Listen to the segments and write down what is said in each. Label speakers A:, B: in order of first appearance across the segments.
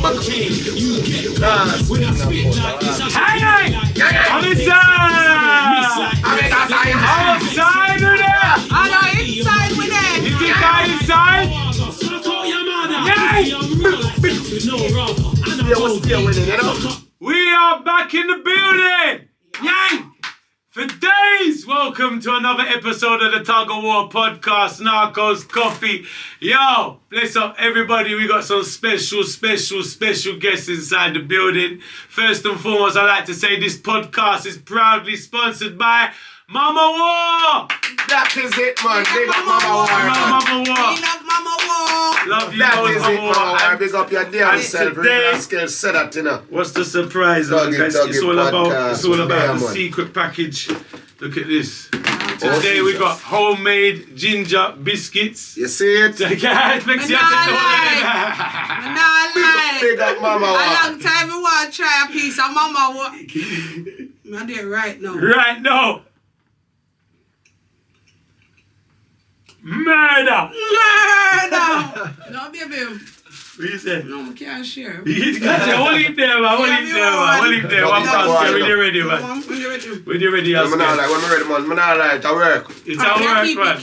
A: Hey! I'm inside! Outside with it!
B: I'm inside with it!
A: You think I'm inside? We are back in the building! Yay! For days, welcome to another episode of the Tuggawar podcast, Narcos Coffee. Yo, bless up everybody. We got some special guests inside the building. First and foremost, I'd like to say this podcast is proudly sponsored by Mama War.
C: That is it, man. Big up Mama War.
A: Mama War.
B: We love Mama War.
A: Love you,
C: That is it,
A: Mama
C: man.
A: War.
C: Big up your damn self.
A: today-
C: RealAskel said that, you know.
A: What's the surprise, man? Guys, it's all about the secret package. Look at this. Today we got homemade ginger biscuits.
C: You see it?
A: Guys, Flexi,
B: Big
C: up Mama
B: A
C: War.
B: long time we want to try a piece of Mama War. I'm there right now.
A: Right now. Murder!
B: No, baby.
A: What you say?
B: No, we can't share.
A: You got to hold it there, man. Hold it there. One pass. When you're ready, man. When you're ready,
C: I'm not like, when I'm ready, man. I'm not like, I work.
A: It's our work, man.
B: We'll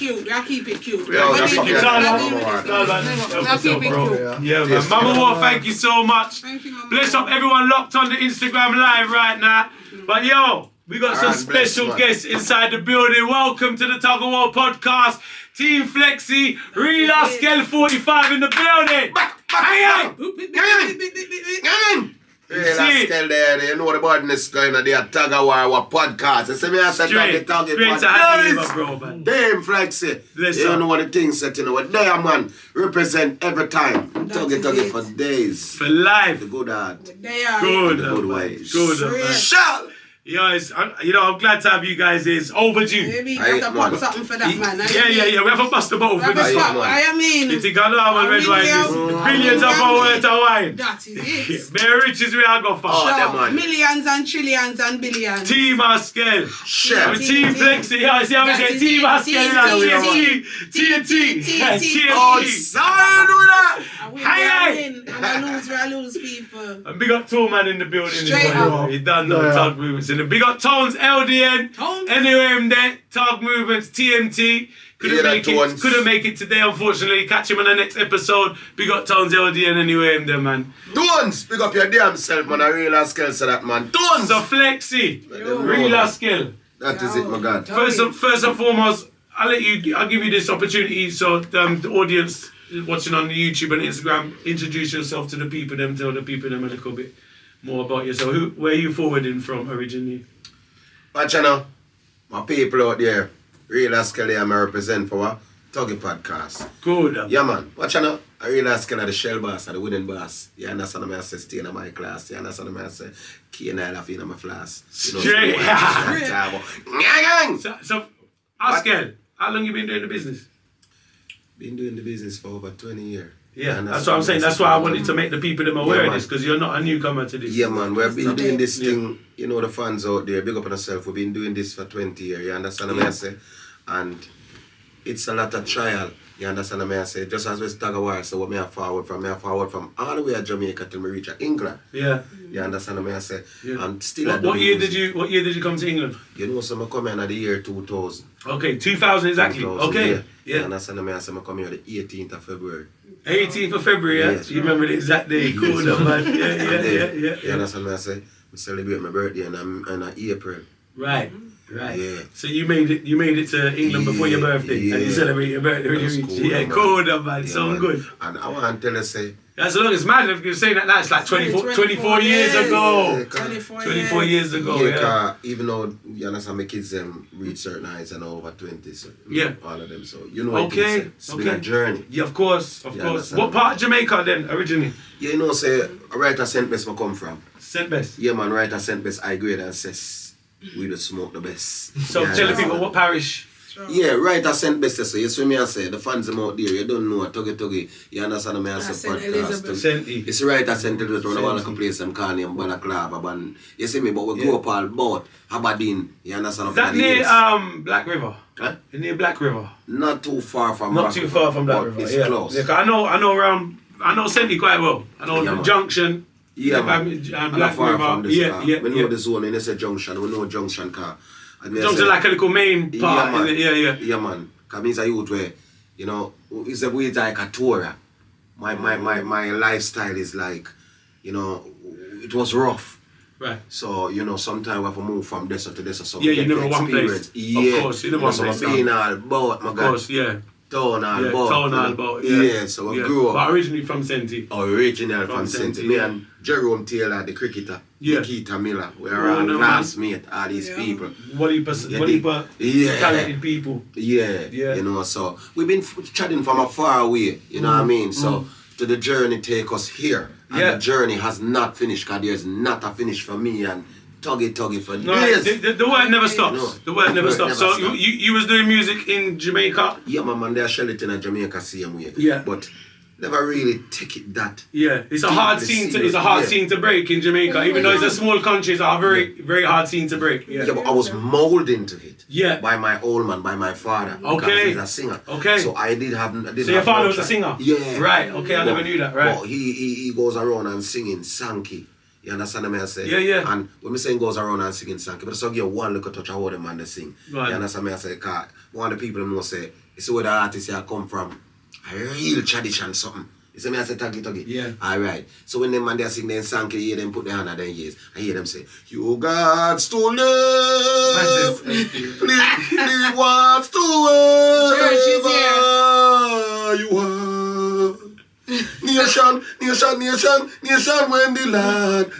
B: keep it cute.
C: Yeah, that's
A: It's
C: okay.
A: all
B: We'll keep it cute.
A: Yeah, man. Mama War, thank you so much.
B: Thank you, Mama.
A: Bless up everyone locked on the Instagram live right now. But yo, we got some
C: Alright, bless,
A: special
C: man.
A: guests inside the building. Welcome to the Tuggawar podcast. Team Flexi, RealAskel45 in the building. Hey,
C: RealAskel there, you know the badness going on there, Tuggawar podcast. You see me, I said,
A: Straight to have you, bro, man.
C: Damn, Flexi.
A: Bless
C: You
A: up.
C: know what the things that, you know what there, man. Represent every time. Tuggy for days.
A: For life.
C: The good heart.
B: They are.
A: Good,
C: Good
A: man.
C: ways.
A: Good, man.
C: Shall!
A: Yo, I'm glad to have you guys here. It's overdue.
B: Maybe you have to pop something for that, man.
A: Yeah. We have a bust the bottle for this one.
B: I mean,
A: You think I know how red wine is? Billions of our worth of wine.
B: that is it.
A: Very rich is where I go for.
C: Oh, them man.
B: Millions and trillions and billions.
A: Team Askel.
C: Shall!
A: Team Flexi. Yeah, see how we say Team Askel. TNT.
C: Oh, sorry, do that!
B: And we
A: Hey!
B: win, and we lose people.
A: And big up Toe Man in the building.
B: Straight up.
A: He done no tug movements. And big up Tones LDN.
B: Tones.
A: Anyway, I'm there. Tug movements. TNT.
C: Yeah, that
A: Couldn't make it today, unfortunately. Catch him on the next episode. Big up Tones LDN anyway, I'm there, man.
C: Don't pick up your damn self, man. I RealAskel said that, man. Don't!
A: So Flexi,
C: Yo.
A: RealAskel.
C: That is it, my God.
A: First and foremost, I'll give you this opportunity so the audience watching on the YouTube and Instagram, introduce yourself to the people, tell the people them a little bit more about yourself. Where are you forwarding from originally?
C: Watch now. My people out there, RealAskel I represent for a Tuggy podcast.
A: Good.
C: Yeah, man. Watch now. I RealAskel the shell boss, the winning boss. You understand what I say? Stay in my class. You understand what I say? Key and I laugh in my flask.
A: Straight.
C: Gang!
A: So Askel, how long you been doing the business?
C: Been doing the business for over 20 years.
A: Yeah, that's what I'm saying. That's why I wanted to make the people them aware of this, because you're not a newcomer to this.
C: Yeah, man, we've been doing this thing, you know, the fans out there, big up on yourself, we've been doing this for 20 years, you understand what I say? And it's a lot of trial, you understand what I say? Just as we Tuggawar, so what me have forward from all the way to Jamaica till me reach England.
A: Yeah.
C: You understand what I say?
A: Yeah.
C: And still
A: What year did you come to England?
C: You know, so I come here in the year 2000.
A: Okay, 2000 exactly.
C: 2000,
A: Okay.
C: You
A: Yeah.
C: understand what I say? I come here the 18th of February.
A: 18th of February, yeah?
C: Yes.
A: You remember the exact day? Cool,
C: Yes.
A: man.
C: You
A: Yeah.
C: understand what I say? I celebrate my birthday in April.
A: Right.
C: Yeah.
A: So you made it to England before your birthday, and you celebrate your birthday when you reach.
C: Cool,
A: Yeah,
C: man.
A: cool, man.
C: Yeah,
A: So
C: man.
A: good.
C: And I want to tell you, say,
A: That's as long as mad if you're saying that now, it's like 24 years ago. 24 years ago,
C: yeah,
A: yeah.
C: 'cause even though you understand my kids reach certain heights and over 20, so
A: Yeah.
C: all of them. So you know
A: Okay,
C: it's been a journey.
A: Yeah, of course.
C: Yeah,
A: What
C: understand.
A: part of Jamaica then, originally?
C: Yeah, you know, say right at St. Best I come from.
A: St. Best.
C: Yeah, man, right at St. Best high grade and says we just smoke the best.
A: So
C: yeah,
A: tell the
C: understand.
A: people what parish.
C: Yeah, right at St. Best, so you see me I say, the fans them out there, you don't know, Tuggy, you understand me I say
B: St.
C: podcast.
B: Elizabeth.
A: St. E.
C: It's right at St. Elizabeth, when I want to play some call name Balaclava, but you see me, but we go up all about Aberdeen, you understand?
A: Is that near Black River?
C: Huh?
A: Near Black River?
C: Not too far from
A: Not too far from Black
C: but
A: River,
C: it's
A: yeah.
C: close.
A: Yeah, 'cause I know around I know Senti quite well. I know
C: Yeah,
A: the
C: man.
A: Junction.
C: Yeah, man.
A: I'm
C: And
A: Black
C: far
A: River.
C: from this
A: Yeah,
C: car.
A: yeah,
C: We know
A: yeah.
C: the zone, and it's a junction. We know junction car. And me I
A: Junction
C: say,
A: like a little main part.
C: man.
A: Yeah.
C: Yeah, man. Because me is a youth where, you know, it's a way like a tour. My lifestyle is like, you know, it was rough.
A: Right.
C: So, you know, sometimes we have to move from this to this or so.
A: Yeah,
C: we
A: you
C: get
A: never
C: the
A: one place.
C: experience. Yeah.
A: Of course, you never one
C: so
A: place.
C: being all about, my
A: Of
C: God.
A: course, yeah.
C: Town all
A: Yeah,
C: about.
A: town
C: you
A: all
C: know.
A: about.
C: Yeah, so we grew up.
A: But originally from Senti.
C: Original from
A: Senti,
C: Senti. Me
A: yeah.
C: and Jerome Taylor, the cricketer.
A: Yeah.
C: Nikita Miller. We
A: Oh,
C: are all
A: no, man.
C: classmates, all these people.
A: What heap talented people.
C: Yeah,
A: Yeah.
C: you know, so we've been chatting from a far away, you know what I mean? So to the journey take us here. And
A: Yeah.
C: the journey has not finished, because there's not a finish for me and Tuggy for
A: No,
C: days.
A: the work never stops.
C: No.
A: The work never
C: Work
A: stops.
C: never
A: So
C: stop.
A: you was doing music in Jamaica?
C: Yeah, my man, they're Shellington and Jamaica same way.
A: Yeah.
C: But never really take it that.
A: Yeah, it's a hard scene to break in Jamaica. Even though it's a small country, it's a very hard scene to break.
C: Yeah, but I was molded into it.
A: Yeah.
C: By my old man, by my father.
A: Okay.
C: Because he's a singer.
A: Okay.
C: So I did have.
A: So your father was a singer?
C: Yeah.
A: Right, okay, I never knew that, right.
C: But he goes around and singing Sankey. You understand what I say?
A: Yeah.
C: And when me saying goes around and singing Sankey, but so give one little touch of how the man they sing.
A: Right.
C: You understand what I say? Cause one of the people know say, it's where the artist here come from. A real tradition something. You see me I say tuggy.
A: Yeah.
C: Alright. So when them man they sing them Sankey, you hear them put their hand at their ears. I hear them say, you got to live. Leave what's to
B: Church is
C: wherever you are. Nation, when the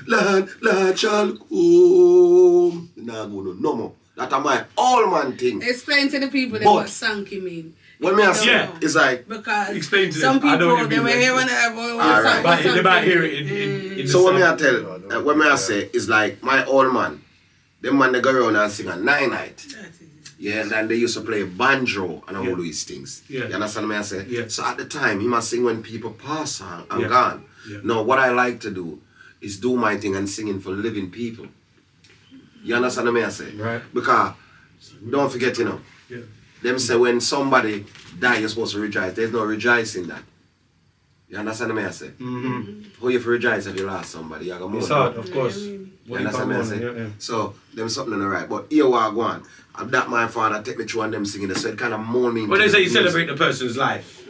C: land shall come. Nah, go no more. That's my all man thing.
B: Explain to the people
C: But-
B: what Sankey mean.
C: When me I say,
A: Yeah.
C: it's like,
B: Because
A: Explain to
B: some
A: them. I don't
B: people,
A: even
B: they were
A: know.
B: hearing it.
C: Alright.
A: But they might hear it in
C: so
A: the
C: when me I
A: sound.
C: tell, when me I say, it's like my old man. Them man they go around and sing a night. Yeah, and then they used to play banjo and all these things.
A: Yeah.
C: You understand me I say?
A: Yeah.
C: So at the time, he must sing when people pass and
A: Yeah.
C: gone.
A: Yeah.
C: Now, what I like to do is do my thing and singing for living people. You understand me I say?
A: Right.
C: Because, don't forget, you know,
A: Yeah.
C: them say when somebody die, you're supposed to rejoice. There's no rejoicing that. You understand me I say?
A: Mm-hmm.
C: Who you for rejoice if you lost somebody? You gotta
A: It's
C: mourn.
A: hard, of course.
C: You
A: What you
C: understand me I
A: call
C: say?
A: it, yeah.
C: So, them something on the right. But here what I go on. And that my father take me through and them singing. So it kind of mold me into
A: Well, they say you
C: the music.
A: celebrate the person's life.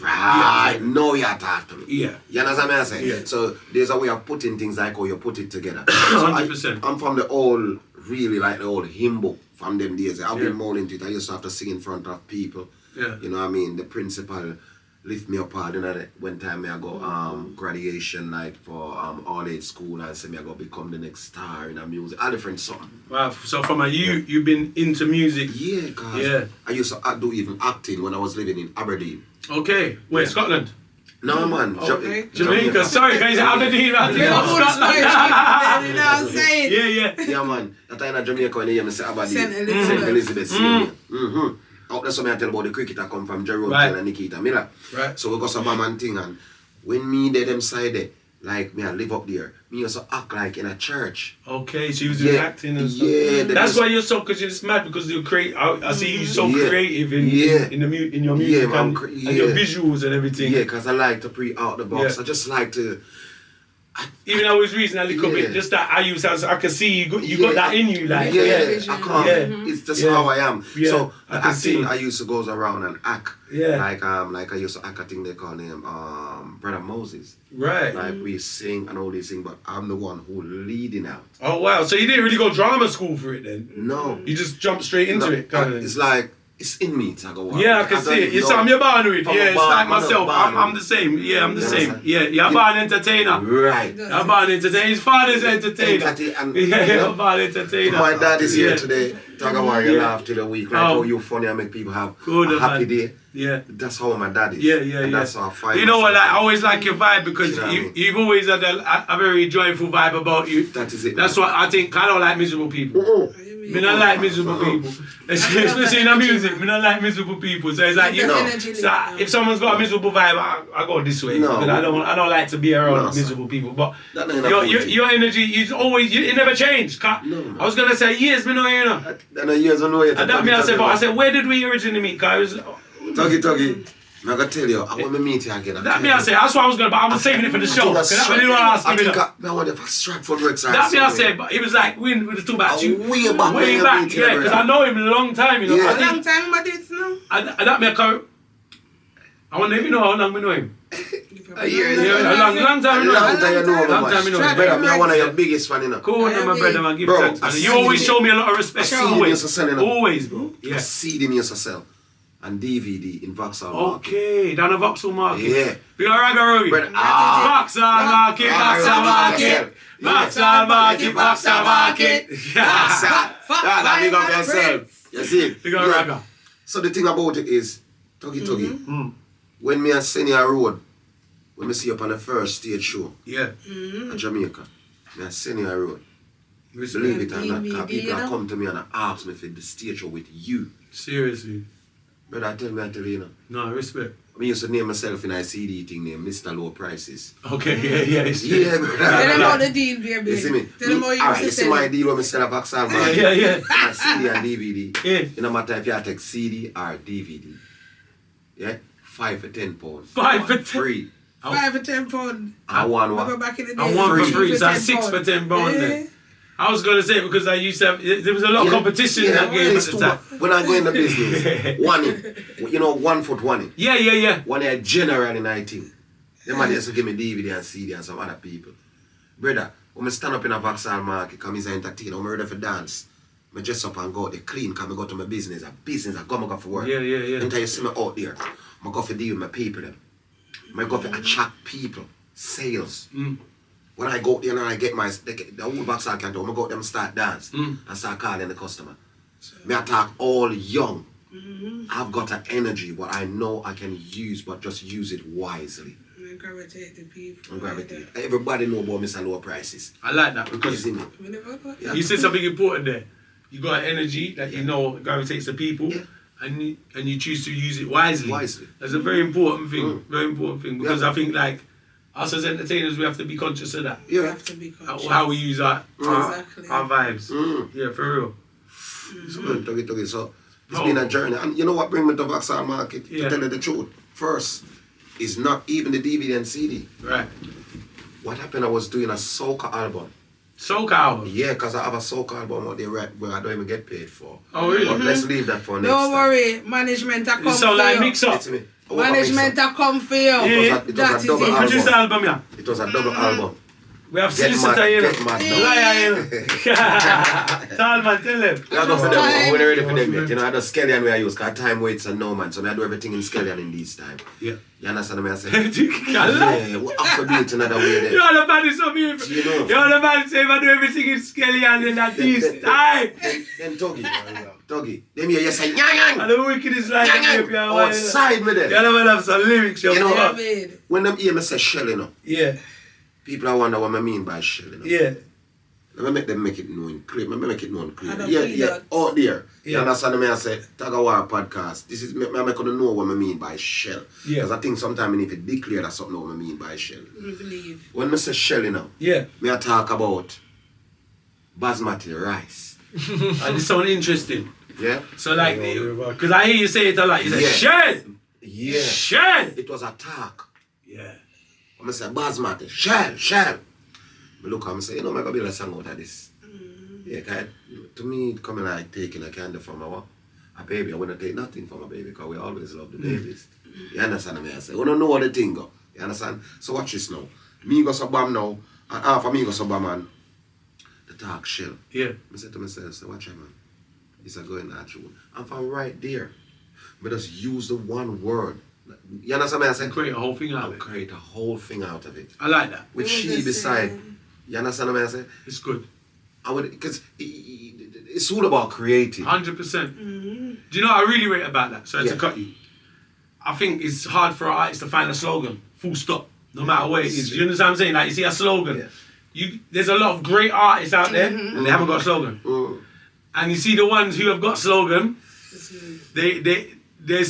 C: Right. No, you talk to me.
A: Yeah.
C: You understand me I say?
A: Yeah.
C: So there's a way of putting things like how you put it together. So
A: 100%.
C: I'm from the old, really like the old hymn book from them days. I've
A: Yeah.
C: been molded into it. I used to have to sing in front of people.
A: Yeah.
C: You know what I mean? The principal lift me up hard. You know that one time I go graduation night for all age school and say me I go become the next star in a music. A different something.
A: Wow. So from you've been into music.
C: Yeah, cause
A: Yeah.
C: I used to do even acting when I was living in Aberdeen.
A: Okay. Where?
C: Yeah.
A: Scotland?
C: No man,
A: Jamaica. Sorry, guys. Aberdeen.
B: Yeah,
A: Scotland.
B: you know what I'm saying?
A: Yeah.
C: Yeah man, that time in Jamaica when you hear me say Aberdeen,
B: St. Elizabeth.
C: St. Elizabeth, same here. Out there, so me I tell about the cricketer come from Jerome
A: Right.
C: Taylor and Nikita Miller.
A: Right.
C: So we got some man thing and when me there them side there, like me I live up there, me used to act like in a church.
A: Okay, so you was doing acting and stuff.
C: Yeah,
A: That's why you're so, because you're smart, because you create. I see you so
C: Yeah.
A: creative in your music
C: man,
A: and your visuals and everything.
C: Yeah, because I like to pre out the box.
A: Yeah.
C: I just like to.
A: Even though I was reason a little bit, just that I use as I can see you got that in you, like
C: Yeah,
B: Yeah.
C: I can't.
A: Yeah.
C: It's just
A: Yeah.
C: how I am.
A: Yeah,
C: So
A: I
C: the
A: can see.
C: acting I used to go around and act.
A: Yeah.
C: Like I used to act. I think they call him Brother Moses.
A: Right.
C: Like we sing and all these things, but I'm the one who leading out.
A: Oh wow! So you didn't really go drama school for it then?
C: No.
A: You just jumped straight into
C: No,
A: it, kind of.
C: It's like it's in me, Tuggawar.
A: Yeah, I can see it. It's something you're born with.
C: I'm
A: Yeah,
C: a
A: it's
C: born-
A: like
C: I'm a
A: myself.
C: born
A: I'm
C: with
A: the same. Yeah, I'm the
C: You
A: same.
C: understand?
A: Yeah, you're a born entertainer.
C: Right.
A: You're born entertainer. His father's entertainer.
C: And,
A: Yeah, you're born entertainer.
C: my dad is here
A: Yeah.
C: today. Tuggawar, you
A: Yeah.
C: laugh till the week. Like
A: Oh.
C: how you funny and make people have
A: Good,
C: a happy
A: man.
C: day.
A: Yeah.
C: That's how my dad is.
A: Yeah.
C: And that's how I find
A: You know what?
C: myself.
A: I always like your vibe because
C: You know what I mean?
A: you've always had a very joyful vibe about you.
C: That is it.
A: That's what I think. I don't like miserable people. Me not like miserable people. Especially in the music, me not like miserable people. So it's like, you
B: That's
A: know,
B: energy
A: so
B: leak,
A: if someone's got a miserable vibe, I go this way.
C: No.
A: Because I don't like to be around
C: No, sir.
A: miserable people. But
C: That ain't a good thing.
A: your energy is always, it never changed.
C: No, man.
A: I was going to say, years, me know, you know.
C: Then I years I know you.
A: And that me I said, where did we originally meet? Cause
C: Tuggy. I'm gonna tell you, I want to meet you again.
A: That me I say, that's what I was going to, but I was saving it for the show. Because that really what I was asking me.
C: I want to strap for Rex.
A: That me I said, but he was like, we were talking about you.
C: Way back,
A: Yeah, because I know him a long time, you know.
C: Yeah.
B: A long time about it now.
A: And that me I come, I wonder if you know how long we know him.
C: A year.
A: Yeah, a long time we know him.
C: Long time you know him.
A: Long time you know him.
C: Brother, I'm one of your biggest fans, you know.
A: Cool, my brother, man. Give
C: Bro,
A: thanks. You always show me a lot of respect. Always, bro.
C: Yeah. CD me used to sell. And DVD in Vauxhall Market.
A: Okay, down the Vauxhall Market.
C: Yeah.
A: We got Ragarogi. Vauxhall Market, Vauxhall Market. Vauxhall Market, Vauxhall Market.
C: That big up yourself. You see?
A: We got Raga.
C: So the thing about it is, Tuggy, when me and Senior Road, when me see you up on the first stage show in Jamaica, me and Senior Road, believe it or not, because people come to me and ask me for the stage show with you.
A: Seriously.
C: Brother, I tell you, you know.
A: No, respect.
C: I used to name myself in a CD thing named Mr. Low Prices.
A: Okay, yeah.
C: Yeah, brother.
B: Tell them about the deal, baby.
C: You see me?
B: Tell them how you
C: Alright,
B: used
C: you
B: to
C: see
B: sell
C: my
B: it.
C: deal when I sell a Vauxhall Market?
A: Yeah.
C: My CD and DVD.
A: Yeah.
C: You know matter if you take CD or DVD. Yeah? 5 for £10.
A: 5 for 10?
C: Free.
B: 5 for £10.
C: I won
B: Remember
C: one.
B: back in the day?
A: And 1 for free, so that's
B: £6
A: 6 for £10 then.
B: Yeah.
A: I was going to say because I used to have, there was a lot of competition in that game at the time.
C: When I go in the business, one in, you know, 1 foot one in.
A: Yeah.
C: One in general in 19. Them man used to give me DVD and CD and some other people. Brother, when I stand up in a Vauxhall Market, come as an entertainer, I'm ready for dance. I dress up and go out there clean, because I go to my business. I go for work.
A: Yeah.
C: Until you see me out there, I go for deal with my people. I go for attract people, sales. When I go out there and I get the whole Vauxhall can't do, I go out there and start dance and start calling the customer. Me attack all young. I've got an energy what I know I can use, but just use it wisely.
B: And gravitate the people.
C: And gravitate. Everybody know about Mr. Low Prices.
A: I like that because you said something important there. You got an energy that you know gravitates to people, and you choose to use it wisely. That's a very important thing. Very important thing because I think like us as entertainers, we have to be conscious of that.
B: You have to be conscious.
A: How we use our vibes. Yeah, for real.
C: So it's been a journey, and you know what brings me to Vauxhall Market? To tell you the truth, first is not even the DVD and CD.
A: Right.
C: What happened? I was doing a soca album.
A: Soca album?
C: Yeah, because I have a soca album out there where I don't even get paid for.
A: Oh, really?
C: But let's leave that for next
B: Don't
C: time.
B: worry, management are come
A: You sound like mix up.
B: Management are come for you.
A: Yeah.
C: It was a double album.
A: Produce the album, yeah.
C: It was a double album.
A: We have solicitor here.
C: Get mad now.
A: Liar, tell man, tell him.
C: I go for them. I'm ready for them yet. You know, I do Skellion where I use because time waits and no man. So I do everything in Skellion in this time.
A: Yeah.
C: You understand what I say?
A: Yeah,
C: we have to do it another way then.
A: You're the man who's so beautiful.
C: You know.
A: You're the man who say I do everything in Skellion in that this time.
C: Then Tuggy. Them here you say yang.
A: And the wickedest like
C: outside me there.
A: You're the man have some lyrics.
C: You know, when them hear me say shell, you know.
A: Yeah.
C: People I wonder what I mean by shell, you know.
A: Yeah.
C: Let me make them make it known clear. Let me make it known clear.
B: I don't
C: Yeah. Out there.
A: Yeah.
C: You understand me? I say, Tuggawar podcast. This is, I make them know what I mean by shell.
A: Yeah.
C: Because I think sometimes I need to declare that something what I mean by shell.
B: Believe.
C: When I say shell, you know,
A: Yeah.
C: me I talk about basmati rice.
A: And this sound interesting.
C: Yeah?
A: So like, because I hear you say it a lot. You say, shed!
C: Yeah.
A: Shed!
C: It was a talk.
A: Yeah.
C: I say, basmati, shell. I look at him and say, you know, I'm going to build a song out of this. Yeah, cause to me, it coming like taking a candle from a baby. I wouldn't take nothing from a baby because we always love the babies. You understand me? I say, we don't know what the thing go. You understand? So watch this now. Me go subbam now, and half of me go subbam and the talk shell.
A: Yeah.
C: I said to myself, say, watch it, man. It's a going natural. And from right there, we just use the one word. You understand me? I said,
A: Create a whole thing out of it.
C: Create a whole thing out of it.
A: I like that.
C: With she beside. You understand what I say?
A: It's good.
C: Because it's all about creating.
A: 100%. Do you know what I really rate about that? Sorry to cut you. I think it's hard for an artist to find a slogan, full stop, no matter what it is. You understand what I'm saying? Like, you see a slogan. There's a lot of great artists out there, and they haven't got a slogan. And you see the ones who have got slogan, their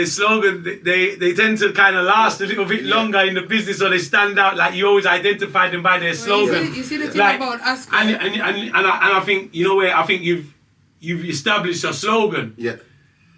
A: slogan, they tend to kind of last a little bit longer in the business, so they stand out. Like, you always identify them by their slogan.
B: You see the thing
A: like,
B: about us.
A: And I think, you know where I think you've established a slogan.
C: Yeah.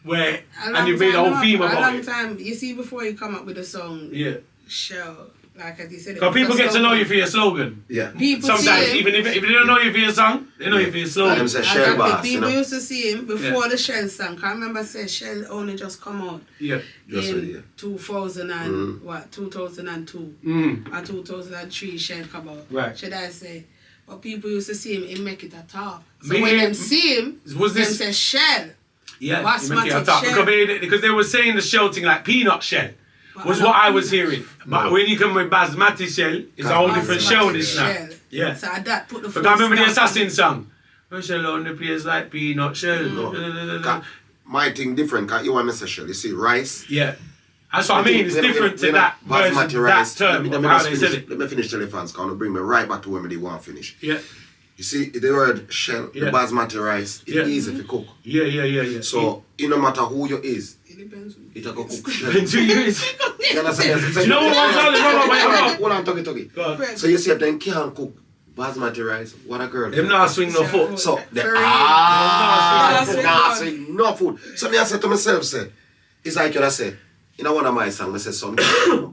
A: where and you made a whole theme about
B: it. A long
A: it.
B: time. You see, before you come up with a song,
A: Yeah.
B: Shell, like as you said.
A: Because people get to know you for your slogan.
C: Yeah.
B: People
A: Sometimes,
B: see him,
A: even if they don't know you for your song, they know you for your slogan.
C: Them say Shell boss,
B: people
C: you know.
B: used to see him before the Shell song. I remember say Shell only just come out.
A: Yeah.
C: Just
B: in
C: with you.
B: 2000 and what 2002 or 2003 Shell come out.
A: Right.
B: Should I say? But people used to see him, he make it a top. So
A: Me-
B: when them see him,
A: Was
B: them
A: this-
B: say Shell.
A: Yeah,
B: Basmati
A: you make it a top.
B: shell.
A: Because they were saying the shell thing like peanut shell was what I was hearing. But when you come with basmati shell, it's a whole different shell this now.
B: Shell.
A: Yeah.
B: So that put the.
A: But I remember the Assassin song. We shell on the place like peanut shell.
C: My thing different, cause you want me to say Shell. You see, rice.
A: Yeah. That's what I mean. It's different to that version,
C: basmati
A: that
C: rice.
A: term of how they said it.
C: Let me finish the fans, cause bring me right back to where they want to finish.
A: Yeah.
C: You see, the word shell,
A: Yeah.
C: the basmati rice, it's
A: Yeah.
C: easy to cook.
A: Yeah.
C: So, it no matter who you is,
B: It depends.
C: it a go cook shell.
A: In 2 years.
C: You understand?
A: Do you know what I'm telling you?
C: Hold on, Tuggy.
A: Go on.
C: So you see if them can't cook basmati rice, what a girl.
A: Them not swing no foot.
C: So, the
B: For real.
C: nah, say no food. So me I said to myself, say, it's like you say, in one of my songs, I say, son,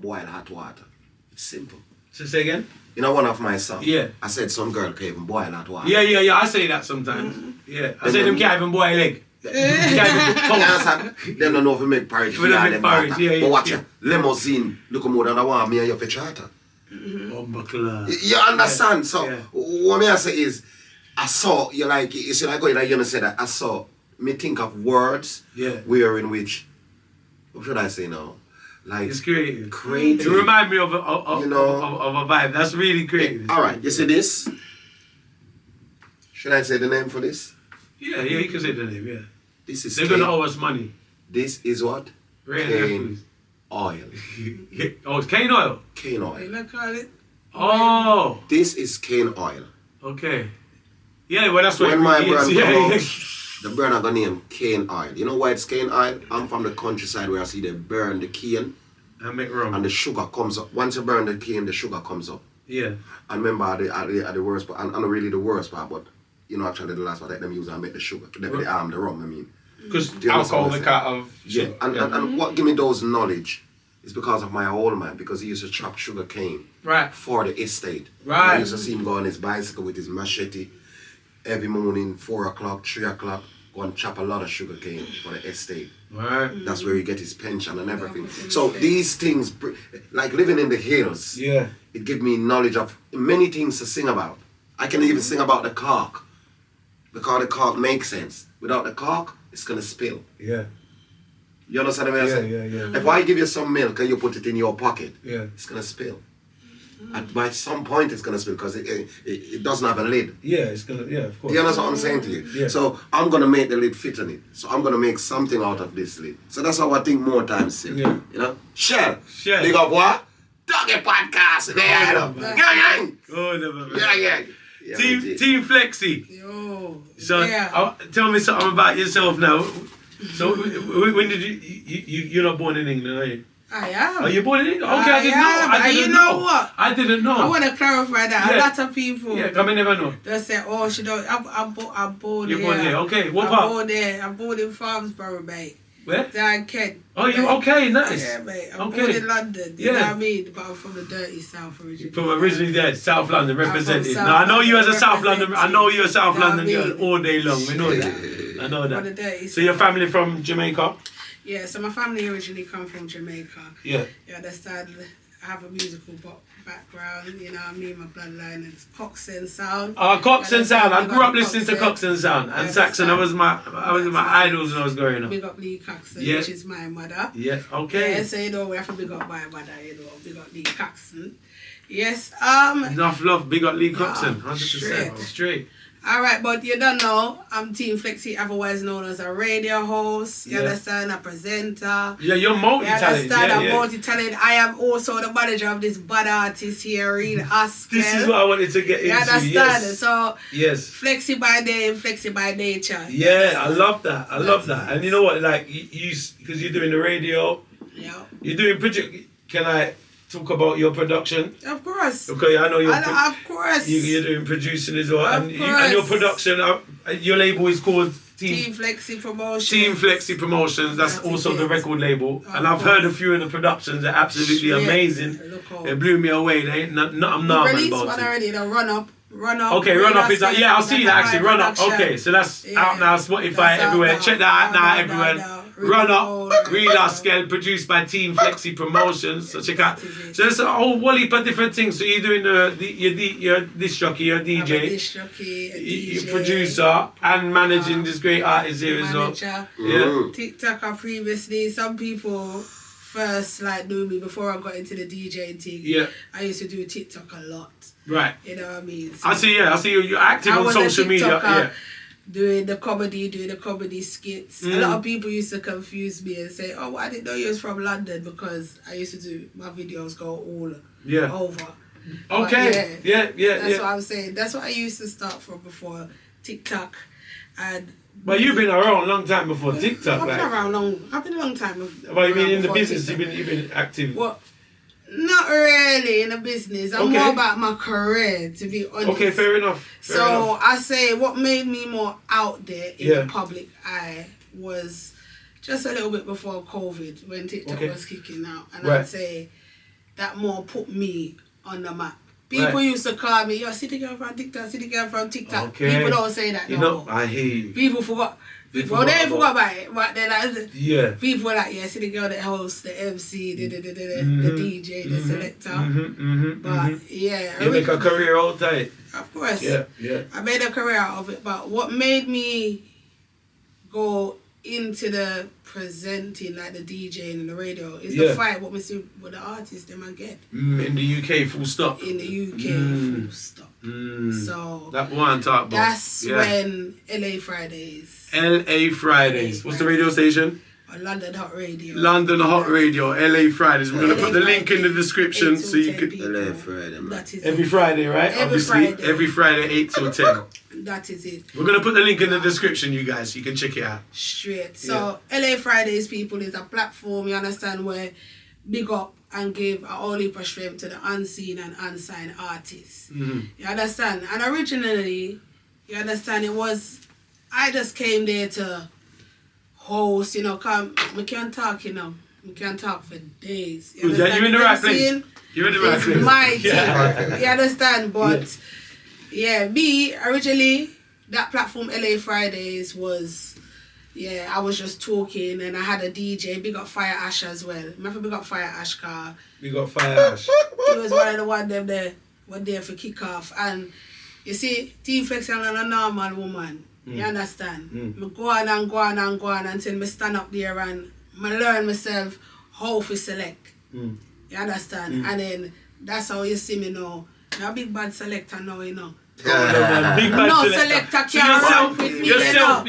C: boil hot water. It's simple.
A: So say again?
C: In one of my songs,
A: Yeah.
C: I said some girl can even boil hot water.
A: Yeah. I say that sometimes. Yeah. I say them can't even boil egg. Can't even cook
C: You
A: toast.
C: understand? Them don't know if we make porridge for
A: We don't
C: you
A: make
C: them
A: porridge,
C: matter.
A: yeah,
C: But watch
A: yeah.
C: ya, limousine, look more than I want me and you for charter. You understand? So
A: Yeah.
C: what me I say is, I saw you like you see like what you say that I saw me think of words where in which what should I say now? Like
A: It's creative.
C: creative.
A: It reminds me of a vibe. That's really creative.
C: Alright, you see this? Should I say the name for this?
A: Yeah, you can say the name, yeah.
C: This is
A: They're gonna owe us money.
C: This is what?
A: Rain
C: Cane oil.
A: Oh, it's cane oil.
C: Cane
B: What you
C: oil.
B: not call it?
A: Oh,
C: This is cane oil.
A: okay. Yeah, well that's what
C: When
A: it
C: my
A: really
C: brand
A: is.
C: come
A: Yeah.
C: out, the burn I gonna name cane oil. You know why it's cane oil? I'm from the countryside where I see they burn the cane
A: I make wrong.
C: and the sugar comes up. Once you burn the cane, the sugar comes up.
A: Yeah.
C: And remember the worst part, and not really the worst part, but you know actually the last part that them use and make the sugar. The rum, I mean.
A: Because
C: Do you understand
A: alcohol
C: what I'm
A: the cut of
C: Yeah,
A: sugar.
C: and what give me those knowledge is because of my old man, because he used to chop sugar cane
A: Right.
C: for the estate.
A: Right.
C: I used to see him go on his bicycle with his machete every morning, 4 o'clock, 3 o'clock, go and chop a lot of sugar cane for the estate.
A: Right.
C: That's where you get his pension and everything. So these things, like living in the hills,
A: Yeah.
C: it gives me knowledge of many things to sing about. I can even sing about the cork, because the cork makes sense. Without the cork, it's gonna spill.
A: Yeah.
C: You understand what I'm saying?
A: Yeah.
C: If I give you some milk and you put it in your pocket,
A: Yeah.
C: it's gonna spill. And by some point, it's gonna spill because it doesn't have a lid.
A: Yeah, it's gonna. Yeah, of course.
C: Do you understand what I'm saying to you?
A: Yeah.
C: So I'm gonna make the lid fit on it. So I'm gonna make something out of this lid. So that's how I think more times still.
A: Yeah.
C: You know? Shell.
A: Shell.
C: Big up what? Doggy podcast. There you know. Gang.
A: Oh, never.
C: Yeah.
A: Team Flexi.
B: Yo.
A: So
B: yeah.
A: tell me something about yourself now. So when did you're not born in England, are you?
B: I am.
A: Are you born in England? Okay, I didn't know.
B: am.
A: I didn't
B: you know what?
A: I didn't know.
B: I want to clarify that.
A: Yeah.
B: A lot of people
A: Yeah, come never know.
B: they say, oh, she don't. I'm born
A: You're
B: there.
A: born there. Okay, what
B: I'm
A: part?
B: born there. I'm born in Farmsborough, mate.
A: Where?
B: Down Kent.
A: Oh, you okay? Nice.
B: Yeah, mate. I'm
A: Okay.
B: born in London. You know
A: Yeah.
B: what I mean? But I'm from the dirty South originally.
A: From originally there, South London represented.
B: South
A: No, I know you as a
B: London
A: South London. I know you're a South
B: Know what I
A: London girl
B: mean?
A: all day long. We know that. I know
B: From the
A: that.
B: dirty
A: So your family from Jamaica?
B: Yeah, so my family originally come from Jamaica.
A: Yeah.
B: You understand? I have a musical background, you know what I mean? My bloodline is Cox and Sound.
A: Cox and Sound. I
B: Big
A: grew
B: up
A: up listening to
B: Cox
A: Cox and Sound. And
B: Yeah,
A: Saxon, I was my
B: Saxon.
A: idols when I was growing up.
B: Big up Lee Coxon,
A: Yeah.
B: which is my mother.
A: Yeah, okay.
B: Yeah, so you know we have to big up my mother, you know, big up Lee Coxon. Yes,
A: Enough love, big up Lee Coxon.
B: Yeah,
A: 100%. Straight.
B: Alright, but you don't know, I'm Team Flexi, otherwise known as a radio host, you
A: Yeah.
B: understand, a presenter.
A: Yeah, you're
B: You
A: multi-talented.
B: understand, I'm
A: Yeah.
B: multi-talented. I am also the manager of this bad artist here, RealAskel.
A: This is what I wanted to get
B: You
A: into.
B: understand?
A: Yes.
B: So,
A: Yes.
B: Flexi by name, Flexi by nature. You
A: Yeah, I
B: understand?
A: love that. I love that. And you know what? Like you, because you're doing the radio,
B: Yeah.
A: you're doing project. Can I talk about your production?
B: Of course.
A: Okay, I know you're.
B: Of course.
A: You're doing producing as well,
B: Of
A: and your
B: course.
A: production. Your label is called
B: Team Flexi Promotions.
A: Team Flexi Promotions, that's also the record label. And I've heard a few of the productions, they're absolutely amazing. It blew me away. They ain't I'm not
B: released one already, the Run Up.
A: Okay, Run Up is yeah, I'll see that actually. Run Up. Okay, so that's out now, Spotify everywhere. Check that out now, everyone. Run Up, RealAskel, produced by Team Flexi Promotions. So check out. So there's a whole heap of different things. So you're doing your disc jockey, your DJ,
B: I'm a disc jockey, a DJ,
A: your producer, and managing this great artist here as well. Yeah.
B: TikToker previously. Some people first knew me before I got into the DJing thing.
A: Yeah.
B: I used to do TikTok a lot.
A: Right.
B: You know what I mean? So
A: I see you. You're active on social media. Yeah.
B: Doing the comedy skits. A lot of people used to confuse me and say, "Oh, I didn't know you was from London," because I used to do my videos go all over.
A: Okay.
B: Yeah. That's what I'm saying. That's what I used to start from before TikTok, and.
A: But you've been around a long time before TikTok.
B: I've been around long. I've been a long time.
A: But you mean in the business? You've been active.
B: Well, not really in the business. I'm more about my career, to be honest.
A: Okay, fair enough.
B: I say what made me more out there in the public eye was just a little bit before COVID, when TikTok was kicking out, and I'd say that more put me on the map. People used to call me, "Yo, city girl from TikTok, city girl from TikTok." Okay. People don't say that no more. I hear you. People forgot. They forgot about it, but then people were like, "Yeah, city girl that hosts, the MC, the DJ, the selector." But
A: you make a career all day.
B: Of course.
A: Yeah.
B: I made a career out of it, but what made me go into the presenting, like the DJing and the radio, is the fight what we see with the artists them I get.
A: In the UK, full stop.
B: In the UK, full stop. So
A: that one talk about.
B: That's when LA Fridays.
A: What's the radio station?
B: London Hot Radio.
A: London Hot Radio, LA Fridays. We're going to put the link in the description so you can.
C: LA Friday, man.
B: That is
A: every Friday, right? Every Friday, 8 till 10.
B: That is it.
A: We're going to put the link in the description, you guys, so you can check it out.
B: Straight. So, LA Fridays, people, is a platform, you understand, where big up and give a whole heap of strength to the unseen and unsigned artists. You understand? And originally, you understand, I just came there to host, we can't talk, we can't talk for days.
A: You're in the right place. You're in the right place.
B: It's my team. You understand? But me, originally, that platform, LA Fridays, was, I was just talking and I had a DJ, big up Fire Ash as well. Remember big up Fire Ash car.
A: Big up Fire Ash.
B: He was one of the ones them there, were there for kick off. And you see, Team Flexi and a normal woman. You understand? I go on until I stand up there and I learn myself how to select. You understand? And then that's how you see me now. Now big bad selector now, Big bad selector can't run with me.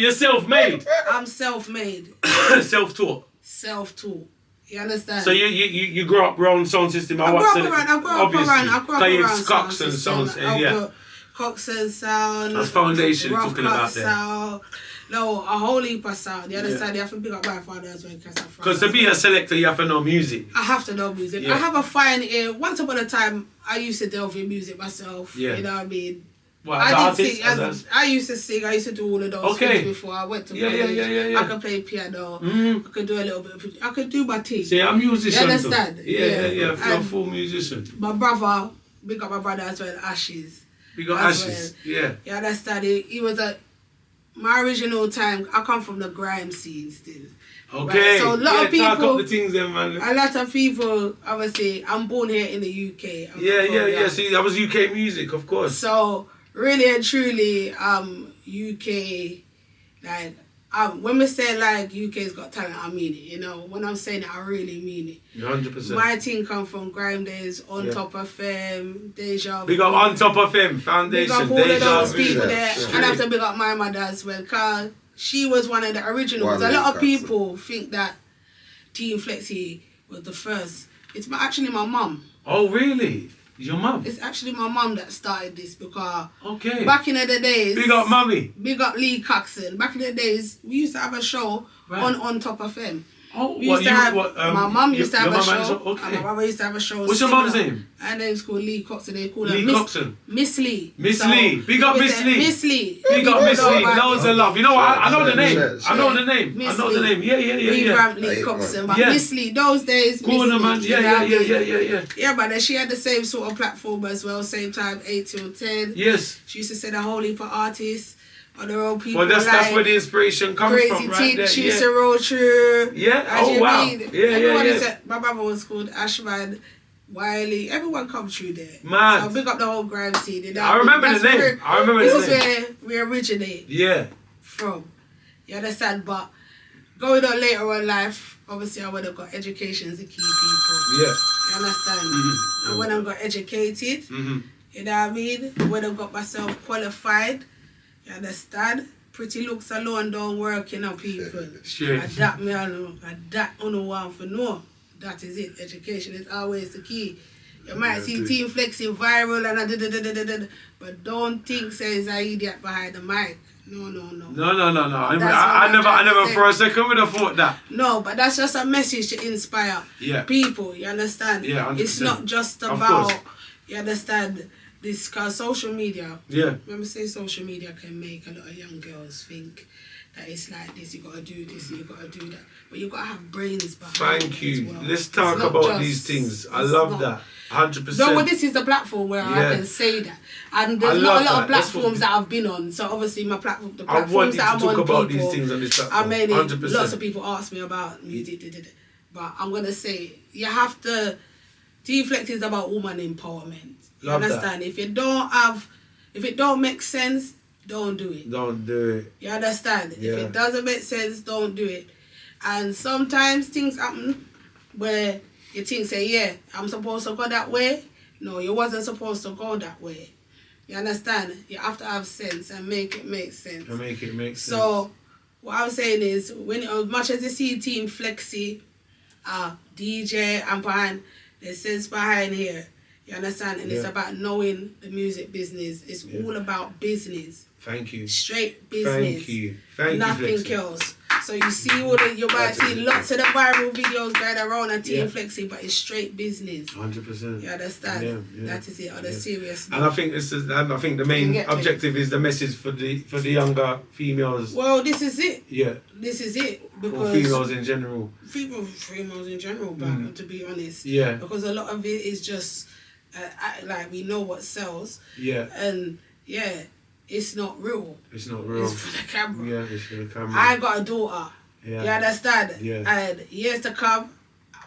A: You're self-made.
B: I'm self-made.
A: Self-taught.
B: Self-taught. You understand?
A: So you grew up around sound system.
B: I grew up around
A: Cox and sounds.
B: Cox and sound.
A: That's foundation talking about there.
B: Sound. No, a whole heap of sound. You understand? You have to pick up my father as well.
A: Because to be a selector, you have to know music.
B: I have to know music. I have a fine ear. Once upon a time, I used to delve in music myself. You know what I mean?
A: What,
B: I used to sing. I used to do all of those things before I went to college. I could play piano. I could do a little bit. I could do my thing.
A: See, I'm a musician.
B: You understand?
A: Yeah. I'm a full musician.
B: My brother, big up my brother as well, Ashes.
A: We got Ashes, yeah.
B: You understand? He was my original time, I come from the grime scene still.
A: Okay.
B: Right? So a lot of people,
A: talk up the things then, man.
B: A lot of people, obviously, I'm born here in the UK.
A: Yeah. See, that was UK music, of course.
B: So, really and truly, UK, when we say UK's got talent, I mean it. When I'm saying it, I really mean it.
A: 100%.
B: My team come from grime days, On Top of Fame, Deja Vu.
A: Big up On Top of Fame, Foundation,
B: Big up all of those people there. And I have to big up my mother as well, because she was one of the originals. A lot of people think that Team Flexi was the first. It's actually my mum.
A: Oh, really? Your mum?
B: It's actually my mum that started this, because back in the days...
A: Big up mummy.
B: Big up Lee Coxon. Back in the days, we used to have a show on Top of Fame.
A: Oh,
B: my mum used to have a show.
A: Okay.
B: And my brother used to have a show.
A: What's your mum's name?
B: Her name's called Lee Coxon. They call her
A: Lee Coxon.
B: Miss Lee.
A: Miss Lee. Big up Miss Lee.
B: Miss Lee.
A: Big up Miss Lee. Loads of love. You know what? I know the name. I know the name.
B: Miss
A: I know the name. Yeah.
B: Lee Coxon. But Miss Lee, those days.
A: Corner man. Yeah.
B: Yeah, but then she had the same sort of platform as well. Same time, 8 till 10.
A: Yes.
B: She used to send a whole heap of artists. Other old people.
A: Well, that's where the inspiration comes from, right there.
B: She used to roll through.
A: Yeah. Oh wow. Yeah.
B: My brother was called Ashman, Wiley. Everyone come through there.
A: Man.
B: So big up the whole grime scene.
A: I remember the name.
B: This is where we originate.
A: Yeah.
B: From. You understand? But going on later on in life, obviously I would have got education to key people.
A: Yeah.
B: You understand? Mm-hmm. And when I got educated, you know what I mean? When I got myself qualified. You understand? Pretty looks alone don't work, you know, people.
A: Sure.
B: Adapt me alone. Adapt on the one for no. That is it. Education is always the key. You might see Team Flexi viral and but don't think there's an idiot behind the mic. No.
A: I never for a second would have thought that.
B: No, but that's just a message to inspire people. You understand?
A: Yeah, 100%.
B: It's not just about, you understand, this, because social media, when we say social media can make a lot of young girls think that it's like this, you got to do this, you got to do that. But you got to have brains behind
A: Thank you.
B: Well.
A: Let's talk about these things. I love that. 100%.
B: No, well, this is the platform where I can say that. And there's not a lot of platforms that I've been on. So obviously my platform, the platforms that I'm on,
A: about these things on this platform.
B: I mean,
A: 100%.
B: lots of people ask me about music, but I'm going to say, you have to, T-Flex is about woman empowerment. You understand? That. If it don't make sense, don't do it.
A: Don't do it.
B: You understand?
A: Yeah.
B: If it doesn't make sense, don't do it. And sometimes things happen where you think, say, I'm supposed to go that way. No, you wasn't supposed to go that way. You understand? You have to have sense and make it make sense. So, what I'm saying is, when as much as you see Team Flexi, DJ and behind, there's sense behind here. You understand? And it's about knowing the music business. It's all about business.
A: Thank you.
B: Straight business.
A: Thank you.
B: Nothing else. So you see you might see lots of the viral videos going around on Team Flexi, but it's straight business.
A: 100%.
B: You understand?
A: Yeah.
B: That is it. On a serious note.
A: And I think the main objective is the message for the younger females.
B: Well, this is it.
A: Yeah.
B: This is it. Because
A: or females in general.
B: Females in general, but to be honest.
A: Yeah.
B: Because a lot of it is just like we know what sells.
A: Yeah.
B: And it's not real.
A: It's not real.
B: It's for the camera.
A: Yeah, it's for the camera.
B: I got a daughter.
A: Yeah.
B: You understand?
A: Yeah.
B: And years to come,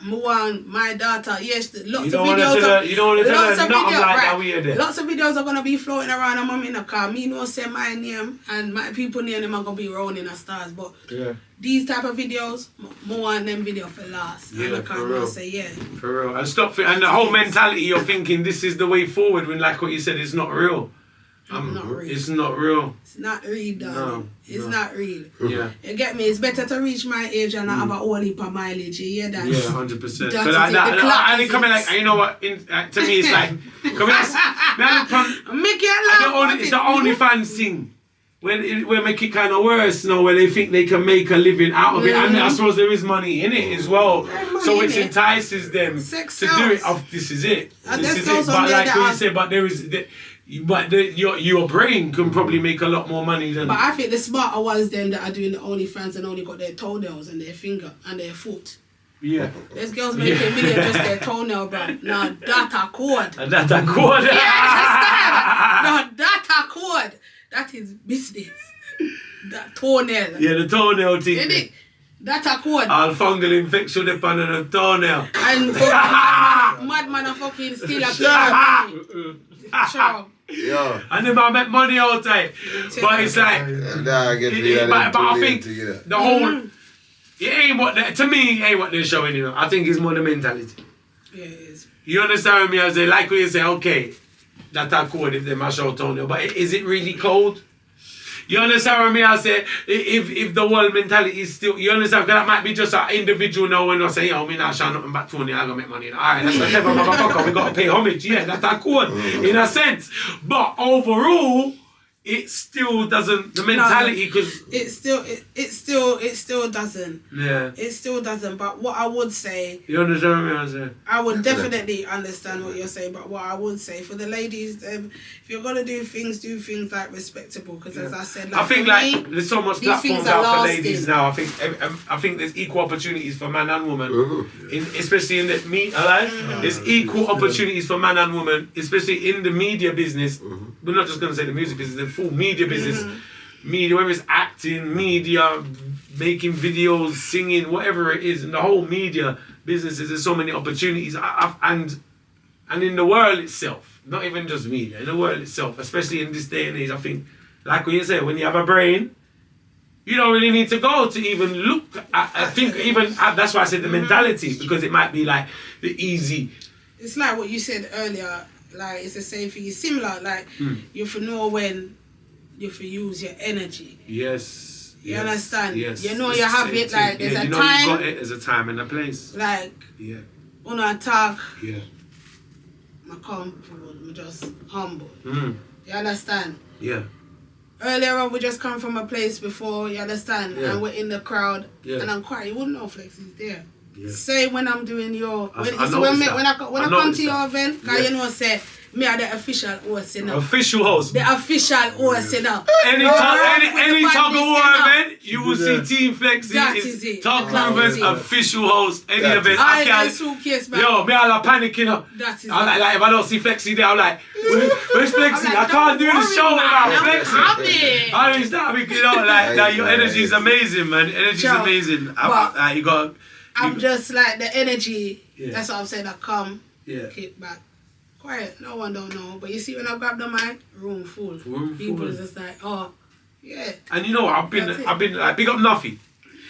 B: my daughter, lots of videos.
A: You don't want to tell her nothing like that we are there.
B: Lots of videos are going to be floating around and mom in the car. Me no say my name and my people name them are going to be rolling as stars. But these type of videos, more want them video for last.
A: Yeah,
B: and I can't say
A: For real. And the whole mentality you're thinking this is the way forward when like what you said, it's not real.
B: Not real.
A: It's not real.
B: It's not real, darling. It's not real.
A: Yeah.
B: You get me? It's better to reach my age and not have a whole heap of mileage. You hear that?
A: Yeah, 100%.
B: Because
A: I didn't come in like, you know what? To me, it's like,
B: make you laugh.
A: It's the OnlyFans thing. Where make it kind of worse now, where they think they can make a living out of it, and I suppose there is money in it as well. So it entices them to do it. This is it. This is it. But like what you said, but there is. Your brain can probably make a lot more money than.
B: But I think the smarter ones them that are doing the OnlyFans and only got their toenails and their finger and their foot.
A: Yeah.
B: There's girls making $1 million just their toenail, bro. Now data code.
A: A data code.
B: Now data code. That is business. That toenail.
A: Yeah, the toenail thing.
B: Isn't it? Data code.
A: All fungal infection depend on the toenail.
B: And madman are fucking still a Sure.
C: Yeah.
A: And then I make money all the time. But it's like, but I think the whole, it ain't what they, to me, it ain't what they're showing, you know. I think it's more the mentality.
B: Yeah, it is.
A: You understand me? I say, like when you say, okay, that are cold if they mash out toenail, but is it really cold? You understand me? I say, if the whole mentality is still, you understand? Because that might be just an individual now when I say, yo, me not showing nothing back toenail, I'm going to make money. Alright, that's the clever motherfucker, we got to pay homage. Yeah, that's that code in a sense. But overall, it still doesn't, the mentality, because...
B: It still doesn't.
A: Yeah.
B: It still doesn't, but what I would say...
A: You understand what I'm saying?
B: I would definitely understand what you're saying, but what I would say, for the ladies, if you're going to do things like respectable, because as I said...
A: Like, I think like there's so much platforms out for ladies now. I think there's equal opportunities for man and woman, especially in the there's equal opportunities for man and woman, especially in the media business. We're not just going to say the music business, the full media business. Media, whether it's acting, media, making videos, singing, whatever it is, in the whole media businesses, there's so many opportunities. And in the world itself, not even just media, in the world itself, especially in this day and age, I think, like what you say, when you have a brain, you don't really need to go to even look at, that's why I said the mentality, because it might be like the easy.
B: It's like what you said earlier, like it's the same thing, it's similar, like you for know when you for use your energy.
A: Yes.
B: You understand?
A: Yes.
B: You know you have it, like there's a time.
A: You know you got it, there's a time and a place.
B: Like, when I talk, I'm comfortable, I'm just humble. You understand?
A: Yeah.
B: Earlier on, we just come from a place before, you understand? And we're in the crowd, and I'm quiet. You wouldn't know Flexi's there. Say when I'm doing your... When I come to your event, because you know, say, me are the official host, you know.
A: Official host.
B: The official host, you know.
A: Any Tuggawar event, you will see Team Flexi.
B: That is it.
A: Tuggawar's official host. Any event.
B: I can't... Suitcase, man.
A: Yo, me I like panicking up.
B: That is
A: I'm like, if I don't see Flexi there, I'm like, where's Flexi? I can't do the show without Flexi. I mean, stop, you know, like your energy is amazing, man. Energy is amazing.
B: I'm just like the energy. That's what I'm saying. I come, kick back. Quiet, no one don't know. But you see when I grab the mic, room full. People just like, oh, yeah.
A: And you know what, I've been like, big up Nuffy.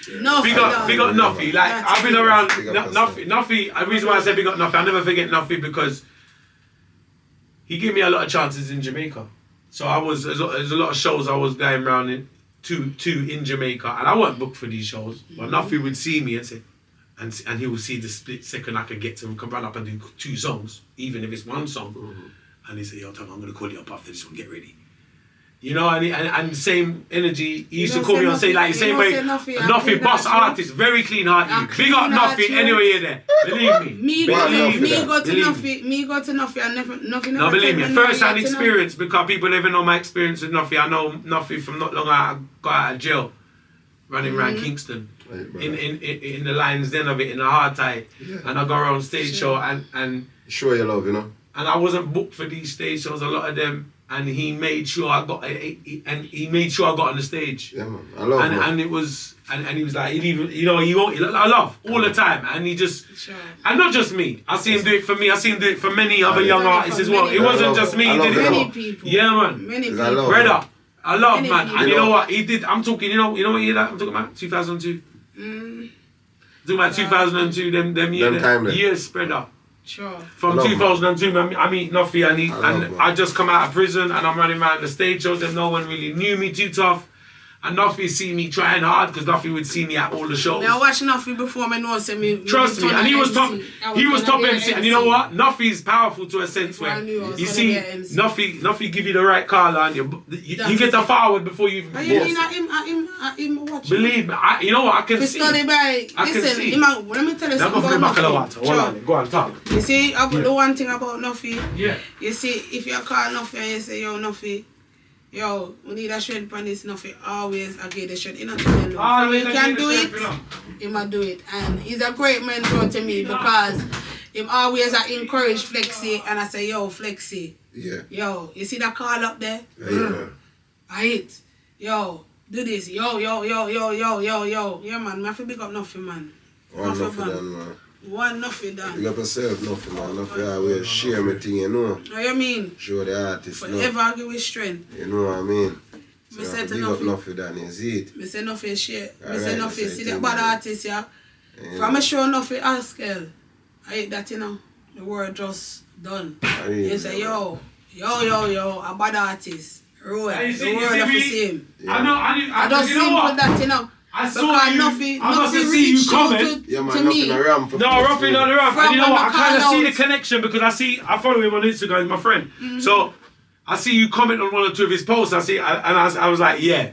A: Big up Nuffy. Like, I've been around Nuffy. The reason why I say big up Nuffy, I'll never forget Nuffy, because he gave me a lot of chances in Jamaica. So there's a lot of shows I was going around to in Jamaica, and I wasn't booked for these shows. But Nuffy would see me and say, and he will see the split second I could get to him, come run up and do 2 songs, even if it's 1 song. And he said, yo, Tom, I'm going to call you up after this one, get ready. You know, and the same energy, he used to call me and say, like, the same way, Nuffy, boss artist, very clean hearted. Big up Nuffy, anyway you're there. Believe me.
B: Me go to Nuffy, I never
A: no, believe me, first hand experience, because people never know my experience with Nuffy. I know Nuffy from not long I got out of jail, running around Kingston. In the lion's den of it, in the hard tie, and I go around stage show and
C: show your love, you know.
A: And I wasn't booked for these stage shows, a lot of them, and he made sure I got on the stage.
C: Yeah, man, I love.
A: And it was, and he was like, I love all the time, and he just, and not just me. I see him do it for me. I see him do it for many other young artists as well. It wasn't just me. He did it for
B: many people.
A: Yeah, man.
B: Many people.
A: Brother, I love, man. And you know what he did? I'm talking. You know what year that I'm talking about? 2002. I'm talking about 2002. Them years spread up.
B: Sure.
A: From 2002, I meet Nuffy, and I just come out of prison, and I'm running around the stage shows, and no one really knew me too tough. And Nuffy see me trying hard, because Nuffy would see me at all the shows.
B: Now I watched Nuffy before, I know me.
A: Trust me, and he was top MC. And you know what? Nuffy's powerful to a sense where you see Nuffy give you the right colour, and you get the forward before you even
B: walk. You watch.
A: Believe me, you know what? I can see.
B: Study by. Listen, let me tell you something about Nuffy.
A: Go on, talk.
B: You see, the one thing about Nuffy.
A: Yeah.
B: You see, if you call Nuffy and you say, yo, Nuffy, yo, we need a shred on this Nuffy, always I give the shred. You know what you can do it, he might do it. And he's a great mentor to me, because him always I encourage Flexi, and I say, yo, Flexi.
C: Yeah.
B: Yo, you see that call up there?
C: Yeah.
B: I hit. Yo, do this. Yo. Yeah, man, I feel big up Nuffy, man.
C: One Nuffy done, man.
B: One Nuffy done.
C: Big up yourself, Nuffy, man. Nuffy always share my thing, you know.
B: What you mean?
C: Show the artist,
B: forever give with strength.
C: You know what I mean? So
B: Me say to
C: big up Nuffy done, you see it?
B: Me say Nuffy share. Me
C: Alright,
B: say Nuffy, see that bad artist, yeah?
C: Yeah.
B: From a show Nuffy RealAskel, I hate that, you know. The word just done. You say, yo, a bad artist. Roy, the word of the same.
C: Yeah.
A: I
B: just simple that, you know.
A: I saw you.
B: Nuffy
A: I must have seen you coming.
C: Yeah, man,
B: to
C: Nuffy
B: me.
C: on the ramp.
A: No, Ruffy on the ramp. And you know what? I kind of see the
B: out.
A: connection, because I follow him on Instagram. He's my friend. So I see you comment on 1 or 2 of his posts. I was like, yeah.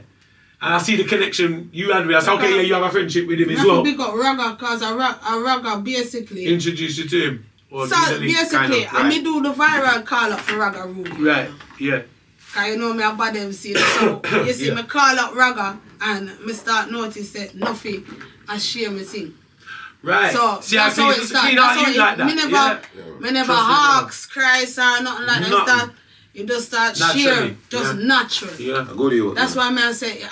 A: And I see the connection you had with us. Okay, yeah, you have a friendship with him as well.
B: We got Ragga, because Ragga basically
A: introduced you to him.
B: So basically, I me do the viral call up for Ragga room.
A: Right, yeah.
B: Cause you know me a bad MC. So you see me call up Ragga and me start notice that nothing I share me thing.
A: Right.
B: So
A: see,
B: that's how it starts.
A: Like that.
B: Me never ask, Christ or nothing like that. You just start sharing, just naturally.
A: Yeah.
B: That's why I say,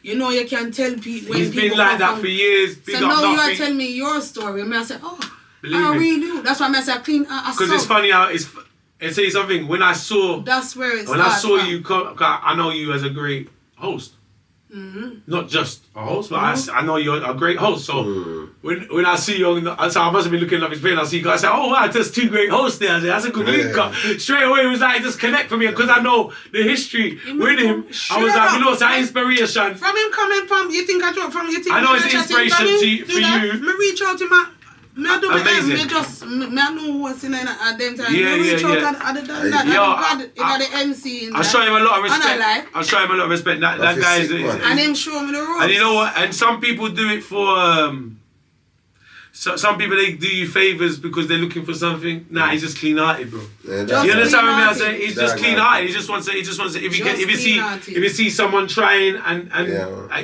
B: you know, you can tell people when
A: he's
B: people
A: been like that for years.
B: So now you are telling me your story. I say, oh, I really do. That's why I say clean.
A: Because it's funny how it says something. When I saw,
B: that's where it
A: when
B: starts.
A: I saw you come, I know you as a great host. Not just a host, but I know you're a great host. So when I see you, I must have been looking up his page. I see you guys say, "Oh wow, there's 2 great hosts there." I say, that's a good link up. Straight away, it was like just connect for me because I know the history with him. I was like, you know, it's an inspiration.
B: From him coming from, you think I talk from you think
A: I know it's inspiration for you.
B: Me reach out to my. I do
A: amazing.
B: I know what's in at them time.
A: Yeah,
B: me reach out
A: yeah.
B: and I done that. I the MC in
A: I show him a lot of respect.
B: Like,
A: I show him a lot of respect. That guy is.
B: And him show me the ropes.
A: And you know what? And some people do it for. So some people they do you favors because they're looking for something. Nah, he's just clean-hearted, bro.
C: Yeah,
A: you understand what I say? He's just clean-hearted. He just wants to. If you see someone trying and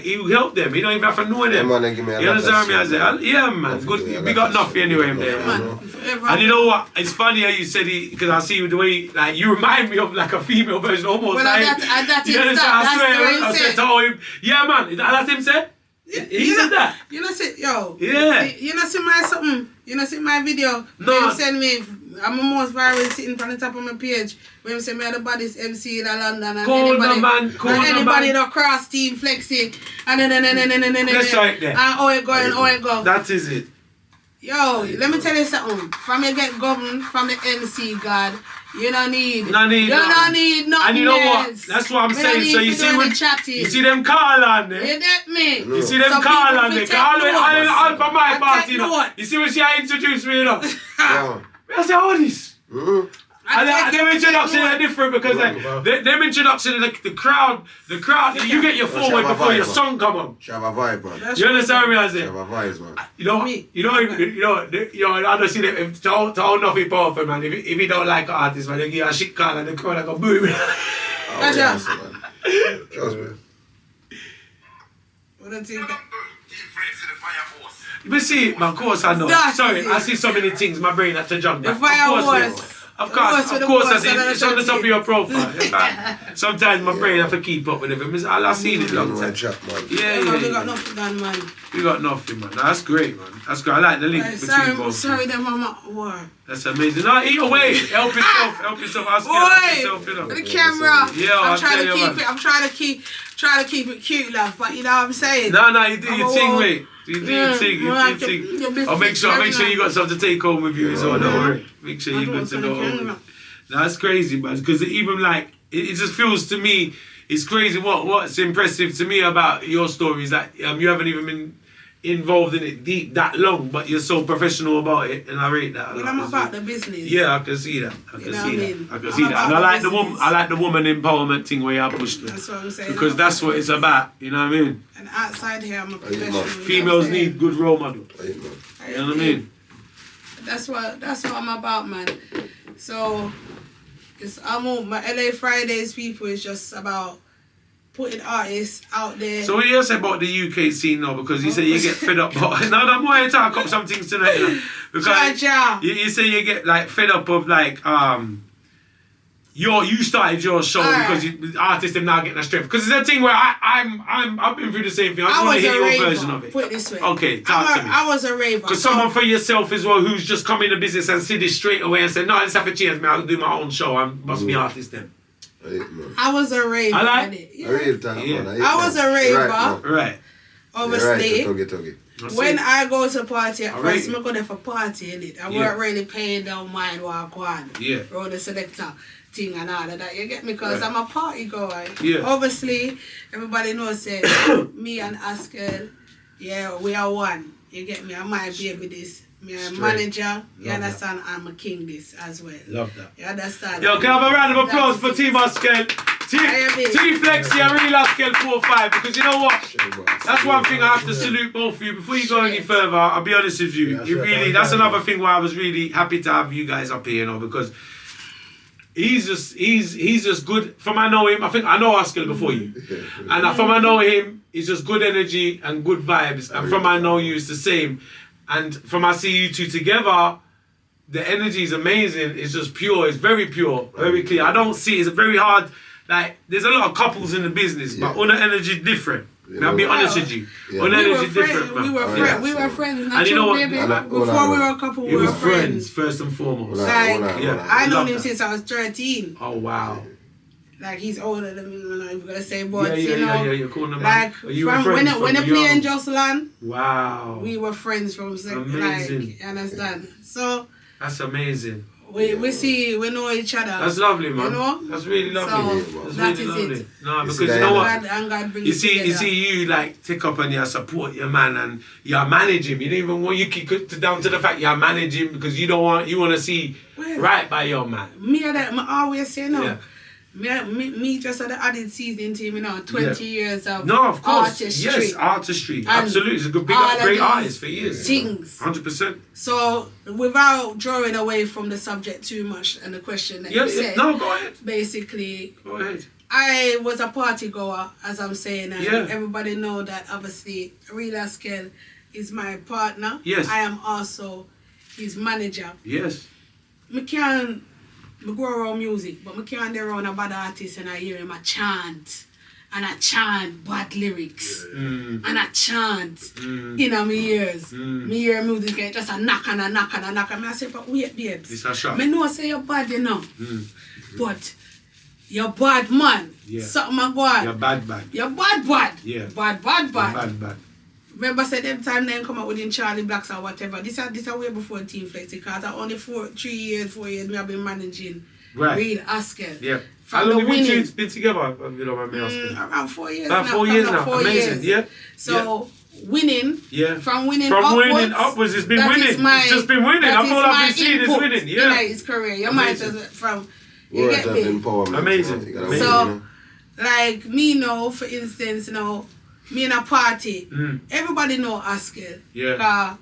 A: he will help them. He don't even have to know them. You understand what I say? Yeah, man. Good. We got nothing anyway, man. And you know what? It's funny how you said it because I see the way like you remind me of like a female version almost.
B: Well,
A: like,
B: that's
A: you understand? I swear to him. Yeah, man. That's him said. He said that.
B: You know, see, yo.
A: Yeah.
B: You know, see my something. You know, see my video.
A: No.
B: When send me. I'm almost viral sitting on the top of my page. When you say me are the baddest MC in London and anybody that cross team Flexi and then
A: That's right there.
B: And how it go.
A: That is it.
B: Yo, let me tell you something. From you get governed from the MC God, you don't need. You don't need nothing.
A: And you know what? That's what I'm saying. So you see them call on there.
B: You get me?
A: You see them call on there. All for my party. You see when she introduced me, you know? I say, all this. And them introduction are different because them introduction, the crowd, you get your forward before your song come on.
C: She have a vibe, man.
A: You understand what I say?
C: She have a vibe, man.
A: You know, I don't see them to hold nothing powerful, man. If he don't like an artist, man, they give a shit call and the crowd go boom.
C: Trust me.
B: What do you think?
A: You see, man, of course I know. Sorry, I see so many things, my brain had to jump back. Of course, it's on the top of your profile. Sometimes my brain have to keep up with it. I've seen it long time.
B: Yeah. We got nothing done, man.
A: We got nothing, man. That's great, man. That's great. I like the link between both.
B: Sorry, then mama. What?
A: That's amazing. No, eat away. Help yourself. Ask yourself, you know.
B: The camera.
A: Yeah,
B: I'm trying to keep it cute, love. But you know what I'm saying?
A: No, you do your thing, mate. You do your thing. I'll make sure you got something to take home with you. So don't worry. Make sure you're good to go home. No, that's crazy, man. Because even like it just feels to me, it's crazy. What's impressive to me about your story is that you haven't even been involved in it deep that long, but you're so professional about it, and I rate that.
B: Well, I'm about the business.
A: Yeah, I can see that. I can see that. And I like the woman empowerment thing where you pushed it.
B: That's what I'm saying.
A: Because that's what it's about. You know what I mean?
B: And outside here, I'm a professional.
A: Females need good role models. You know what I mean?
B: That's what I'm about, man. So my LA Fridays people is just about putting artists out there.
A: So what you say about the UK scene now? Because you say you get fed up. No, I'm going to talk up some things tonight. You know, because you say you get like fed up of like you started your show because artists are now getting a strength. Because it's a thing where I've been through the same thing. I just want to hear your version of it.
B: Put it this way.
A: Okay, talk to me.
B: I was a raver.
A: Because someone for yourself as well who's just come in the business and see this straight away and say, no, let's have a chance, man. I'll do my own show. I must be artist then.
B: I was a raver.
A: I
B: was a raver.
A: Right.
B: Obviously. When I go to party at first, I go there for party in it. I weren't really paying down mind what I want.
A: Yeah.
B: Round the selector thing and all of that. You get me? Because I'm a party goer.
A: Yeah.
B: Obviously, everybody knows that me and Askel, we are one. You get me? I might be with this Me a manager, you understand, I'm a king this as well.
A: Love that.
B: You understand?
A: Yo, can I have a round of applause for Team Askel? Team Flexi and RealAskel45, because you know what? That's one thing I have to salute both of you. Before you go any further, I'll be honest with you. That's another thing why I was really happy to have you guys up here, you know, because he's just good. From I know him, I think I know Askel before you. And from I know him, he's just good energy and good vibes. And from I know you, it's the same. And from I see you two together, the energy is amazing. It's just pure. It's very pure, very clear. I don't see it's very hard. Like, there's a lot of couples in the business, but on the energy different. I'll be honest with you. On the energy different, man.
B: We were friends.
A: And you know what?
B: Before we were a couple, we were friends.
A: First and foremost.
B: I known him since I was 13.
A: Oh, wow.
B: Like, he's older than me, I'm not even gonna say, but
A: you're calling him.
B: Like, when they play in Jocelyn,
A: wow,
B: we were friends from
A: amazing.
B: Like, you understand? So
A: that's amazing.
B: We know each other.
A: That's lovely, man.
B: You know?
A: That's really lovely.
B: So that's really lovely.
A: No, because you know what?
B: God
A: you see you like take up and you support your man and you manage him. You don't even want you keep it down to the fact you manage him because you want to see right by your man.
B: I always say no. Yeah. Me just had the added season team, you know, 20 years of
A: of course.
B: Artistry.
A: Yes, Artistry. Absolutely. He's a good, great artist for years.
B: Things.
A: 100%.
B: So, without drawing away from the subject too much and the question that you said.
A: No, go ahead.
B: Basically,
A: go ahead.
B: I was a party goer, as I'm saying, and everybody know that obviously RealAskel is my partner.
A: Yes.
B: I am also his manager.
A: Yes.
B: I go around music, but I can't go around a bad artist and I hear him a chant. And I chant bad lyrics. And I chant in my ears. Me hear music and just a knock and a knock and a knock. And I say, but wait, babes.
A: It's a shock.
B: I know I say you're bad, you know. But you're bad, man.
A: Yeah.
B: Something I go on.
A: You're bad.
B: You're bad.
A: Yeah.
B: Bad.
A: Bad.
B: Remember, said them time they come out within Charlie Blacks or whatever. This is way before Team Flexi, because I only 4 years me have been managing RealAskel.
A: Yeah. How long have you been together? You don't mind me asking.
B: Around 4 years
A: now. 4 years now.
B: 4
A: Amazing.
B: Years.
A: Yeah.
B: So winning.
A: Yeah.
B: From winning
A: upwards, it's been winning. It's just been winning. That's all I've been seeing is winning. Yeah.
B: In his career, your mind is from. You get me?
A: Amazing.
B: So, like me now, for instance, me in a party, everybody know Askel.
A: Yeah.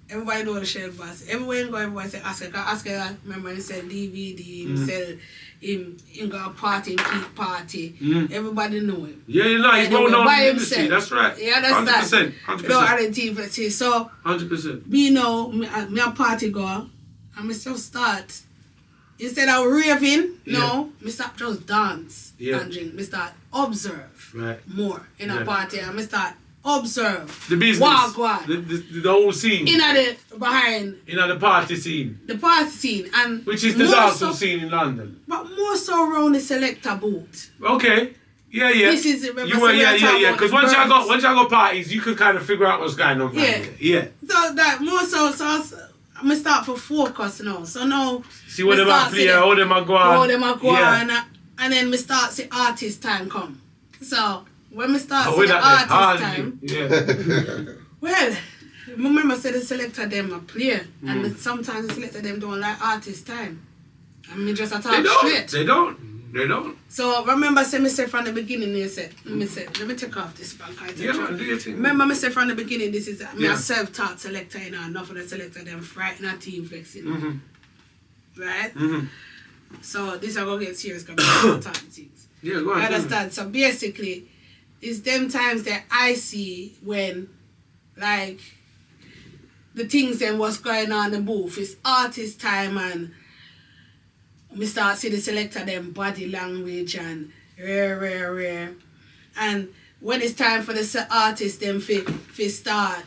B: Everybody know the chef boss. Everywhere you go, everybody say Askel. Because Askel, remember, he said DVD, he said him got a party, clique party. Everybody know him.
A: Yeah, he's well known in the industry. That's right.
B: You understand?
A: 100%.
B: You know, I didn't even say. So,
A: 100%.
B: Me a party goer, and me just start. Instead of raving, me start just dance and drink. Me start observe more in a party, and me start observe
A: the business, the whole scene,
B: in the
A: party scene,
B: and
A: which is the dancehall scene in London,
B: but more so around the selector booth.
A: Okay. Yeah.
B: This is
A: because once I go parties, you can kind of figure out what's going on. Yeah.
B: So that more so I'm gonna start for focus now. So now
A: see what them are play, how them are going,
B: and then we start see artist time come. So when we start see the artist time, well, remember say the selector them a play, and sometimes the selector them don't like artist time. I mean just a talk straight.
A: They don't.
B: So remember say me say from the beginning let me take off this bank.
A: Do your thing.
B: Remember me say from the beginning this is me a self-taught selector, enough of the selector them frighten a team flexing. Right? So this I gonna get serious because I'm talking things.
A: Yeah, go on.
B: I understand. So basically it's them times that I see when like the things and what's going on in the booth. It's artist time and me start see the selector them body language and rare. And when it's time for the artist them fi start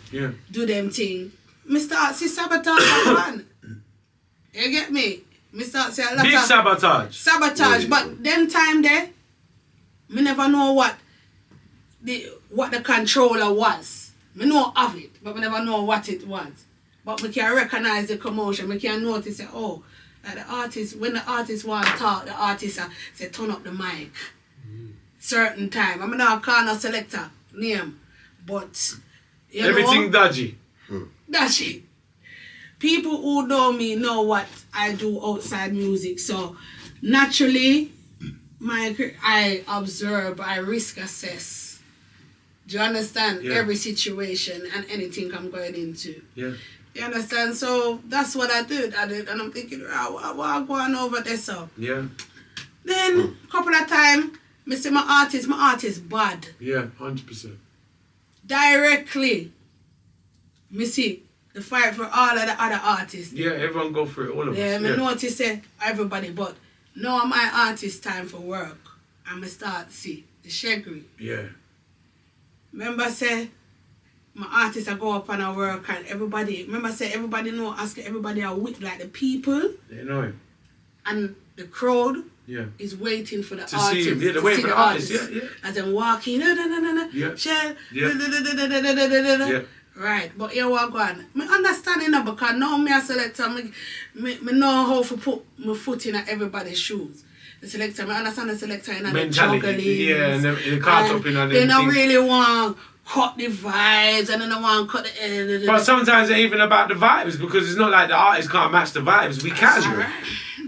B: do them thing, me start see sabotage one. You get me? Me start see a lot
A: big
B: of
A: sabotage,
B: but them time there, me never know what the controller was. Me know of it, but me never know what it was. But me can recognize the commotion. Me can notice that like the artist, when the artist want to talk, the artist say turn up the mic. Certain time. I'm not call no selector name, but
A: everything dodgy.
B: Dodgy. people who know me know what I do outside music. So naturally, I observe, I risk assess. Do you understand?
A: Yeah.
B: Every situation and anything I'm going into.
A: Yeah.
B: You understand? So that's what I did. And I'm thinking, what going over there, so.
A: Yeah.
B: Then, a couple of times, I say my artist bad.
A: Yeah, 100%.
B: Directly, me see the fight for all of the other artists.
A: Yeah, everyone go through it, all of us.
B: Yeah, I notice everybody, but now my artist time for work. And I start see the shaggy.
A: Yeah.
B: Remember say, my artists I go up and I work and everybody know, ask everybody are with like the people.
A: They know him.
B: And the crowd is waiting for the artist.
A: See him. Yeah, they're waiting for the artist. Yeah.
B: As them walking,
A: Yeah.
B: Shell,
A: Yeah.
B: Right, but here we go on. I understand now because now me a selector, me know how to put my foot in everybody's shoes. The selector, I understand the selector in the juggling.
A: Yeah, and the caught up in
B: they don't really want cut the vibes and then they want cut the...
A: But sometimes it's even about the vibes because it's not like the artist can't match the vibes. We casual. Right.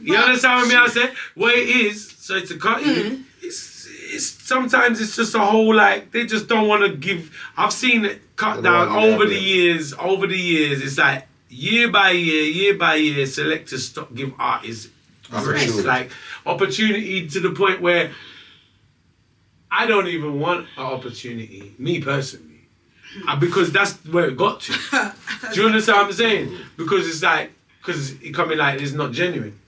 A: You understand what I say? What it is, so it's a cut. It's sometimes it's just a whole like they just don't want to give. I've seen it cut down over the years. Over the years, it's like year by year, selectors stop give artists like opportunity to the point where I don't even want an opportunity, me personally, because that's where it got to. Do you understand what I'm saying? Because it's like it coming like it's not genuine.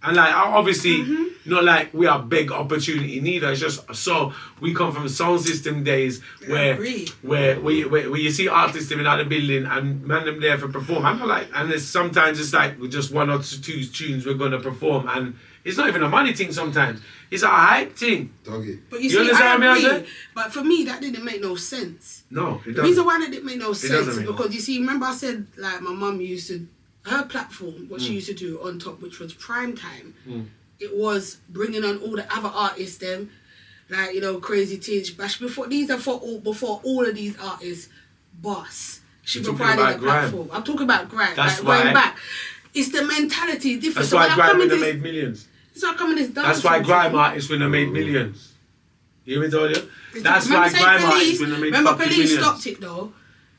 A: And like obviously not like we are big opportunity neither. It's just so we come from sound system days where you see artists living out the building and man them there for perform. I'm not like, and sometimes it's like with just one or two tunes we're gonna perform and it's not even a money thing sometimes. It's a hype thing.
C: Doggy.
B: But you see, I agree. But for me that didn't make no sense.
A: No, it doesn't.
B: The reason why that didn't make no sense is because you see, remember I said like my mum used to her platform, what she used to do on top, which was prime time, it was bringing on all the other artists, them, like, you know, Crazy Tidge, Bash, before all of these artists, boss. She provided a platform. I'm talking about grime,
A: That's
B: like going back. It's the mentality different.
A: That's why grime would have made millions.
B: It's not coming this dance.
A: That's why grime artists would have made millions. You hear me tell you? That's why grime artists would have made millions.
B: Remember Police stopped it though?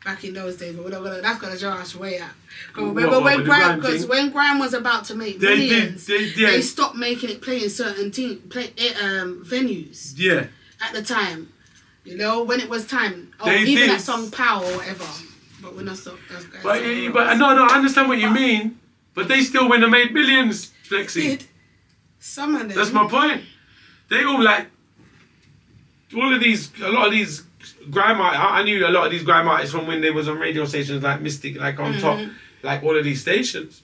B: Back in those days, but that's gonna draw us way out. Remember when grime was about to make millions, they stopped making it playing certain venues.
A: Yeah.
B: At the time, you know, when it was time, even that song Power or whatever. But when I stopped,
A: but no, I understand what you mean. But they still wouldn't have made millions, Flexi.
B: Some of them.
A: That's my point. They all like a lot of these grime artists. I knew a lot of these grime artists from when they was on radio stations like Mystic, like on top, like all of these stations,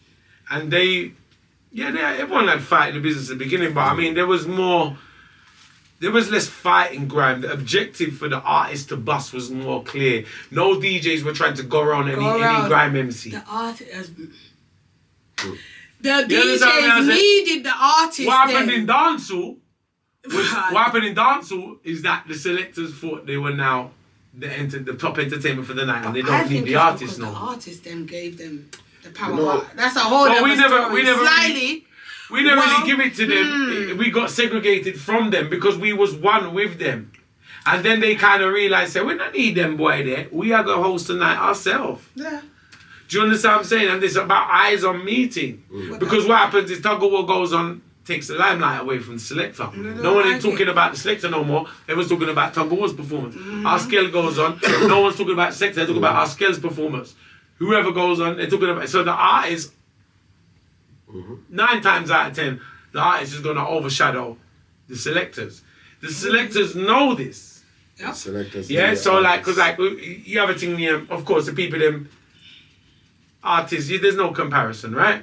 A: and everyone had fight in the business at the beginning, but I mean there was less fight in grime. The objective for the artist to bust was more clear. No DJs were trying to go around any grime MC.
B: The artist. The DJs needed the artist.
A: What happened in dancehall is that the selectors thought they were now the top entertainment for the night, and they don't need the artists now.
B: The artists then gave them the power. That's a whole other story.
A: We never really give it to them. We got segregated from them because we was one with them, and then they kind of realized, we don't need them boy there. We are gonna host the night ourselves.
B: Yeah.
A: Do you understand what I'm saying? And it's about eyes on meeting. Because what happens is Tuggawar goes on, takes the limelight away from the selector. No one ain't talking about the selector no more. Everyone's talking about Tuggawar's performance. RealAskel goes on, no one's talking about the selector, they're talking about RealAskel's performance. Whoever goes on, they're talking about... So the artist, 9 times out of 10, the artist is going to overshadow the selectors. The selectors know this.
B: Yep.
C: Selectors.
A: Yeah, so like, because like, you have a thing, of course, the people, them, artists, there's no comparison, right?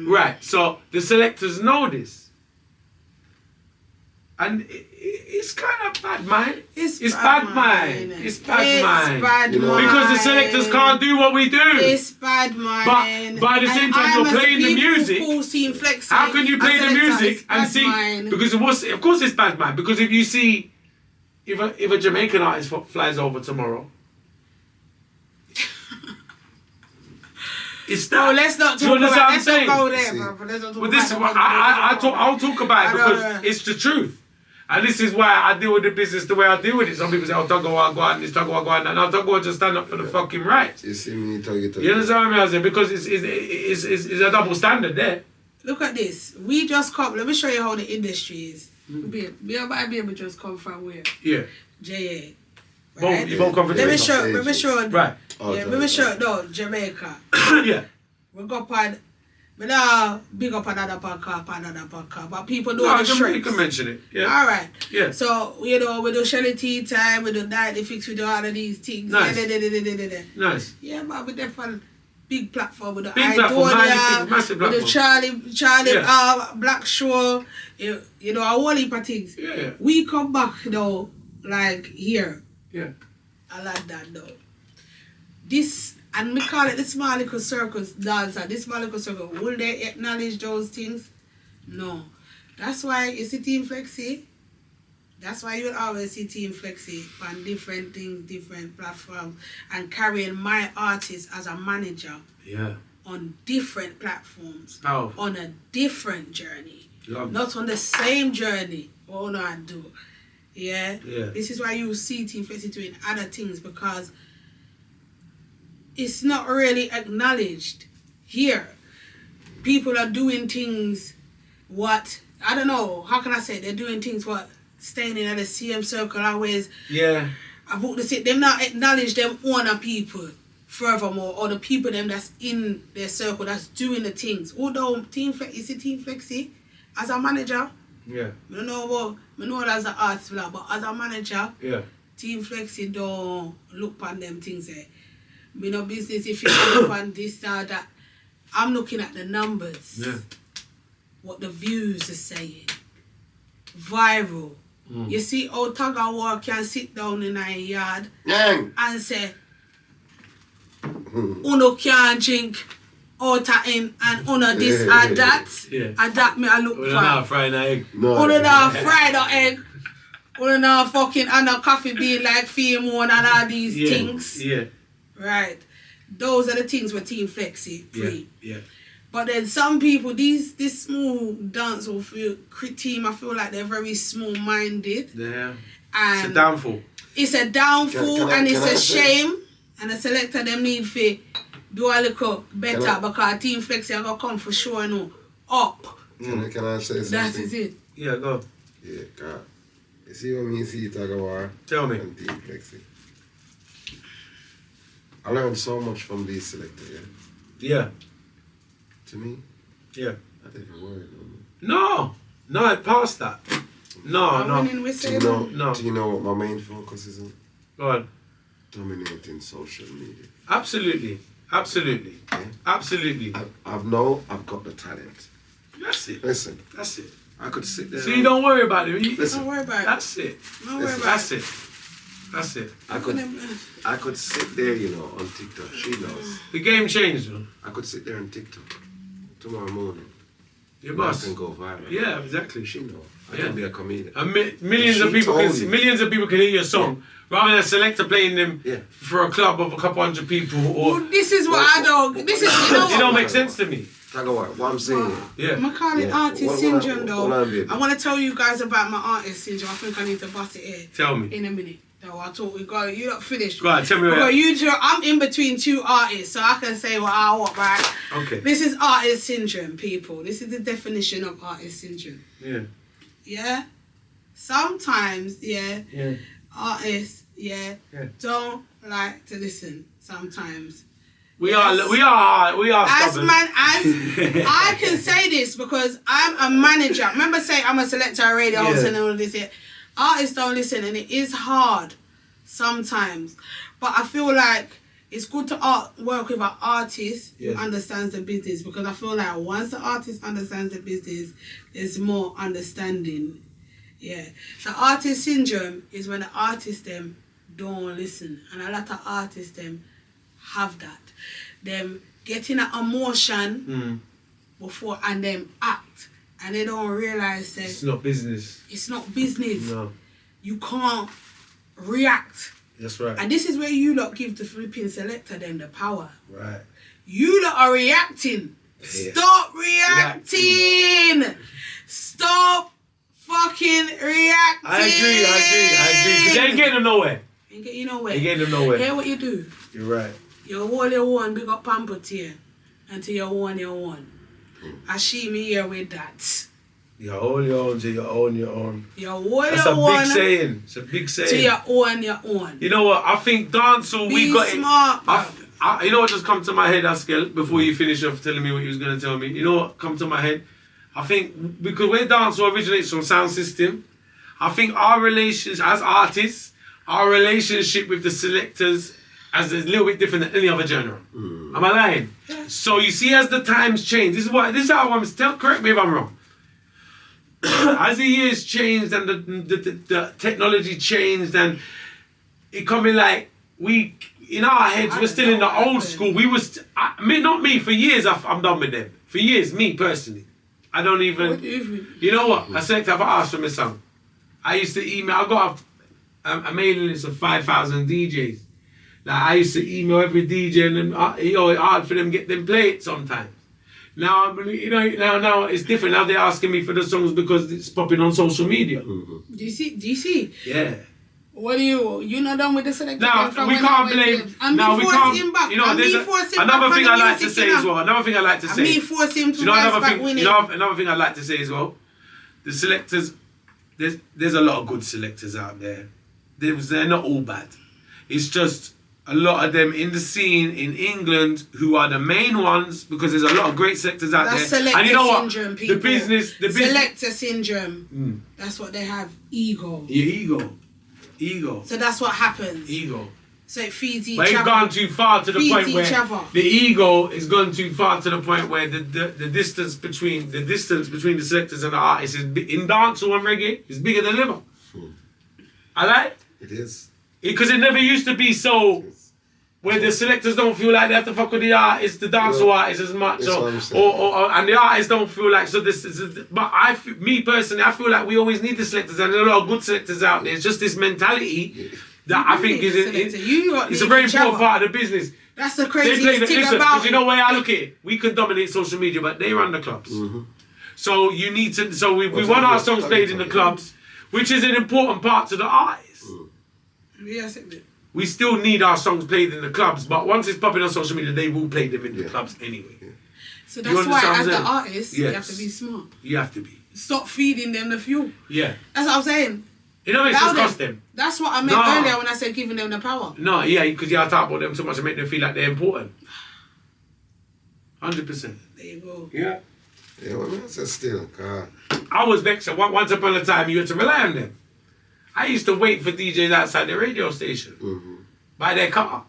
A: Right, so the selectors know this. And it's kind of bad mind. It's bad mind. It's bad mind. Because the selectors can't do what we do.
B: It's bad mind.
A: But by the same time, you're playing the music.
B: Flexi,
A: how can you play the music and see? Because of course it's bad mind. Because if you see, if a Jamaican artist flies over tomorrow, It's that.
B: Oh, let's not
A: Do you
B: talk
A: understand
B: about.
A: what I'm
B: Let's
A: saying?
B: not go there, bro. Let's not talk
A: Well, this is
B: about
A: what I'll talk about it because it's the truth. And this is why I deal with the business the way I deal with it. Some people say, oh, Tuggawar, go on, this Tuggawar, go on. And I'll Tuggawar just stand up for the fucking rights.
C: You see me tell you.
A: You understand what I'm saying? Because it's a double standard there.
B: Look at this. We just come. Let me show you how the industry is. We might be able to just come from where?
A: Yeah.
B: JA.
A: Right? You won't come from Jamaica.
B: Let me show.
A: Right.
B: Yeah, let me show. No, Jamaica.
A: Yeah.
B: We go on. But now, big up another podcast, but people know the shrimps.
A: You can mention it. Yeah.
B: All right.
A: Yeah.
B: So, we do Shelly Tea Time, we do Nightly Fix, we do all of these things.
A: Nice.
B: Nice. Yeah, but we definitely big platform with the
A: big platform, massive platform.
B: With the Charlie
A: Yeah.
B: Black Show, you know, a whole heap of things.
A: Yeah.
B: We come back though, like here.
A: Yeah.
B: I like that though. This, and we call it the small little circus dancer. This small little circle, will they acknowledge those things? No. That's why you see Team Flexi. That's why you'll always see Team Flexi on different things, different platforms, and carrying my artist as a manager.
A: Yeah.
B: On different platforms.
A: Powerful.
B: On a different journey.
A: Love
B: Not on the same journey. What I do. Yeah?
A: Yeah.
B: This is why you see Team Flexi doing other things, because it's not really acknowledged here. People are doing things what, I don't know, how can I say it? They're doing things what, staying in the same circle always.
A: Yeah.
B: I book the sit. Them not acknowledge them owner people furthermore, or the people them that's in their circle that's doing the things. Although Team Flexi, you see Team Flexi as a manager.
A: Yeah.
B: I don't know about, I know it as an artist, but as a manager,
A: Yeah.
B: Team Flexi don't look on them things there. Me no business if you look on this or that. I'm looking at the numbers.
A: Yeah.
B: What the views are saying. Viral. You see how Tuggawar can sit down in a yard and say, Uno can't drink out of in and uno this and that.
A: Yeah.
B: And that me I look for.
A: Uno not fried egg.
B: Uno not fried egg. Uno not fucking and a coffee bean like Fame One and all these things.
A: Yeah.
B: Right. Those are the things with Team Flexi pre.
A: Yeah.
B: But then some people, this small dancehall team, I feel like they're very small-minded.
A: Yeah.
B: And
A: it's a downfall.
B: It's a downfall and it's a shame. And the selector them need to do a little better because Team Flexi are going to come for sure no up.
C: Can I say something?
B: That is it.
A: Yeah, go.
C: Yeah, God. You see when me see Tuggawar
A: Tell me.
C: and Team Flexi? I learned so much from these selectors,
A: Yeah.
C: To me,
A: Yeah.
C: I think a word on
A: No, it passed that. No.
C: Do you know what my main focus is on?
A: Go on.
C: Dominating social media.
A: Absolutely.
C: Yeah?
A: Absolutely.
C: I've got the talent.
A: That's it.
C: Listen.
A: That's it.
C: I could sit there.
A: So you don't worry about it.
B: Don't worry about it.
A: That's it.
B: Don't worry about
A: That's
B: it.
A: it. That's it.
C: I could sit there, you know, on TikTok. She knows.
A: The game changed, man.
C: I could sit there on TikTok tomorrow morning.
A: Your boss.
C: I can go viral.
A: Yeah, exactly.
C: She knows. I can be a comedian.
A: And millions of people can hear your song. Rather than a selector playing them for a club of a couple hundred people, or
B: well, this is what I don't. This is
A: it don't make sense to me.
C: Tuggawar, what I'm saying.
B: I call it artist syndrome though. I want to tell you guys about my artist syndrome. I think I need to bust it here.
A: Tell me.
B: In a minute. No, I thought we got you're not finished.
A: Go on, tell me what.
B: You two, I'm in between two artists, so I can say what I want, right?
A: Okay.
B: This is artist syndrome, people. This is the definition of artist syndrome.
A: Yeah.
B: Yeah. Sometimes, artists, don't like to listen. Sometimes.
A: We are
B: As
A: stubborn.
B: I can say this because I'm a manager. Remember saying I'm a selector, a radio host and all of this here. Artists don't listen and it is hard sometimes. But I feel like it's good to work with an artist who understands the business, because I feel like once the artist understands the business, there's more understanding. Yeah. The artist syndrome is when the artists them don't listen. And a lot of artists them have that. Them getting an emotion before and them act. And they don't realise that
A: it's not business.
B: It's not business.
A: No.
B: You can't react.
A: That's right.
B: And this is where you lot give the flipping selector them the power.
A: Right.
B: You lot are reacting. Stop reacting. Stop fucking reacting.
A: I agree. Because they ain't getting them nowhere.
B: Ain't get you nowhere.
A: They getting them nowhere.
B: Hear what you do.
A: You're right.
B: You hold your one, big up pampered here. Until you own your one. I see me here with that.
A: You hold your own till you own your own.
B: You hold
A: That's
B: your one.
A: a big saying. It's a big saying.
B: Till you own your own.
A: You know what? I think dancehall, we got
B: smart,
A: it. You know what just come to my head, Askel, before you finish off telling me what you was going to tell me? You know what come to my head? I think because where dancehall originates from sound system, I think our relations as artists, our relationship with the selectors as a little bit different than any other genre. Am I lying?
B: Yeah.
A: So you see, as the times change, this is how I'm still, correct me if I'm wrong. As the years changed and the technology changed and it coming like we, in our heads, we're still in the old school. We was, not me, for years I'm done with them. For years, me personally. I don't even, you know what? I select I've asked for my song. I used to email, I got a mailing list of 5,000 DJs. Like I used to email every DJ and then, it's hard for them to get them play it sometimes. Now, now it's different. Now they're asking me for the songs because it's popping on social media.
B: Do you see?
A: Yeah.
B: What do you not done with the selector?
A: Now, we can't blame. Now, we can't.
B: Him back.
A: You know, there's another thing I like to say as well. Another thing I like to say.
B: Me force him to rise back winning.
A: Another thing I like to say as well. The selectors, there's a lot of good selectors out there. They're not all bad. It's just a lot of them in the scene in England who are the main ones because there's a lot of great selectors out
B: That's
A: there.
B: And you know what? People.
A: The business.
B: Selector syndrome. That's what they have. Ego.
A: Yeah, ego.
B: So that's what happens.
A: Ego.
B: So it feeds each other.
A: But it's gone too far to the point where the ego is gone too far to the point where the distance between the selectors and the artists is in dancehall and reggae is bigger than ever. I like
C: it is
A: because it never used to be so where the selectors don't feel like they have to fuck with the artists, the dancehall artists as much, and the artists don't feel like so. But me personally, I feel like we always need the selectors, and there's a lot of good selectors out there. It's just this mentality that I think it's a very important part of the business.
B: That's the craziest thing about it.
A: Because you know where I look at it, we can dominate social media, but they run the clubs. So you need to. So we want our songs played in the clubs, which is an important part to the artists.
B: Yes,
A: we still need our songs played in the clubs, but once it's popping on social media, they will play them in the clubs anyway.
B: So that's why, as the artist, you have to be smart.
A: You have to be.
B: Stop feeding them the fuel.
A: Yeah.
B: That's what I'm saying.
A: You know, it's just cost them.
B: That's what I meant earlier when I said giving them the power.
A: No, yeah, because you have to talk about them so much and make them feel like they're important. 100%.
B: There you go.
A: Yeah.
C: Yeah, well, that's still.
A: I was vexed. Once upon a time, you had to rely on them. I used to wait for DJs outside the radio station by their car.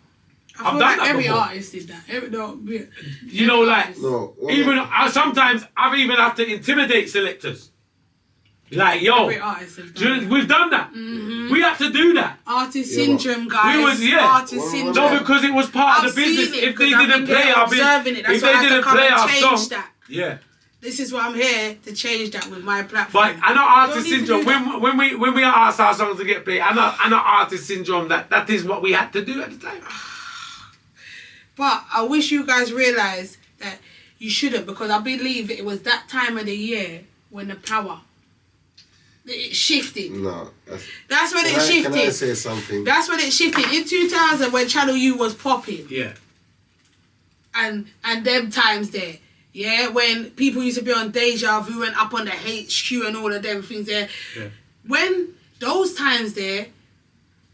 B: I've done like that every before. Artist did that.
A: You know, like even sometimes I've even have to intimidate selectors. Like, yo, we've done that. We had to do that.
B: Artist syndrome, guys. Artist syndrome.
A: No, because it was part of the business. If they didn't play our business, if they didn't play our song,
B: this is why I'm here to change that with my platform.
A: But I know artist syndrome. When we asked our songs to get played, I know artist syndrome. That is what we had to do at the time.
B: But I wish you guys realised that you shouldn't, because I believe it was that time of the year when the power it shifted.
C: No,
B: that's when it shifted.
C: Can I say something?
B: That's when it shifted in 2000 when Channel U was popping.
A: Yeah.
B: And them times there. Yeah, when people used to be on Deja Vu and up on the HQ and all of them things there.
A: Yeah.
B: When those times there,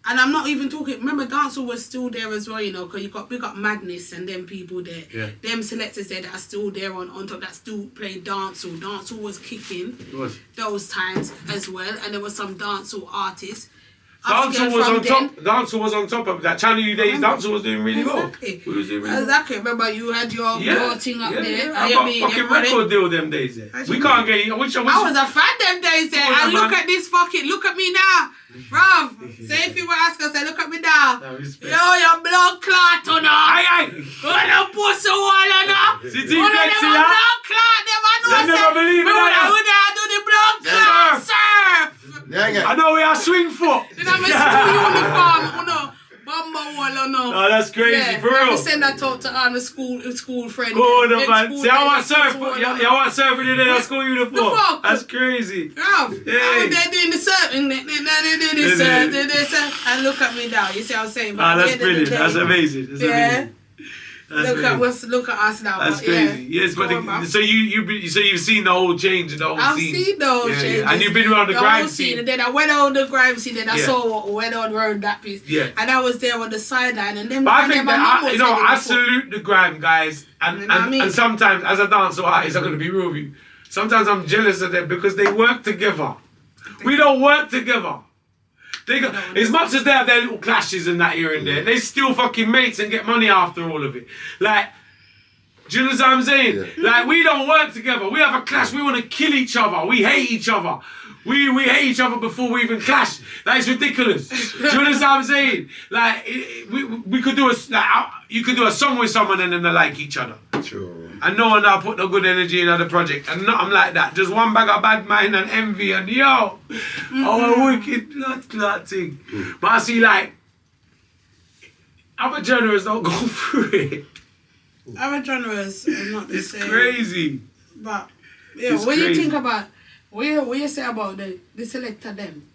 B: and I'm not even talking, remember dancehall was still there as well, you know, because we got Madness and them people there.
A: Yeah.
B: Them selectors there that are still there on top that still play dancehall. Dancehall was kicking those times as well, and there was some dancehall artists.
A: Dancehall was on top. Dancehall was on top of that. Channel U days, dancehall was doing really well.
B: Exactly. Remember, you had your thing up there.
A: I got fucking record deal them days there. We can't get you. I was
B: a fan them days there. And look at this look at me now. Bruv, say if you were asking, say look at me now. Yo, your blood clot on
A: Aye.
B: What a pussy wall on
A: City Flexi,
B: blood clot.
A: They never believe in that.
B: We do the blood clot, sir.
C: Yeah.
A: I know we are swing foot.
B: Then I'm a school uniform, but number one or no.
A: Oh, that's crazy, for real.
B: I send that out to all the school friends.
A: Go on, man. See, I want surfing in their school uniform.
B: The fuck?
A: That's crazy.
B: Ralph,
A: Hey.
B: they're doing the surfing. And look at me now. You see what I'm saying?
A: Ah, that's brilliant. That's amazing. That's amazing.
B: Look at us now.
A: That's crazy. Yes, but so you've seen the whole change in the whole
B: I've
A: scene.
B: seen the whole change.
A: Yeah. And you've been around the grime scene.
B: And then I went on the grime scene. Then I saw what went on around that piece.
A: Yeah.
B: And I was there on the sideline. And then
A: but I think that I salute the grime guys. And sometimes as a dancer artist, I'm gonna be real with you. Sometimes I'm jealous of them because they work together. We don't work together. As much as they have their little clashes and that here and there, they still fucking mates and get money after all of it. Like, do you know what I'm saying? Yeah. Like, we don't work together. We have a clash. We want to kill each other. We hate each other. We hate each other before we even clash. That is ridiculous. Do you know what I'm saying? Like, we could do you could do a song with someone and then they like each other.
C: Sure.
A: And no one now put no good energy in the project. And nothing like that. Just one bag of bad mind and envy and a wicked blood thing. But I see like, other genres don't go through it.
B: Other genres are not the same.
A: It's crazy.
B: But, when you think about, what you say about the selector them?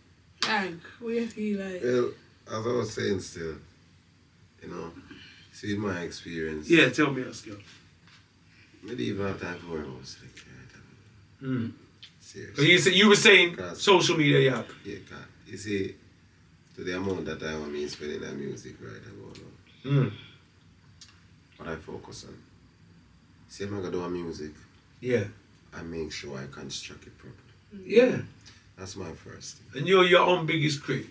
B: Like, what you feel like?
C: Well, as I was saying still, see my experience.
A: Yeah, tell me that skill.
C: Maybe even have time for it, I was like,
A: Seriously. You were saying social media, yeah.
C: Yeah, God. You see, to the amount that time I'm spending on music right about what I focus on. See, if I'm going to do music, I make sure I construct it properly.
A: Yeah.
C: That's my first thing.
A: And you're your own biggest critic.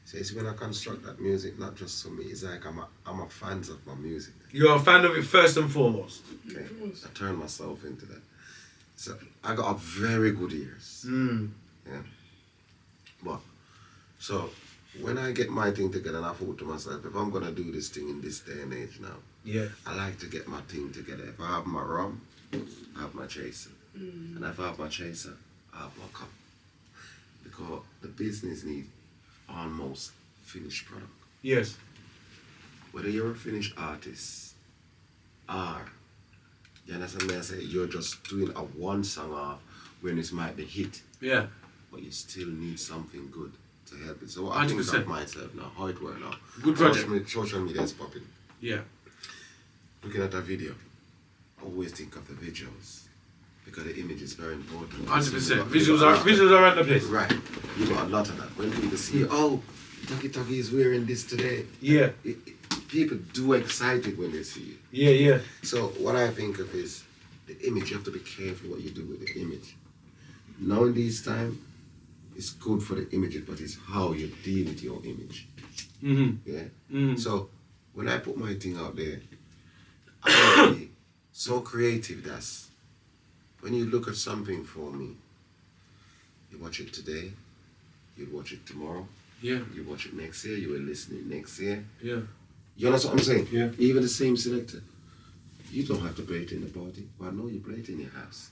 C: So it's when I construct that music, not just for me, it's like I'm a fan of my music.
A: You're a fan of it first and foremost.
C: Okay, I turn myself into that. So I got a very good ears. Yeah. But, so when I get my thing together and I thought to myself, if I'm going to do this thing in this day and age now, I like to get my thing together. If I have my rum, I have my chaser. And if I have my chaser, I have my cup. Because the business needs almost finished product.
A: Yes.
C: Whether you're a finished artist or, you understand me, I say you're just doing a one song off when it might be hit. Yeah. But you still need something good to help it. So what I think of myself now, how it works now.
A: Good project.
C: Social media is popping.
A: Yeah.
C: Looking at a video, I always think of the visuals. Because the image is very important.
A: 100%. Visuals are at the place.
C: Right. You got a lot of that. When people see, Tuggy is wearing this today.
A: Yeah.
C: People do excited when they see it.
A: Yeah.
C: So what I think of is the image. You have to be careful what you do with the image. Now in this time, it's good for the image, but it's how you deal with your image. Yeah. So when I put my thing out there, I want to be so creative that's when you look at something for me, you watch it today, you watch it tomorrow, you watch it next year, you will listen to it next year. Yeah. You understand what I'm saying? Yeah. Even the same selector. You don't have to play it in the party, but I know you play it in your house.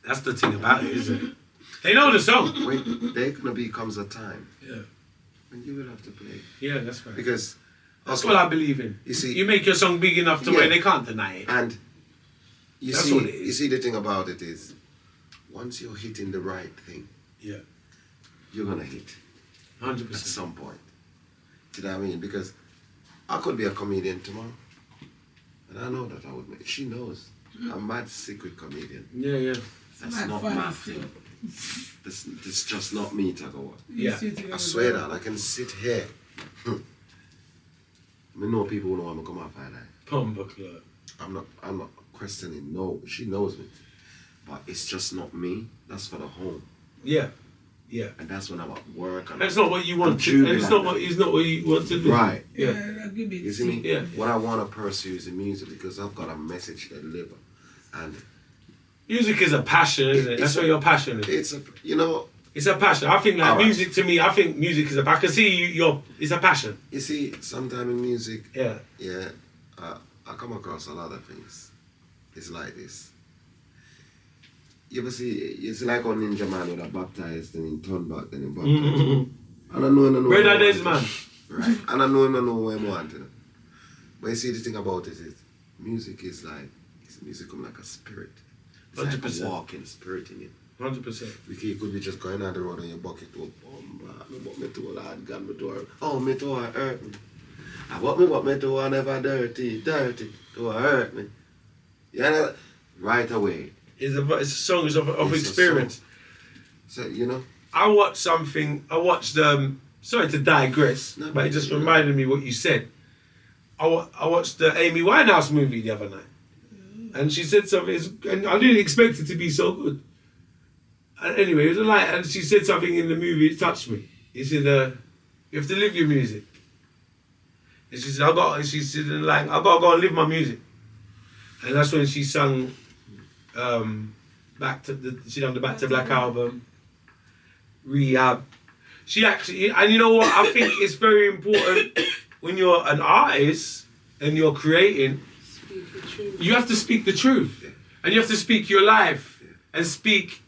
A: That's the thing about it, isn't it? They know the song.
C: When there comes a time when you will have to play.
A: Yeah, that's right.
C: Because
A: that's what I believe in. You see, you make your song big enough to where they can't deny it.
C: And you see, the thing about it is, once you're hitting the right thing, you're gonna hit
A: 100%
C: at some point. Do you know what I mean? Because I could be a comedian tomorrow, and I know that I would make. She knows I'm mad secret comedian.
A: Yeah.
C: That's not my thing. This just not me, Tuggawar.
A: Yeah.
C: I swear that I can sit here. I know people know I'm gonna come off highlight. I'm not questioning. No, she knows me, but it's just not me. That's for the home. Yeah. And that's when I'm at work. And that's not what you want to do. It's not what you want to do. Right. Yeah. You see me? Yeah. What I want to pursue is the music because I've got a message to deliver, and
A: music is a passion, isn't it? That's what your passion is.
C: It's
A: a passion. I think music to me. I think music is I can see it's a passion.
C: You see, sometimes in music. I come across a lot of things. It's like this. You ever see, it's like a ninja man with a baptized and in turn back then in baptized. I don't know.
A: Where that is, man?
C: Right. And I know what I want, you know. But you see, the thing about it is, music is like, music come like a spirit. It's
A: 100%.
C: like a walking spirit in you.
A: 100%.
C: You could be just going on the road and your bucket to me too, Lord God, me too. Oh, me too hurt me. I what me too never dirty, to hurt me. You know, right away.
A: It's a song of experience.
C: So, you know.
A: I watched, sorry to digress, but it just reminded me what you said. I watched the Amy Winehouse movie the other night. And she said something, and I didn't expect it to be so good. And anyway, it was like, and she said something in the movie, it touched me. She said, you have to live your music. And she said, I gotta go and live my music. And that's when she sung Back to Black album, Rehab. She actually, and you know what, I think it's very important when you're an artist and you're creating, you have to speak the truth. And you have to speak your life and speak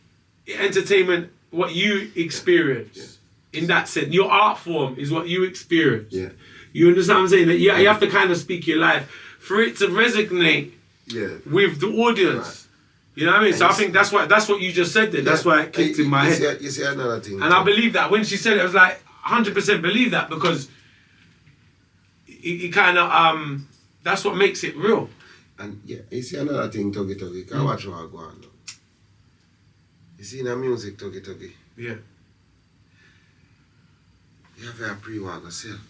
A: entertainment, what you experience. In that sense, your art form is what you experience.
C: Yeah.
A: You understand what I'm saying? That you have to kind of speak your life for it to resonate with the audience. Right. You know what I mean? And so I think that's what you just said there. That's why it clicked in my head.
C: You see another thing.
A: And I believe that. When she said it, I was like, 100% believe that, because it kind of, that's what makes it real.
C: And you see another thing, Tuggy. Can watch what I go on now. You see in the music, Tuggy.
A: Yeah.
C: You have a pre-work yourself.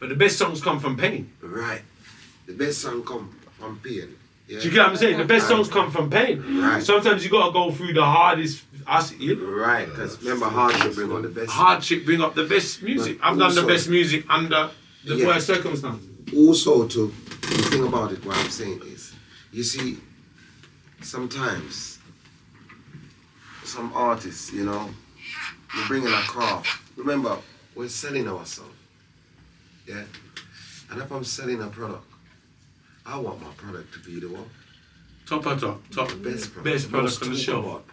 A: But the best songs come from pain.
C: Right. The best song come from pain. Yeah.
A: Do you get what I'm saying? The best songs come from pain.
C: Right.
A: Sometimes you gotta go through the hardest.
C: Right, because remember, hardship bring up the best.
A: Hardship bring up the best music. I've done the best music under the worst circumstances.
C: Also, the thing about it, what I'm saying is, you see, sometimes some artists, you know, we bring in a craft. Remember, we're selling ourselves. Yeah? And if I'm selling a product, I want my product to be the one.
A: Top.
C: Best product.
A: Best product on the show.
C: Product.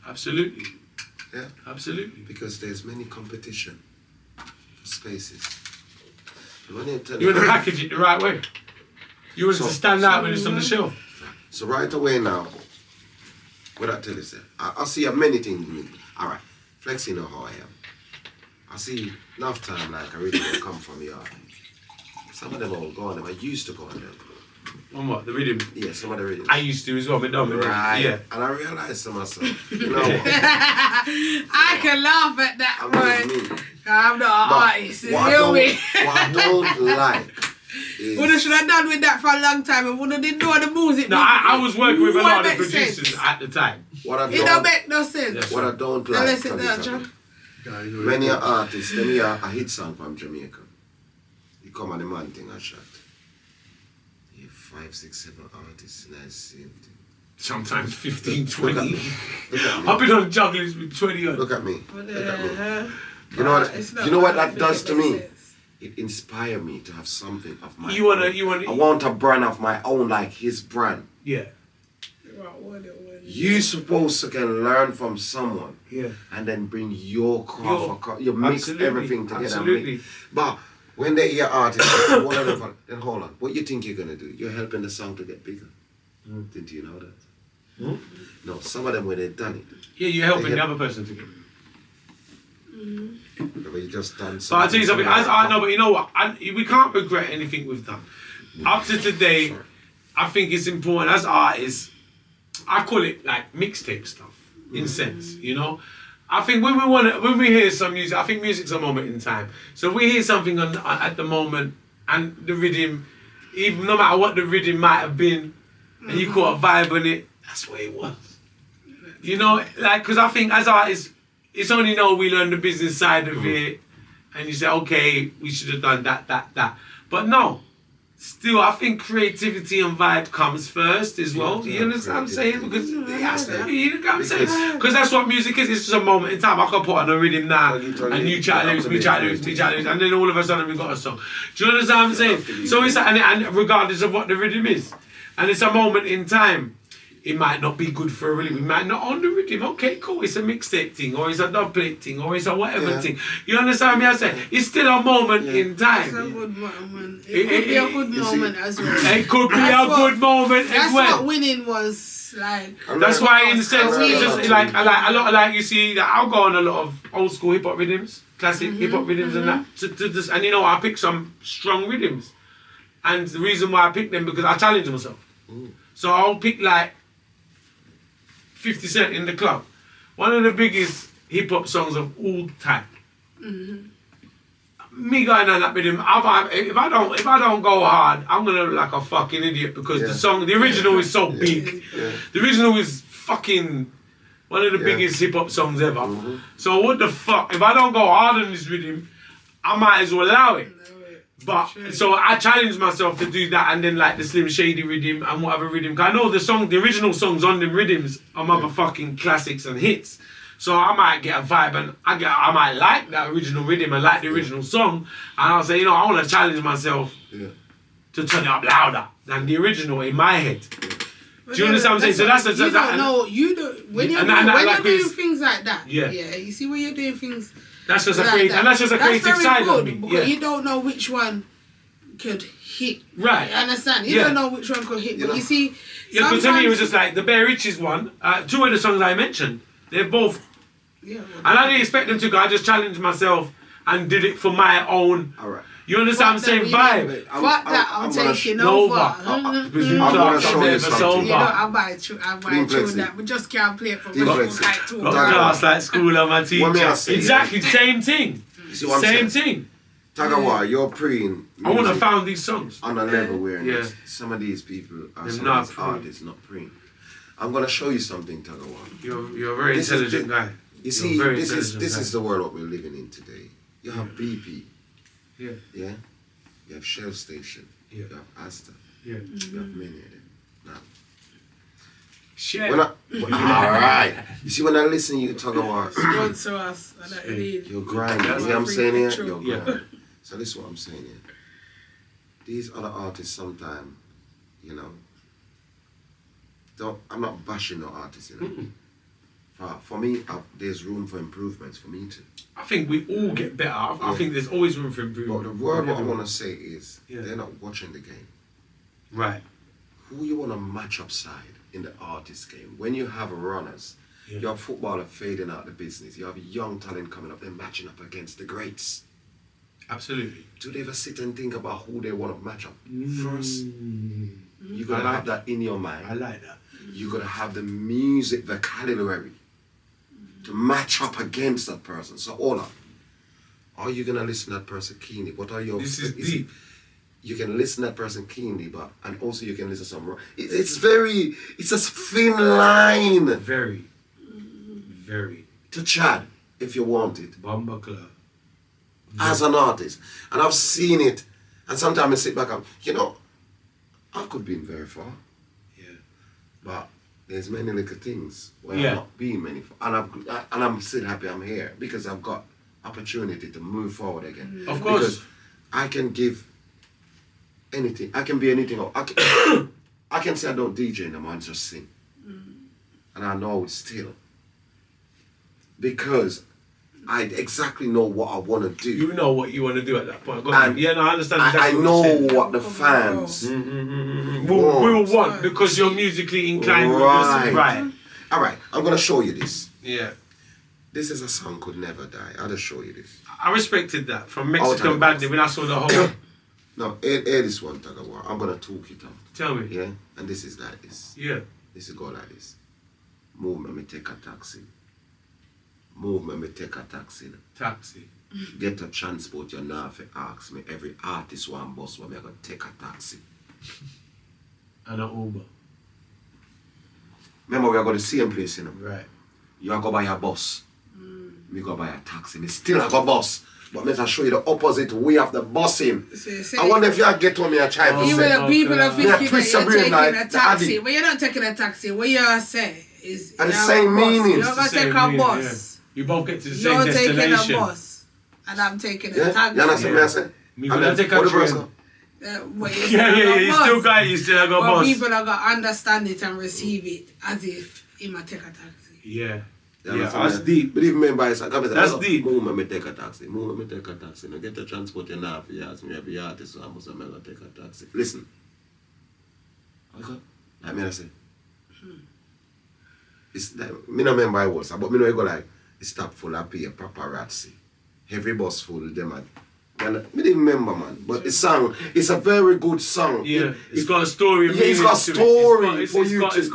A: Absolutely.
C: Yeah?
A: Absolutely.
C: Because there's many competition for spaces.
A: You want to package it the right way. You want to stand out when it's on the shelf.
C: So right away now, what I tell you, sir, I see many things in me. All right, Flexi know how I am. I see enough time like I really don't come from here. Some of them all gone. I used to go on them.
A: On what? The rhythm?
C: Yeah, some of the rhythms.
A: I used to as well,
C: Right.
A: Yeah.
C: And I realized to myself, you know what?
B: I can laugh at that one. I'm not an artist, you
C: what I don't like is...
B: Would should have done with that for a long time and would have didn't know the music.
A: No, I was working with a lot of producers at the time.
B: It don't make no sense.
C: What I don't like...
B: Unless it does, John.
C: Many artists, let me hear a hit song from Jamaica. You come on the man thing I shot. 5, 6, 7 artists and I same thing.
A: Sometimes 15, 20. I've been on jugglers with 20 on.
C: Look at me. You know what that does to me? It inspires me to have something of my own. I want a brand of my own, like his brand.
A: Yeah.
C: You're supposed to can learn from someone.
A: Yeah.
C: And then bring your craft. You mix everything together.
A: Absolutely.
C: But when they hear artists, one of them, then hold on. What you think you're gonna do? You're helping the song to get bigger. Didn't you know that? No, some of them when they've done it.
A: Yeah, you're helping the other person to get
C: bigger. But you just done something.
A: But I'll tell you something. I know, but you know what? We can't regret anything we've done. Up to today, I think it's important as artists. I call it like mixtape stuff, in sense, you know. I think when we hear some music, I think music's a moment in time. So if we hear something at the moment and the rhythm, even no matter what the rhythm might have been, and you caught a vibe on it, that's what it was. You know, like, because I think as artists, it's only now we learn the business side of it, and you say, okay, we should have done that. But no. Still, I think creativity and vibe comes first as well. You understand what I'm saying? Because you know what I'm saying? Because that's what music is. It's just a moment in time. I can put on a rhythm now, and you chat lyrics, me chat lyrics, and then all of a sudden we got a song. Do you understand what I'm saying? So it's and regardless of what the rhythm is, and it's a moment in time. it might not be good for a rhythm. We might not own the rhythm. Okay, cool. It's a mixtape thing, or it's a dubplate thing, or it's a whatever thing. You understand me? I say it's still a moment in time.
B: It's a good moment. It could be a good moment as well.
A: It could be a good moment as well.
B: That's what winning was like.
A: That's why, in a sense, it's just like I like a lot of like you see that I'll go on a lot of old school hip hop rhythms, classic hip hop rhythms, and that. And you know, I pick some strong rhythms, and the reason why I pick them because I challenge myself. So I'll pick like 50 Cent in the club, one of the biggest hip hop songs of all time. Me going on that with him, if I don't go hard, I'm gonna look like a fucking idiot because the original is so big. The original is fucking one of the biggest hip hop songs ever. So what the fuck? If I don't go hard on this rhythm, I might as well allow it. But so I challenge myself to do that, and then like the Slim Shady rhythm and whatever rhythm. Cause I know the original songs on them rhythms are motherfucking classics and hits. So I might get a vibe, and I might like that original rhythm and like the original song, and I'll say, you know, I want to challenge myself to turn it up louder than the original in my head. Do you understand what I'm saying? So that's
B: you don't when you're doing things like that. You see when you're doing things.
A: That's just a creative side of me.
B: Because you don't know which one could hit.
A: Right.
B: You understand? You don't know which one could hit. But you see,
A: because to me it was just like the Bear Riches one. Two of the songs I mentioned, they're both. And I didn't expect them to go. I just challenged myself and did it for my own.
C: All right.
A: You understand what I'm saying? Vibe.
B: Fuck that, I'm taking over.
C: I'm going to show you something.
B: You know, I might tune that, but just can't play it for
A: class like school and my teacher. Exactly, same thing. Same thing.
C: Tuggawar, you're preying.
A: I want to found these songs.
C: On a level where some of these people are some of these artists not preying. I'm going to show you something, Tuggawar.
A: You're a very intelligent guy.
C: You see, this is the world what we're living in today. You have BP. Yeah. You have Shell Station. You have Asta. You have many of them. Now.
A: Shell.
C: Alright. You see when I listen you Tuggawar.
B: Sponsor us.
C: You're grinding. You see what I'm saying here? You're grinding. So this is what I'm saying here. These other artists sometimes, you know, I'm not bashing no artists, you know. For me, there's room for improvements for me too.
A: I think we all get better. I think there's always room for improvement.
C: But the word what I want to say is, they're not watching the game.
A: Right.
C: Who you want to match up side in the artist game? When you have runners, you have footballer fading out the business, you have young talent coming up, they're matching up against the greats.
A: Absolutely.
C: Do they ever sit and think about who they want to match up first? You got to have that in your mind.
A: I like that.
C: You got to have the music vocabulary to match up against that person. So hold on. Are you gonna listen to that person keenly? What are your?
A: This is deep.
C: You can listen to that person keenly, and also you can listen to some. It's a thin line.
A: Very.
C: To Chad, if you want it.
A: Bomba Club.
C: As an artist, and I've seen it, and sometimes I sit back and I could be very far.
A: Yeah.
C: But there's many little things where I'm not being many, and I'm still happy I'm here because I've got opportunity to move forward again.
A: Of course.
C: Because I can give anything. I can be anything. I can say I don't DJ no more, I just sing. And I know it still. Because I exactly know what I want to do.
A: You know what you want to do at that point. I understand.
C: I know what the fans
A: will want because you're musically inclined. Right.
C: All right. I'm gonna show you this.
A: Yeah.
C: This is a song Could Never Die. I'll just show you this.
A: I respected that from Mexican Badney when I saw the whole.
C: No, air this one, Tuggawar. I'm gonna talk it up.
A: Tell me.
C: Yeah. And this is like this.
A: Yeah.
C: This is go like this. Move me take a taxi. Move me take a taxi.
A: Taxi.
C: Get a transport, you know if you ask me. Every artist one bus where me gonna take a taxi.
A: And an Uber.
C: Remember we are going to the same place, you know.
A: Right.
C: You are going to buy a bus. Me go buy a taxi. Me still have a bus. But me show you the opposite way of the busing. I wonder if you get to me a try to say.
B: People are thinking that you're taking a taxi. But you're not taking a taxi. What you say is
C: and the same meaning.
B: You're going to take a bus.
A: You both get to the same destination.
B: You're taking a bus. And I'm taking a taxi.
C: You understand what I say?
A: Me gonna take a train. You still got it, you still got
B: but
A: boss.
B: people are gonna understand it and receive it as if he might take a taxi.
A: Yeah, that's deep.
C: But even remember,
A: that's deep.
C: Move me take a taxi. Move me take a taxi. Now get the transport you now for years. Me every artist, so I must have take a taxi. Listen. Okay. Like me I say. It's like, me no remember I was, but me know you go like, it's stop full of people, paparazzi. Every bus full, them and me didn't remember, man. But the song, it's a very good song.
A: Yeah, it's got a story.
C: Yeah, it's got a story for you to.
A: It's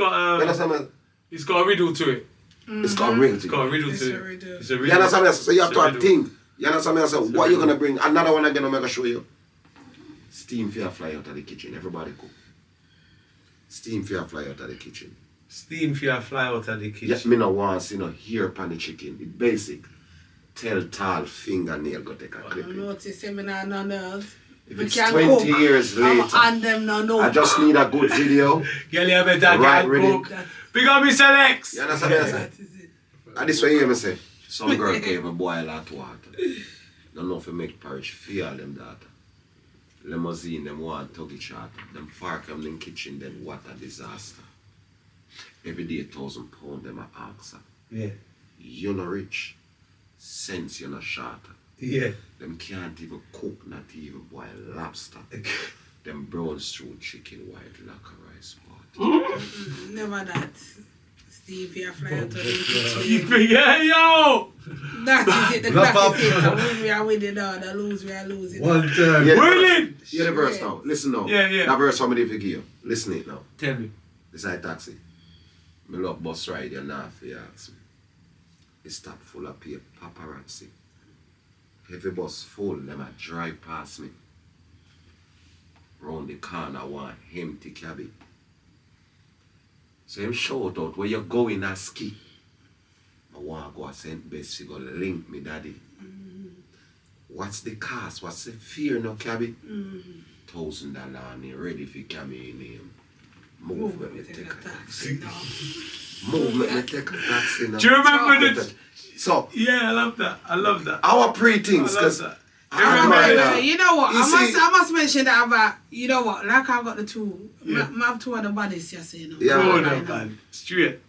A: got a riddle to it.
C: It's got a riddle.
A: It's got a riddle to it. It's a riddle.
C: You understand me? So you have to think. You understand me? So what you gonna bring? Another one I'm gonna make a show you. Steam for fly out of the kitchen. Everybody cook. Steam for fly out of the kitchen.
A: Steam for fly out of the kitchen.
C: Yeah, me no want see no hair upon the chicken. It's basic. Tall fingernail go take a clip.
B: I notice him in our nerves.
C: If it's 20 years later, I just need a good video.
A: Girl, you better
C: right
A: cook. Big up Mr. Lex.
C: You understand what I say? And this way you hear me say, some girl came and boil hot water. Don't know if you make porridge for all them daughter. Limousine, them want tuggy charter. Them far come in the kitchen, then what a disaster. Every day £1,000 them a ask her.
A: Yeah.
C: You're not rich. Sense you're not short.
A: Yeah.
C: Them can't even cook, not even boil lobster. Them brown stew chicken, white lacquer rice pot.
B: Never that. Steve, you fly out of the kitchen.
A: Yeah, yo!
B: That is it, the crack is it. Win we are winning now, the lose we are losing.
A: One time. Winning!
C: Hear the verse now. Listen now.
A: Yeah.
C: That verse how many forgive you. Listen it now.
A: Tell me.
C: This is a taxi. Me love bus ride, you know, if you ask me. It's stop full of people, paparazzi. Every bus full, them a drive past me. Round the corner, one empty cabin. So him shout out, where you going a ski? I want to go to St. Best, she go link me daddy. What's the cost? What's the fear no cabin? $1,000 and he ready for cabin in him. Move, let me take a taxi. Move, let me take a taxi now.
A: Do you remember that?
C: So,
A: yeah, I love that.
C: Our pre-things, because
B: you know what? I must mention that about, you know what? Like I got the two. I have two other bodies just you know.
C: Yeah,
A: man. Straight.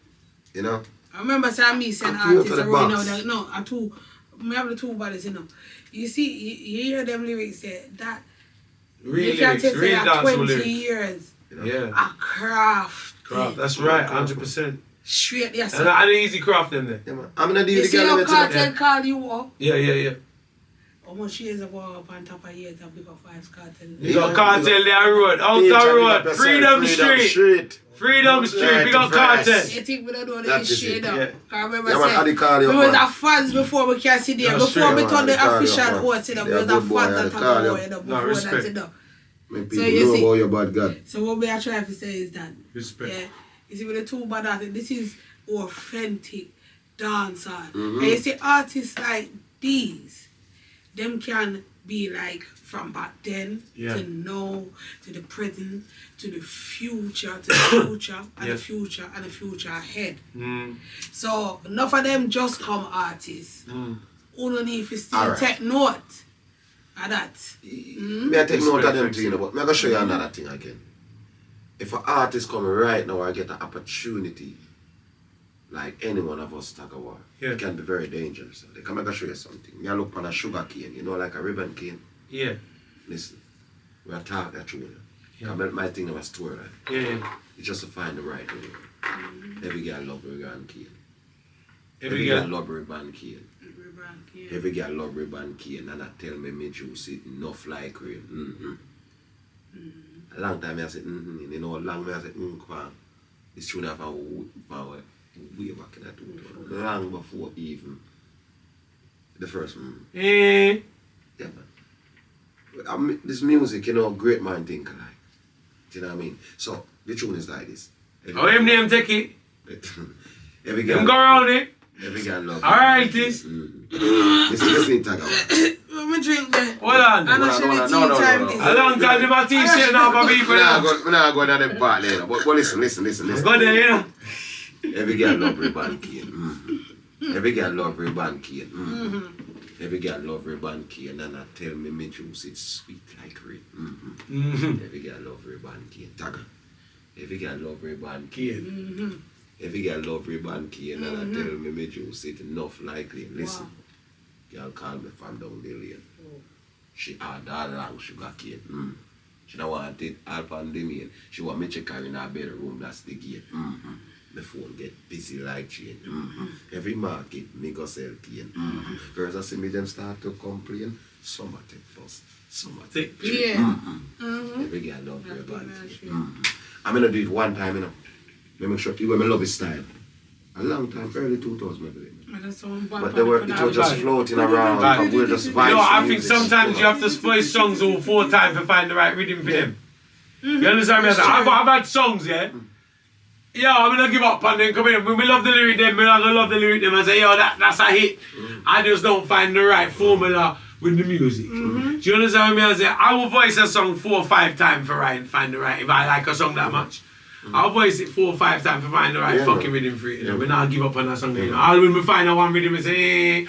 C: You know.
B: I remember saying me saying artists are rolling out no, I two. We have the two bodies, you know. You see, you hear them lyrics that
A: Real
B: you can't
A: lyrics,
B: say that 20
A: lyrics.
B: years.
A: Yeah.
B: A craft.
A: That's right, 100%.
B: Straight, yes.
A: And an easy craft them there.
C: Yeah, man. I'm gonna do
B: you
C: the
B: see how Cartel call you up?
A: Yeah.
B: Almost years ago up on top of years of Big Up Fives Cartel.
A: You got Cartel there road, outer road, Freedom Street. Freedom Street, big up Cartel.
B: You think we don't know the shade up?
C: Yeah.
B: I remember
C: saying,
B: we was a fans before we can see there. Before we told the official host, we was a fans that talk about it before that, you know.
C: So you see, your bad God.
B: So what we are trying to say is that,
A: respect.
B: Yeah, you see with the two bad artists, this is authentic dancehall. And you see artists like these, them can be like from back then to now, to the present, to the future, and the future and the future ahead. So enough of them just come artists. Only need to still take note of that.
C: Me I take note of them too, you know, but I'm gonna show you another thing again. If an artist come right now I get an opportunity, like any one of us Tuggawar, it can be very dangerous. Like, I'm gonna show you something. Me I look on a sugar cane, you know, like a ribbon cane.
A: Yeah.
C: Listen, we are talking at you. My thing was store, right?
A: Yeah.
C: It's just to find the right way. Every girl love ribbon cane.
A: Every girl
C: love ribbon cane. Every girl love ribbon cane, and I tell me juice it enough like rain. A long time I said, you know, long time I said, kwan. This tune have a way back in that tune. Long before even the first one. Yeah, man. This music, you know, great mind think alike. Do you know what I mean? So, the tune is like this.
A: Him name take it.
C: Every girl.
A: Him go around it.
C: Every girl love it.
A: Alright, this.
C: This is Tuggawar.
B: Let me drink there.
A: Hold on.
B: I'm not sure the tea time this.
A: A long time them a t-shirt now for people.
C: I'm not going to them part later. But listen.
A: Go there, you know.
C: Every girl love ribbon cane. Every girl love ribbon cane. Every girl love ribbon cane and I tell me juice it's sweet like rain. Every girl love ribbon cane. Tagger. Every girl love ribbon cane. Every girl love ribbon cane and I tell me juice it enough like rain. Listen, girl call me from down the lane. She had all long sugar cane. She don't want it all pandemic. She want me check her in her bedroom, that's the gate. The phone get busy like chain. Every market, me go sell cane. Girls I see me them start to complain. Some take bus, some take train. Every girl love your body. I'm gonna do it one time, you know. Let me show you when I love his style. A long time, early 2000s, I believe. But it was just floating around. But we're just vibes.
A: I think sometimes you have to voice songs all 4 times to find the right rhythm for them. You understand me? I've had songs, yeah. Yeah, I'm gonna give up and then come in. When we love the lyric, then we're not gonna love the lyric, them and say, yo, that's a hit. I just don't find the right formula with the music. Do you understand me? I say, I will voice a song 4 or 5 times for find the right. If I like a song that much, I'll voice it 4 or 5 times to find the right fucking rhythm for it. You know? When I give up on that song, you know, I'll when we find a one rhythm and say,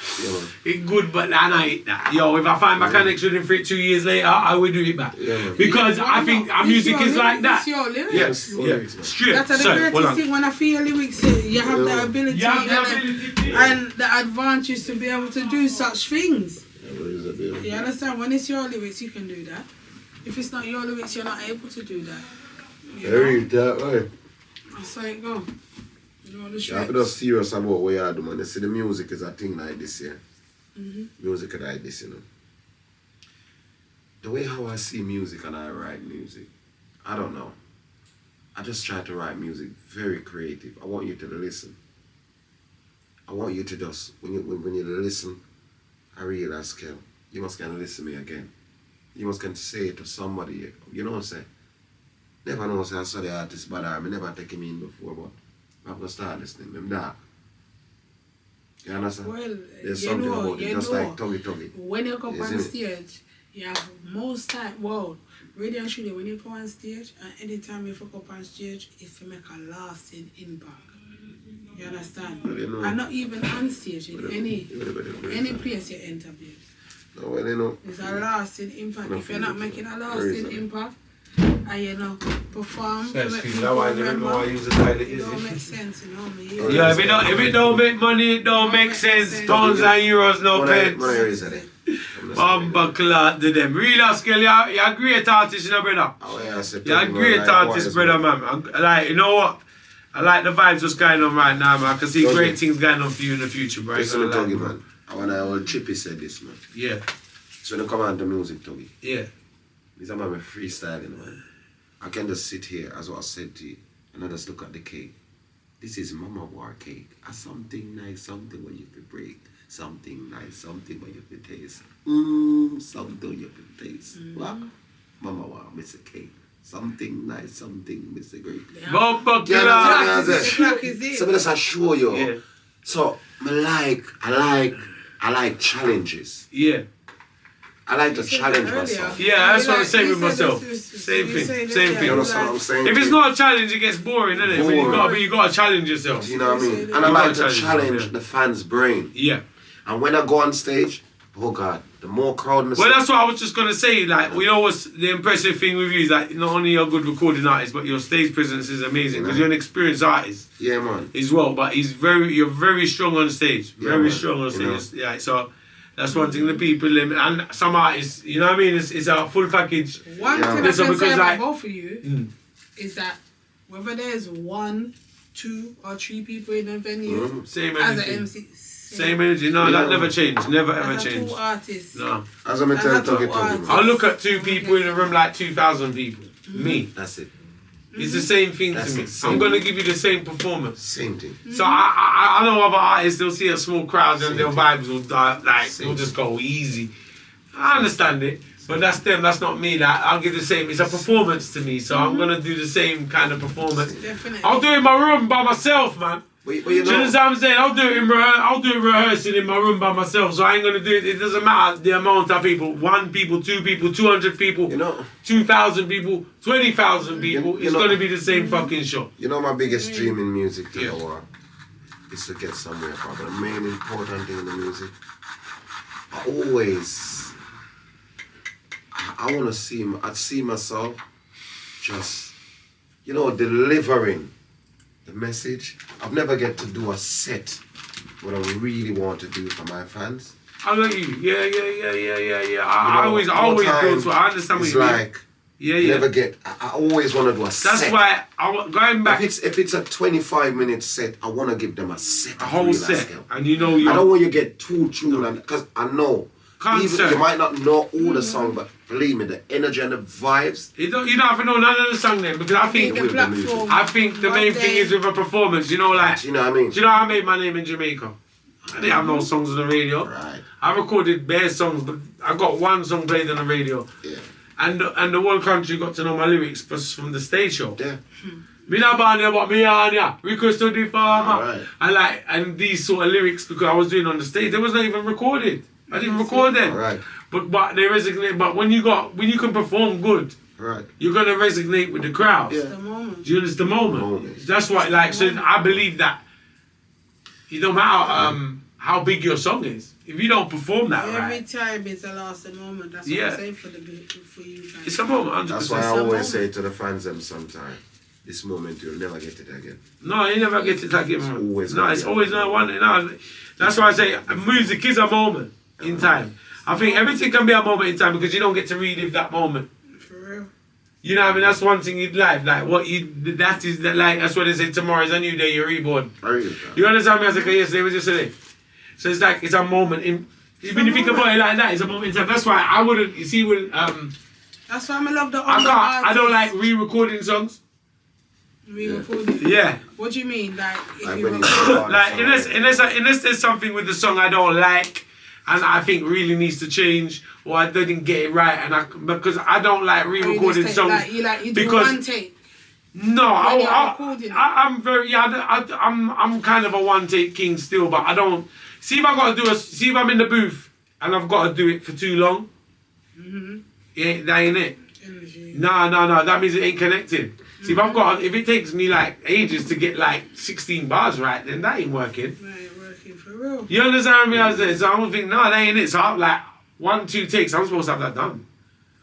A: it's good, but I don't hit that. Yo, if I find my next rhythm for it 2 years later, I will do it back. Because I think our music is like that.
B: It's your lyrics.
A: Yes, straight.
B: That's the greatest thing when I feel lyrics. You have the ability and the advantage to be able to do such things. You understand? When it's your lyrics, you can do that. If it's not your lyrics, you're not able to do that.
C: Very that way.
B: That's how it go. You know the
C: You have to be serious about what you do, man. You see, the music is a thing like this, yeah. Music like this, you know. The way how I see music and I write music, I don't know. I just try to write music very creative. I want you to listen. I want you to just, when you listen, I realize, Kel, you must kind of listen to me again. You must kind of say it to somebody, you know what I'm saying? Never know, say I saw the artist, but I never take him in before, but I'm going to start listening to him dark. You understand?
B: Well,
C: there's something about it, just like tuggy.
B: When you go on stage, you have most time, really and truly, when you go on stage, and anytime you go up on stage, it's to make a lasting impact. You understand? Well, you know, and not even on stage, in any place you enter, babe.
C: No, well, you know.
B: It's a lasting impact. If you're not making a lasting impact, and you know, perform,
A: that's why they don't know why I use the title.
B: It don't make sense, you know me.
A: Yeah, if it don't make money, it don't make sense. Tons and euros, no pence. Bumbuckler to them. RealAskel, you're a great artist, you know, brother. You're a great artist, brother, man. Like, you know what? I like the vibes that's going on right now, man. I can see great things going on for you in the future, bro.
C: Listen to Tuggy, man. When I old Chippy said this, man.
A: Yeah.
C: So when you come on to music, Tuggy.
A: Yeah.
C: This is my freestyling, man. I can just sit here, as what I said to you, and I just look at the cake. This is Mama War cake. Something nice, something where you can break. Something nice, something where you can taste. Something you can taste. What? Mama War, Mr. Cake. Something nice, something Mr. Great. So I just show you. Yeah. So I like challenges.
A: Yeah.
C: I like to challenge myself.
A: Yeah, that's what I'm saying with myself. Same thing.
C: You know what I'm saying?
A: If it's not a challenge, it gets boring, isn't it? When you gotta challenge yourself.
C: You know what I mean? And I like to challenge the fans' brain.
A: Yeah.
C: And when I go on stage, oh God, the more crowd.
A: Well, that's what I was just gonna say. Like, you know what's the impressive thing with you is that not only you're a good recording artist, but your stage presence is amazing because you're an experienced artist.
C: Yeah, man.
A: As well, but you're very strong on stage. Very strong on stage. Yeah, so. That's one thing the people and some artists, you know what I mean? It's a full package.
B: One thing I can say about both of you is that whether there's 1, 2, or 3 people in a venue,
A: same
B: as
A: energy.
B: an MC,
A: same energy. No, that never changed. Never ever changed.
B: As a artist.
A: No.
C: As I'm
A: I look at 2 people in a room like 2,000 people. Me.
C: That's it.
A: It's the same thing to me. I'm going to give you the same performance.
C: Same thing.
A: So I know other artists, they'll see a small crowd and their vibes will die, they'll just go easy. I understand it, but that's them, that's not me. Like, I'll give the same, it's a performance to me, so I'm going to do the same kind of performance.
B: Definitely.
A: I'll do it in my room by myself, man.
C: But you
A: know what I'm saying? I'll do it rehearsing in my room by myself. So I ain't gonna do it. It doesn't matter the amount of people. 1 people, 2 people, 200 people, 2,000 people, 20,000 people. It's gonna be the same fucking show.
C: You know my biggest dream in music, Tuggawar, is to get somewhere. But the main important thing in the music I want to I'd see myself just, delivering the message. I've never get to do a set what I really want to do for my fans.
A: I know you. Yeah. I always go to. I understand what you mean.
C: I always want to do a set.
A: That's why going back.
C: If it's a 25-minute set, I want to give them a set.
A: A whole set. And
C: I don't want you to get too tuned, because I know. You might not know all the song, but believe me, the energy and the vibes.
A: You don't have to know none of the song then, because I think the main thing is with a performance.
C: Do you know what I mean?
A: Do you know how I made my name in Jamaica? I didn't have no songs on the radio.
C: Right.
A: I recorded bare songs, but I got one song played on the radio.
C: Yeah.
A: And the whole country got to know my lyrics from the stage show.
C: Yeah.
A: Me not born here, but me on ya. Request to the farmer.
C: Right.
A: And these sort of lyrics, because I was doing on the stage, they was not even recorded. I didn't record them.
C: Right.
A: But they resonate. But when you can perform good,
C: right,
A: you're gonna resonate with the crowd.
C: Yeah.
B: It's the moment.
A: Do you understand the moment? That's what so I believe that it don't matter how big your song is. If you don't perform that
B: every time it's a lasting moment. That's what I say for you guys.
A: It's a moment, 100%.
C: That's why I always say to the fans sometimes, this moment you'll never get it again.
A: No, you never get it again.
C: It's
A: always no one. No, that's why I say music is a moment in time. I think everything can be a moment in time because you don't get to relive that moment.
B: For real.
A: You know what I mean? That's one thing you'd like. Like that's what they say, tomorrow is a new day, you're reborn. You understand me? I said, yesterday was yesterday. So it's like, it's a moment in, even if you think about it like that, it's a moment in time. That's why I wouldn't, you see,
B: that's why I love the
A: I don't like re-recording songs.
B: Re-recording?
A: Yeah.
B: What do you mean? Like
A: unless there's something with the song I don't like, and I think really needs to change, or I didn't get it right, because I don't like re-recording songs.
B: You do one take.
A: No, I'm very I'm kind of a one take king still, but I don't see if if I'm in the booth and I've got to do it for too long. Yeah, that ain't it. No, that means it ain't connected. See, if it takes me like ages to get like 16 bars right, then that ain't working.
B: That ain't working for real.
A: You understand me? I say, so I don't think that ain't it. So I'm like 1-2 takes. I'm supposed to have that done.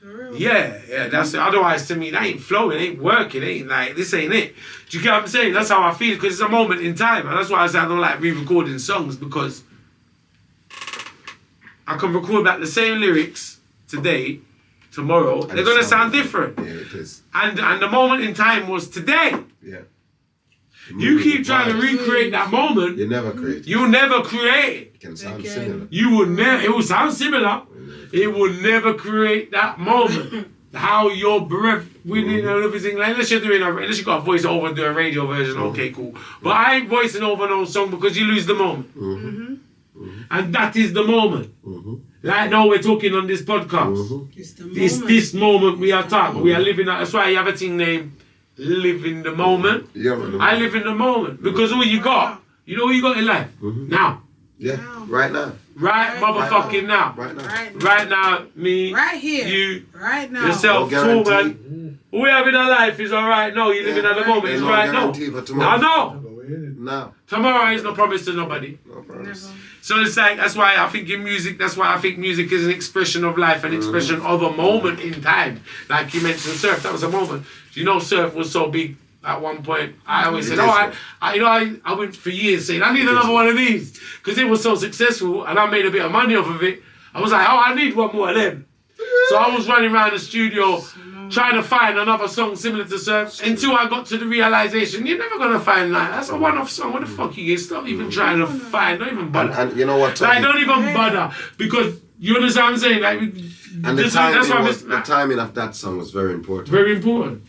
B: For real.
A: Yeah. That's it. Otherwise, to me, that ain't flowing. Ain't working. Ain't like this. Ain't it? Do you get what I'm saying? That's how I feel because it's a moment in time, and that's why I say I don't like re-recording songs because I can record back the same lyrics today. Tomorrow, they're going to sound different.
C: Yeah, it is.
A: And the moment in time was today.
C: Yeah.
A: You keep trying to recreate that moment.
C: You never create it.
A: You'll never create.
C: It can sound similar.
A: You will never, it will sound similar. It will never create that moment. How your breath within and everything. Like, unless you got a voice over and do a radio version, okay, cool. But I ain't voicing over no song because you lose the moment. And that is the moment. Like now we're talking on this podcast.
B: It's the moment.
A: This moment we are talking. We are living. That's why you have a thing named "Live in the Moment." I live in the moment because all you got, you know what you got in life now.
C: Yeah, right now.
A: Right, motherfucking now. Right now, me.
B: Right here.
A: You.
B: Right now.
A: Yourself, too, man. All we have in our life is all right now. You living at the moment. It's right now. No. Tomorrow is no promise to nobody.
C: No promise.
A: So it's like, that's why I think music is an expression of life, an expression of a moment in time. Like you mentioned surf, that was a moment. You know, surf was so big at one point. I always said, I went for years saying, I need another one of these. Because it was so successful and I made a bit of money off of it. I was like, I need one more of them. So I was running around the studio trying to find another song similar to Surf until I got to the realization you're never gonna find that. That's a one-off song. What the fuck you get? Stop even trying to find. Don't even bother.
C: And you know what?
A: Like, don't even bother because you understand what I'm saying. Like,
C: and the timing of that song was very important.
A: Very important.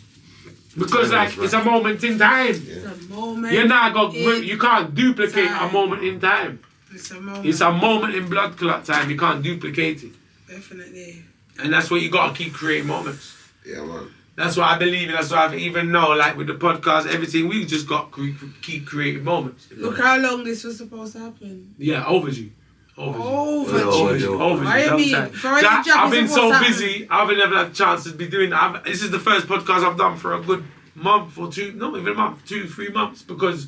A: Because it's a moment in time.
B: It's a moment.
A: You can't duplicate a moment in time.
B: It's a moment.
A: It's a moment in blood clot time. You can't duplicate it.
B: Definitely.
A: And that's what you gotta keep creating moments.
C: Yeah, man.
A: That's what I believe in. That's what I even know. Like with the podcast, everything, we just got to keep creating moments.
B: Look how long this was supposed to happen.
A: Yeah, overdue.
B: Overdue.
A: I've been so busy, I haven't never had a chance to be doing that. This is the first podcast I've done for a good month or two, not even a month, 2-3 months, because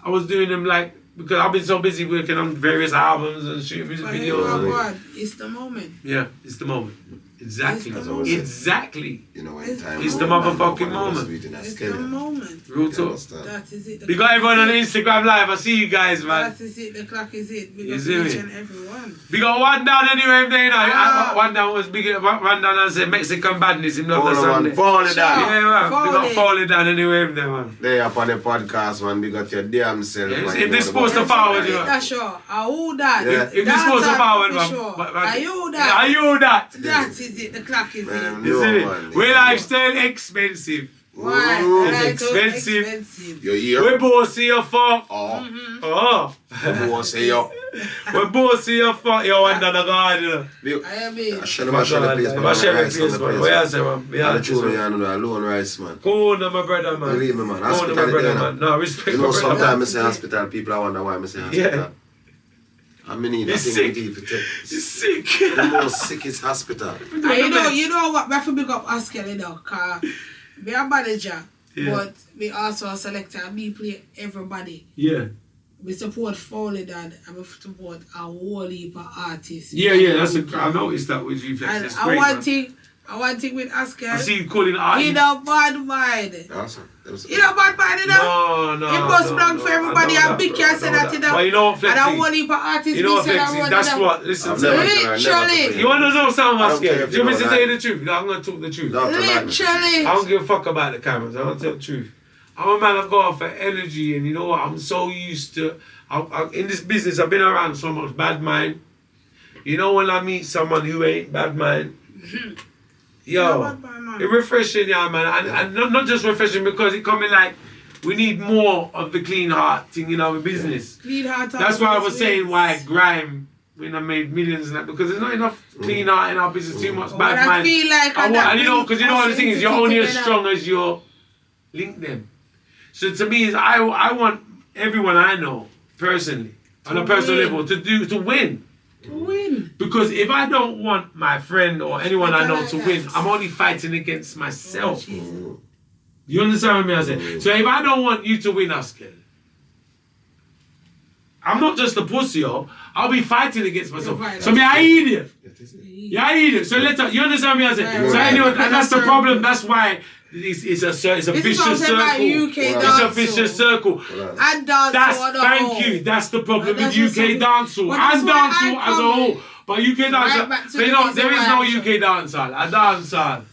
A: I was doing them like because I've been so busy working on various albums and shooting music videos.
B: It's the moment.
A: Yeah, it's the moment. Exactly. Exactly.
C: You know, in time.
A: It's the motherfucking moment.
B: It's the moment.
A: Real talk.
B: That is it.
A: We got everyone on Instagram Live. I see you guys, man.
B: That is it. The clock is it. We got each and everyone.
A: We got one down anyway, there, you know. One down was big. One down and said Mexican badness. Him love the Sunday.
C: Fall it down.
A: Yeah, man. We got fall it down anyway, there, man.
C: They up on the podcast, man. We got your damn self.
A: If they're supposed to forward, you know.
B: That's sure. Who that?
A: If they're supposed to forward, man.
B: Are you that?
A: Are you that?
B: That is it. The clock is it.
A: We're lifestyle expensive.
B: Why?
A: It's expensive.
C: Your ear.
A: We both see your fuck.
C: Oh. We both see your.
A: We both see your fuck. Yo, one down the garden.
B: I mean.
C: I share the place, man.
A: I share the place, man. What you say, man?
C: Yeah, the truth, man. Alone rice, man.
A: Cool, no, my brother, man.
C: Believe me, man.
A: Cool, no, my brother, man. No, respect
C: you know,
A: my brother.
C: sometimes I say hospital, people I wonder why I say hospital.
A: Yeah.
C: I mean,
A: He's sick. He's sick.
C: The most sickest hospital.
B: You know what? We have to big up Askel, you know, because we are manager, but we also a selector and we play everybody.
A: Yeah.
B: We support Folidad and we support a whole heap of artists.
A: Yeah, I noticed that with you, Flexi. That's great,
B: one thing with Askel.
A: I see you calling artists.
B: He don't bad mind.
C: Awesome.
B: You know bad mind, you know?
A: No.
B: He must belong for everybody and big can say that, you know.
A: But you know what, Flexi?
B: And a whole heap of artists.
A: You know what, Flexi? That's what. Listen to me.
B: Literally.
A: You want to know something, Askel? Do you want me to tell you the truth? No, I'm going to talk the truth.
B: Literally.
A: I don't give a fuck about the cameras. I want to tell the truth. I'm a man of God for energy, and you know what? I'm so used to. In this business, I've been around so much bad mind. You know when I meet someone who ain't bad mind, yo, it's refreshing, yeah, man. And not just refreshing because it coming like we need more of the clean heart thing in our business.
B: Clean heart.
A: That's why I was saying why grime when I made millions and that, because there's not enough clean heart in our business. Too much bad mind.
B: I feel like
A: and you know, because you know what the thing is, you're only as strong as your link them. So to me, I want everyone I know personally, on a personal level, to win.
B: To win.
A: Because if I don't want my friend or anyone I know to win, I'm only fighting against myself. You understand what I'm saying? So if I don't want you to win, Askel, I'm not just a pussy, yo. I'll be fighting against myself. So me, I eat it. Yeah, I eat it. So you understand what I'm saying? So anyway, and that's the problem. That's why it's a vicious circle. It's a vicious circle.
B: And dancehall.
A: Thank you. That's the problem with UK dancehall and dancehall as a whole. But UK dancehall, you know, there is no UK dancehall. A dancehall.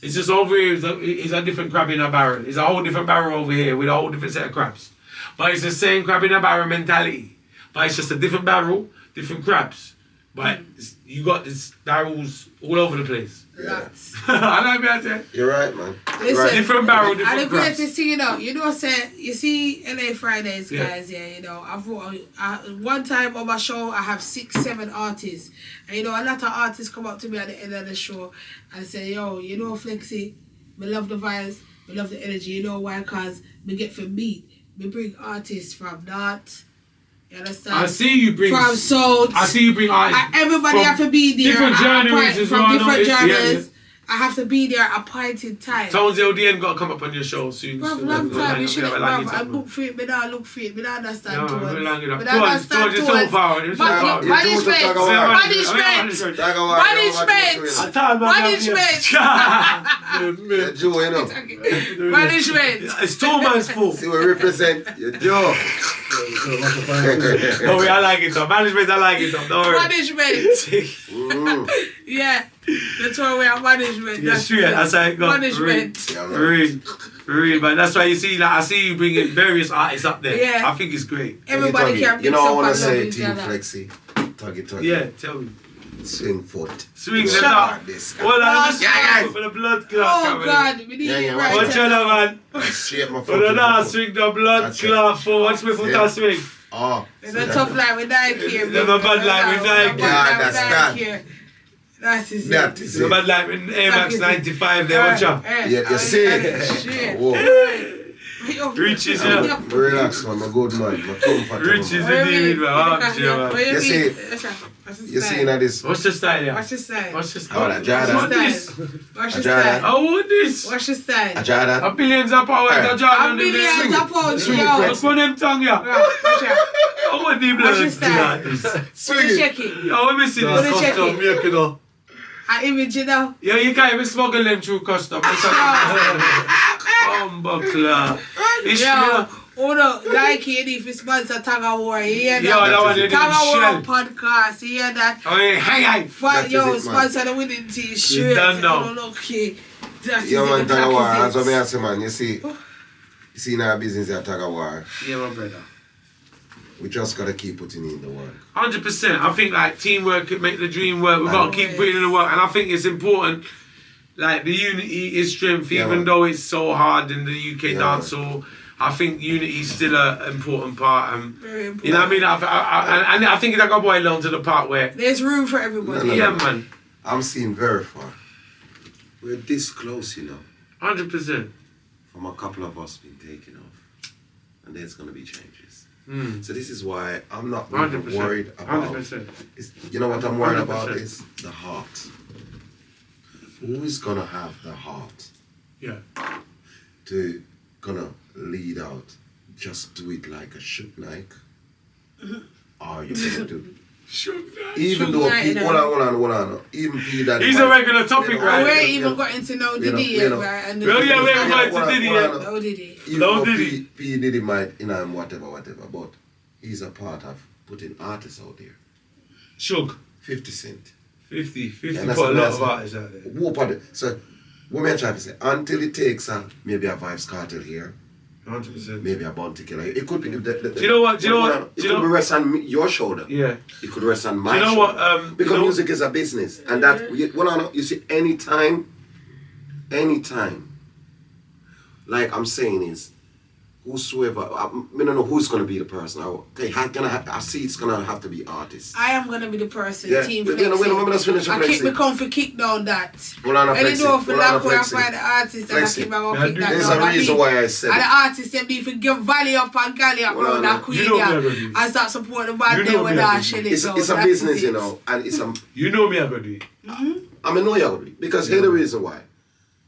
A: It's just over here. It's a different crab in a barrel. It's a whole different barrel over here with a whole different set of crabs. But it's the same crab in a barrel mentality. But it's just a different barrel, different crabs. But you got these barrels all over the place.
C: Yeah.
A: I know what
C: You're right, man.
B: Listen,
C: right.
A: Different barrel, different
B: and
A: crabs.
B: to see, you see LA Fridays, guys, you know, one time on my show, I have 6-7 artists. And, you know, a lot of artists come up to me at the end of the show and say, yo, you know, Flexi, we love the vibes, we love the energy. You know why? Because we get to meet. We bring artists from North. You understand?
A: I see you bring
B: from South.
A: I see you bring artists.
B: Everybody have to be there.
A: Different genres as well.
B: From different genres. I have to be there appointed time.
A: Someone's LDN got to come up on your show soon.
B: Bro, long time. You shouldn't have. I book for it, but I look for it. But I understand
A: towards.
B: But
A: I
B: understand
A: towards.
B: Management.
A: It's 2 months full.
C: See we represent your Joe.
A: Oh, I like it though. Management, I like it though. Don't worry.
B: Management. Yeah. That's why we are management.
A: Yeah, straight. That's how it goes.
B: Management.
A: Real, but that's why you see, like, I see you bringing various artists up there.
B: Yeah.
A: I think it's great.
B: Everybody can
C: You know, I want to say to you, Flexi. Tuggy.
A: Yeah, tell me.
C: Swing foot.
A: Swing the dog. Well, I'm just for the blood clot.
B: Oh, God. We need it right.
A: Watch out, man.
C: Straight my
A: For the dog, swing the blood clot for. Watch me foot and swing.
C: Oh.
B: It's a tough line with Nike here.
A: It's a bad line with Nike.
C: Yeah, that's that.
B: That is
C: it.
A: It's a bad line with Air Max 95 there. Watch out.
C: Yeah, you see it. Whoa.
A: Riches, yeah.
C: Relax, man. I'm a good man. I'm comfortable.
A: Riches indeed, man.
C: You see, you see in this.
A: What's the style, yeah?
B: What's the style?
A: What's the style?
C: Oh, that Jordan.
B: What's the style?
A: Oh, what this?
B: What's the style?
C: A Jordan.
A: A billions of pounds, a Jordan.
B: A billions of pounds, yo.
A: What's one them tongue, yeah? I want the blood.
B: Check it.
A: Oh, let me see this.
B: Check it.
D: Make it up.
B: I image it now.
A: Yeah, you can't even smuggle them through custom. Buckler.
B: Yeah. Oh no, like if you sponsor Tuggawar, you hear that?
A: Yeah, that one.
B: Tuggawar podcast, you hear that?
A: Oh, yeah, hey.
B: Yo, sponsor the winning t-shirt.
A: You done now.
B: Okay.
C: Yeah, man, Tuggawar, that's what I say, man. You see in our business at Tuggawar.
A: Yeah, my brother.
C: We just gotta keep putting in the work.
A: 100%. I think like teamwork could make the dream work. We've got to keep putting in the work, and I think it's important. Like the unity is strength, even though it's so hard in the UK dancehall. I think unity is still an important part.
B: Very important.
A: You know what I mean? I think that got boiled down to the part where
B: there's room for everybody.
A: Yeah, man.
C: I'm seeing very far. We're this close,
A: 100%.
C: From a couple of us being taken off, and there's gonna be changes.
A: Mm.
C: So this is why I'm not really
A: 100%.
C: worried about.
A: 100%.
C: You know what I'm worried
A: 100%.
C: about is the heart. Who is gonna have the heart?
A: Yeah.
C: To gonna lead out? Just do it like a shoot Nike. Or you gonna do? Even though people, hold on. Even people that
A: he's a regular topic, right?
B: We ain't even got into no Diddy yet, right?
A: We haven't got into Diddy yet.
B: No Diddy.
C: No Diddy. P Diddy might, whatever, but he's a part of putting artists out there.
A: Shug.
C: 50 Cent.
A: 50 put a lot of artists out there.
C: So, what am I trying to say? Until it takes maybe a Vibes Cartel here.
A: 100%.
C: Maybe a Bounty Killer. It could be.
A: Do you know what?
C: It could be rest on your shoulder.
A: Yeah.
C: It could rest on my
A: shoulder.
C: Do you know what? Because music is a business, and that you see, anytime, like I'm saying is, whosoever, I don't know who's gonna be the person. I see it's gonna have to be artists.
B: I am gonna be the person.
C: Yeah.
B: Team
C: Wait,
B: Flexi.
C: let's finish
B: I
C: Flexi.
B: keep me comfy kick down that.
C: Hold on,
B: Any
C: Flexi.
B: door for that where I
C: Flexi.
B: find the artist and I keep my go kick that
C: There's
B: down.
C: a reason why I said
B: and
C: it.
B: the artists them if you give valley up and galley up around that queen and start supporting the band there with that shit.
C: It's a business, and it's a.
A: You know me, I'm gonna do it.
C: I mean, know you're going because here's the reason why.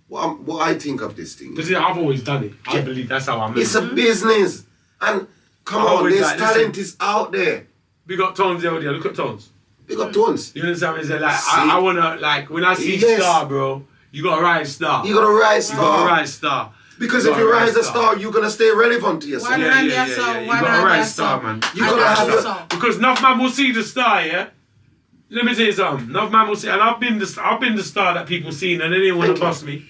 C: What I think of this thing.
A: Because I've always done it. I believe that's how I'm.
C: It's a business, and come on, this talent is out there.
A: We got Tones out there. Look at Tones.
C: We got Tones.
A: You understand what I'm saying? Like, I wanna like when I see Star, bro. You gotta rise Star.
C: You gotta rise Star.
A: You gotta rise Star.
C: Because if you rise a star, you're gonna stay relevant to yourself.
A: You gotta rise Star, man. You gotta have because enough man will see the star, yeah. Let me tell you something. Enough man will see, and I've been the star that people seen, and they didn't want to bust me.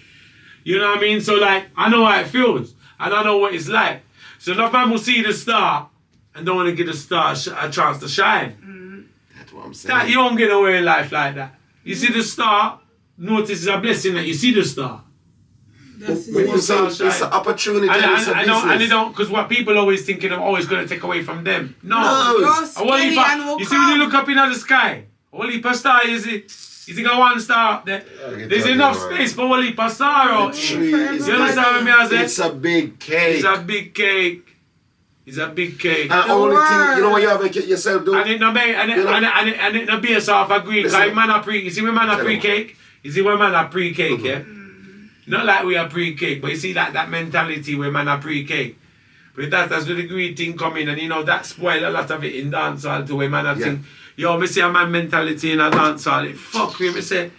A: You know what I mean? So like, I know how it feels, and I know what it's like. So enough man will see the star, and don't want to give the star a chance to shine.
C: That's what I'm saying.
A: You won't get away in life like that. You see the star, notice it's a blessing that you see the star.
C: It's an opportunity.
A: And they don't, because what people always thinking I'm always going to take away from them. No. You see when you look up into the sky, one heap of star, you think I one star up there? There's enough space for one heap of star out here. You understand what I say?
C: It's a big cake.
A: It's a big cake. It's a big cake.
C: And only thing, you know what you have to get yourself do?
A: And it no base off a Greek. Like man a pre, you see when man a pre-cake? You see when man a pre-cake, yeah? Not like we are pre-cake, but you see that mentality where man are pre-cake. But that's where the greed thing come in, and that spoil a lot of it in dancehall too, where man have think, yo, me see a man mentality in a dancehall, it fuck me say.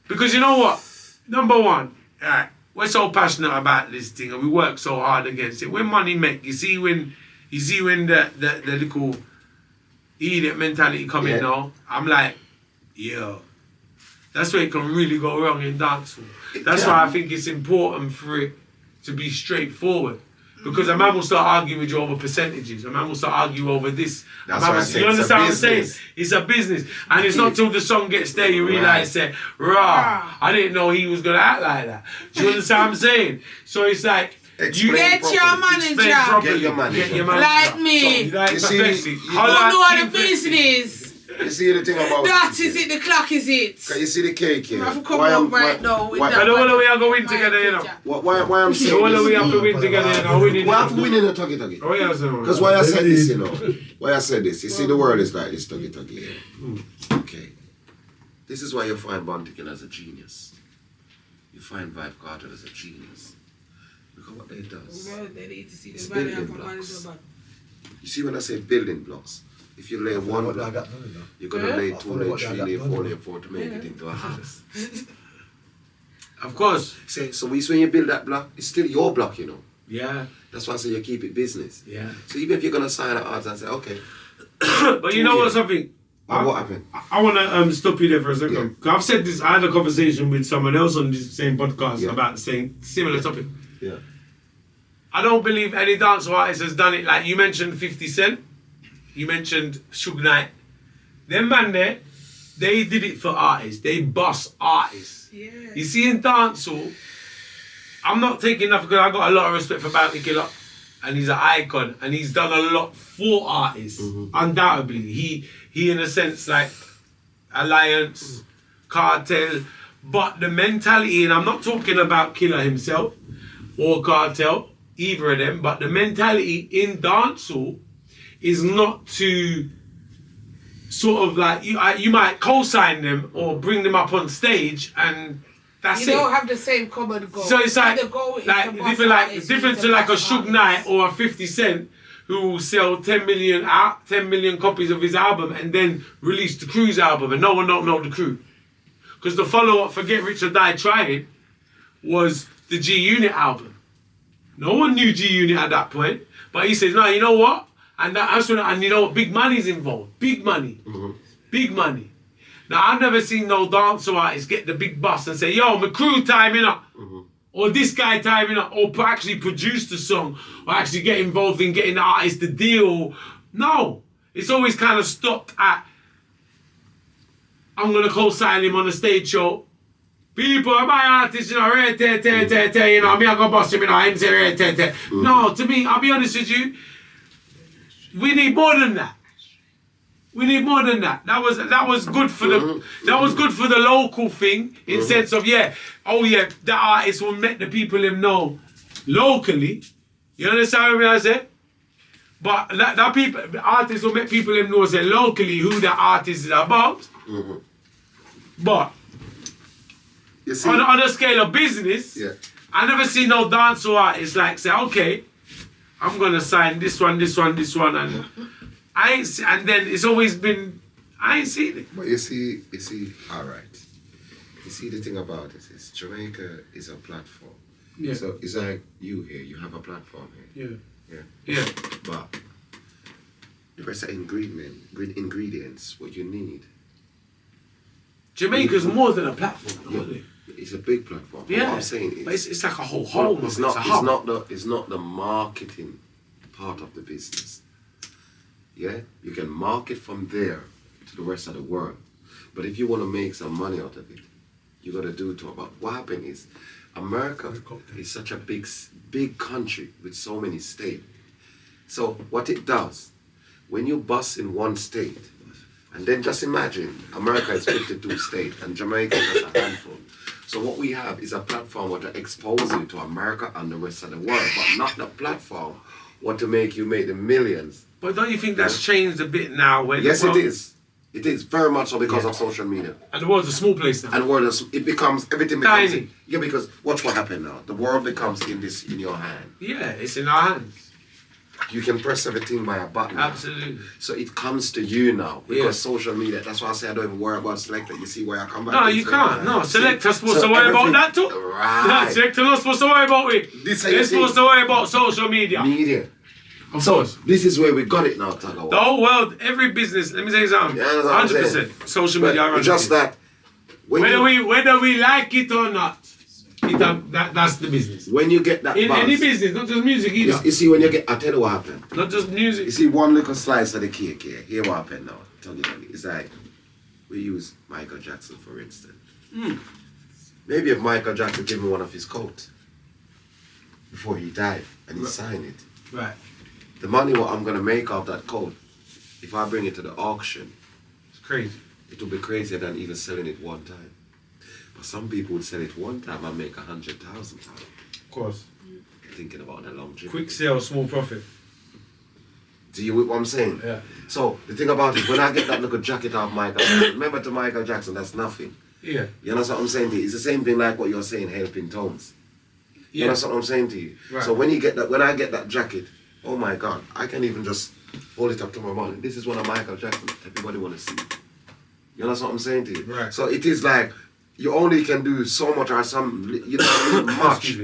A: Because you know what? Number one, we're so passionate about this thing and we work so hard against it. When money make, you see when the little idiot mentality come in now, I'm like, yo. That's where it can really go wrong in dancehall. That's why I think it's important for it to be straightforward. Because a man will start arguing with you over percentages. A man will start arguing over this.
C: That's why I say you understand what I'm saying?
A: It's a business. And it's not till the song gets there you realise that, I didn't know he was going to act like that. Do you understand what I'm saying? So it's like,
B: you get your manager.
C: Get your manager.
B: Like me.
A: So, like
C: you see,
B: you know the business.
C: You see the thing about
B: that is it, the clock is it.
C: Can you see the cake here?
B: I have to come up right now with that.
A: I don't know we are going together, you know.
C: Why I'm saying
A: this? We have to win together, you know.
C: We have to win in a tuggy.
A: Oh, yeah,
C: because why I said this, Why I said this. You see the world is like this tuggy here. Okay. This is why you find Bontikin as a genius. You find Vibe Carter as a genius. Look at what they does.
B: They need to see the
C: building blocks. You see when I say building blocks, if you lay one block, you're going to lay 2, lay 3, lay 4, lay 4 to make it into a house.
A: Of course.
C: So when you build that block, it's still your block, you know.
A: Yeah.
C: That's why I say you keep it business.
A: Yeah.
C: So even if you're going to sign an artist and say, okay.
A: But you know what, something?
C: What happened?
A: I want to stop you there for a second.
C: Yeah.
A: 'Cause I've said this, I had a conversation with someone else on this same podcast about the same similar topic.
C: Yeah.
A: I don't believe any dancehall artist has done it. Like you mentioned 50 Cent, you mentioned Suge Knight. Them man there, they did it for artists. They boss artists.
B: Yeah.
A: You see in dancehall, I'm not taking enough because I got a lot of respect for Bounty Killer. And he's an icon, and he's done a lot for artists. Undoubtedly, he in a sense like Alliance, Cartel, but the mentality, and I'm not talking about Killer himself or Cartel, either of them, but the mentality in dancehall is not to sort of like you might co-sign them or bring them up on stage and. That's
B: you don't have the same common goal.
A: So it's like,
B: the goal is
A: different to like a Suge Knight or a 50 Cent who will sell 10 million copies of his album and then release the Crew's album and no one don't know the Crew. Because the follow-up for Get Rich or Die Trying was the G-Unit album. No one knew G-Unit at that point, but he says, no, you know what? And you know what? Big money's involved. Big money. Big money. Now, I've never seen no dancehall artists get the big bus and say, yo, my crew timing up. Or this guy timing up. Or actually produce the song. Or actually get involved in getting the artist the deal. No. It's always kind of stopped at, I'm going to co-sign him on the stage show. People, my artist, you know, you know, me I go bust him, you know, him say, No, to me, I'll be honest with you, we need more than that. We need more than that. That was good for the local thing in sense of the artist will make the people him know locally. You understand what I say? But the artist will make people him know say locally who the artist is about. But
C: you see,
A: on a scale of business, I never see no dancehall artist like say, okay, I'm gonna sign this one, and and then it's always been, I ain't seen it.
C: But you see, all right. You see, the thing about it is Jamaica is a platform.
A: Yeah.
C: So it's like you here, you have a platform here.
A: Yeah.
C: But the rest of ingredients, what you need.
A: Jamaica's more than a platform.
C: It's a big platform.
A: Yeah.
C: What I'm saying is,
A: but it's like a whole home.
C: It's not the marketing part of the business. Yeah, you can market from there to the rest of the world. But if you want to make some money out of it, you got to do it. But what happened is, America is such a big country with so many states. So what it does, when you bust in one state, and then just imagine, America is 52 states and Jamaica is just a handful. So what we have is a platform where to expose you to America and the rest of the world, but not the platform what to make you make the millions.
A: But don't you think that's changed a bit now?
C: Yes, it is. It is very much so because of social media.
A: And the world's a small place now.
C: And the world everything becomes
A: tiny.
C: Yeah, because watch what happened now. The world becomes in your hand.
A: Yeah, it's in our hands.
C: You can press everything by a button.
A: Absolutely.
C: So it comes to you now because social media. That's why I say I don't even worry about Selector. You see where I come back?
A: No, you can't. No, Selector's supposed to worry about that too.
C: Right.
A: Selector's not supposed to worry about it. They're supposed to worry about social media. Of course.
C: This is where we got it now, Tuggawar.
A: The whole world, every business. Let me say something. 100%. Social media.
C: But just that.
A: Whether we like it or not. That's the business.
C: When you get that
A: in
C: buzz,
A: any business, not just music either.
C: You see, when you get, I tell you what happened.
A: Not just music.
C: You see, one little slice of the cake here. Here what happened now. Tell you, it's like we use Michael Jackson for instance. Maybe if Michael Jackson gave me one of his coats before he died and he signed it.
A: Right.
C: The money what I'm gonna make off that coat, if I bring it to the auction,
A: it's crazy.
C: It will be crazier than even selling it one time. But some people would sell it one time and make 100,000 out of it.
A: Of course.
C: Thinking about the longevity.
A: Quick sale, small profit.
C: Do you get what I'm saying?
A: Yeah.
C: So the thing about it, when I get that little jacket off Michael Jackson, remember to Michael Jackson, that's nothing.
A: Yeah.
C: You know what I'm saying to you? It's the same thing like what you're saying, helping tones. You know what I'm saying to you?
A: Right.
C: So when I get that jacket, oh my God, I can even just hold it up tomorrow morning. This is one of Michael Jackson. Everybody want to see. You know what I'm saying to you?
A: Right.
C: So it is like you only can do so much or some, you don't need much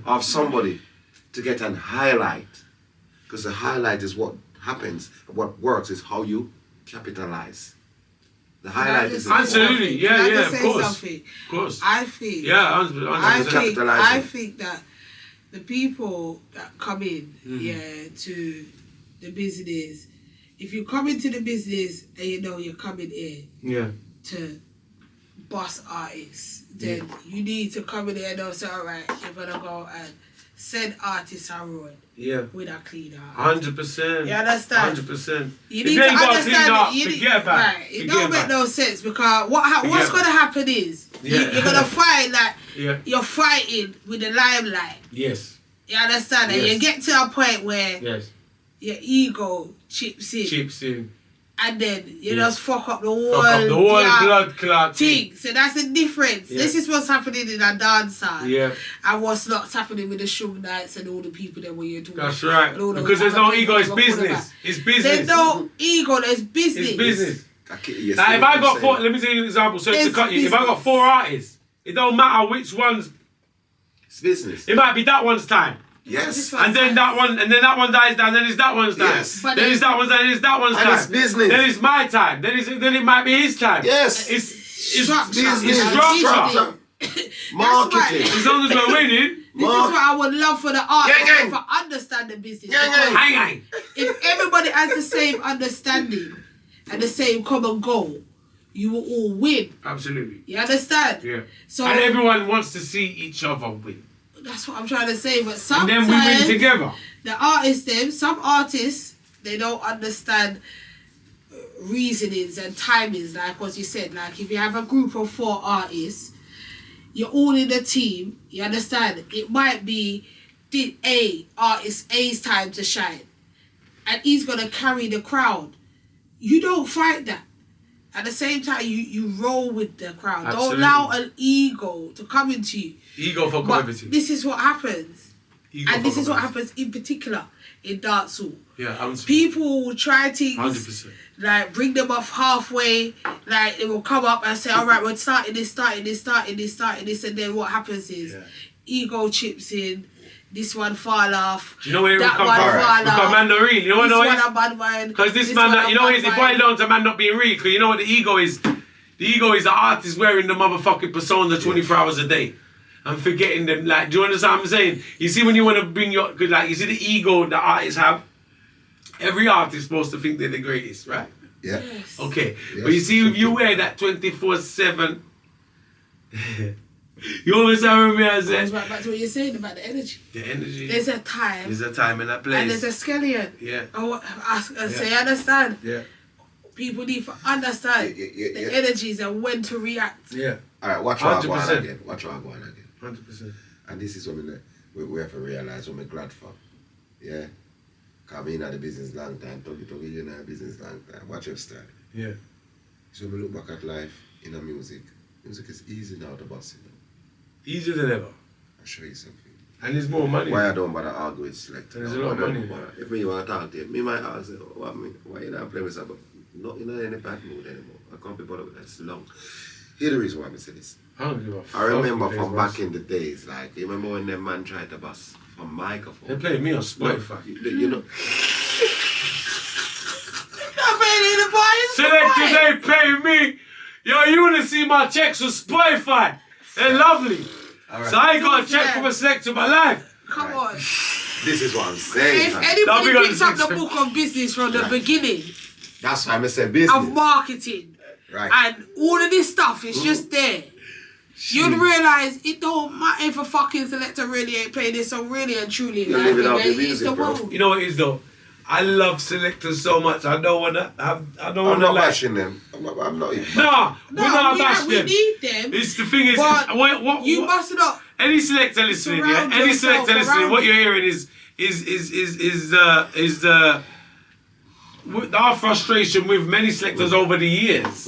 C: of somebody to get an highlight. Because the highlight is what happens. What works is how you capitalize. The highlight is
A: absolutely, yeah, of course.
B: Something?
A: Of course.
B: I think.
A: Yeah,
B: I think that the people that come in, to the business. If you come into the business and you know you're coming in, to boss artists, then you need to come in there and know, say, all right, you're gonna go and send artists a road.
A: Yeah.
B: With a clean heart.
A: 100%.
B: You understand?
A: 100%.
B: You need to understand it.
A: Forget about it.
B: Right. It don't make no sense because what's going to happen is you're going to find that you're fighting with the limelight.
A: Yes.
B: You understand? And you get to a point where your ego chips in. And then you just fuck up the whole
A: blood clot
B: thing. So that's the difference. Yeah. This is what's happening in a dancer.
A: Yeah.
B: And what's not happening with the Sugar Nights and all the people that were talking.
A: That's right. Because there's no ego, it's business. It's business.
B: There's no ego, there's business.
A: It's business. Now, if I got four, let me tell you an example. So to cut you, if I got 4 artists, it don't matter which one's.
C: It's business.
A: It might be that one's time.
C: Yes.
A: And then that one dies down, then it's that one's time.
C: Yes.
A: Then it's that one's time, then it's that one's time.
C: And it's business.
A: Then it's my time. Then it might be his time.
C: Yes.
A: It's
C: business.
A: It's structure.
C: Marketing.
A: As long as we're winning.
B: This is what I would love for the artists to understand the business. If everybody has the same understanding and the same common goal, you will all win.
A: Absolutely.
B: You understand?
A: Yeah.
B: So,
A: and everyone wants to see each other win.
B: That's what I'm trying to say. But sometimes
A: and then we win together.
B: The some artists, they don't understand reasonings and timings, like what you said. Like if you have a group of 4 artists, you're all in a team, you understand? It might be artist A's time to shine. And he's gonna carry the crowd. You don't fight that. At the same time, you roll with the crowd.
A: Absolutely.
B: Don't allow an ego to come into you.
A: Ego for everything.
B: This is what happens. And this is what happens in particular in dancehall.
A: Yeah,
B: people will try things
A: 100%.
B: like bring them off halfway, like it will come up and say, all right, we're starting this, and then what happens is ego chips in, this one fall off.
A: Do you know where it will come from? Because man not real. You know what it is? Because this man, you know what it is? It boils down to man not being real. Because you know what the ego is? The ego is the artist wearing the motherfucking persona 24 hours a day. And forgetting them, like, do you understand what I'm saying? You see when you want to bring your, like, you see the ego that artists have? Every artist is supposed to think they're the greatest, right?
C: Yeah.
B: Yes.
A: Okay. Yes. But you see if you wear that 24/7, you always have me as
B: I was right back to what you're saying about the energy.
A: The energy.
B: There's a time.
A: There's a time and a place.
B: And there's a skeleton.
A: Yeah.
B: I say, understand.
A: Yeah.
B: People need to understand the energies and when to react.
A: Yeah.
C: All right, watch how I go on again.
A: 100%.
C: And this is what we have to realize what we're glad for. Yeah? Because I've been in the business long time. Tuggy, you know, business long time. Watch your style.
A: Yeah.
C: So when we look back at life in music is easy now to boss, you know.
A: Easier than ever.
C: I'll show you something.
A: And there's more money.
C: Why I don't bother argue with Select?
A: There's a lot of money.
C: If me want to talk to you, me might ask you, why you not play with something? Not in any bad mood anymore. I can't be bothered with that. It's long. Here's the reason why I say this.
A: I don't give a fuck.
C: I remember from back in the days, like, you remember when them man tried to bust a microphone?
A: They played me on Spotify.
C: You know.
A: Selectors, they pay me. Yo, you want to see my checks on Spotify. They're lovely. Right. So I ain't got a check from a Selector in my life.
B: Come on.
C: This is what I'm saying.
B: If anybody picks up the book of business from the beginning,
C: that's why I say business.
B: Of marketing.
C: Right.
B: And all of this stuff is just there. You'd realise it don't matter if a fucking Selector really ain't playing this song really and truly.
C: You're living out the music,
B: the
C: bro.
B: world.
A: You know what it is though? I love Selectors so much. I don't wanna. I'm
C: not bashing them. I'm not even.
A: Nah, we're not bashing them.
B: We need them.
A: It's the thing is,
B: what you must not.
A: Any Selector listening, yeah. Any Selector listening, what you're hearing is our frustration with many Selectors over the years.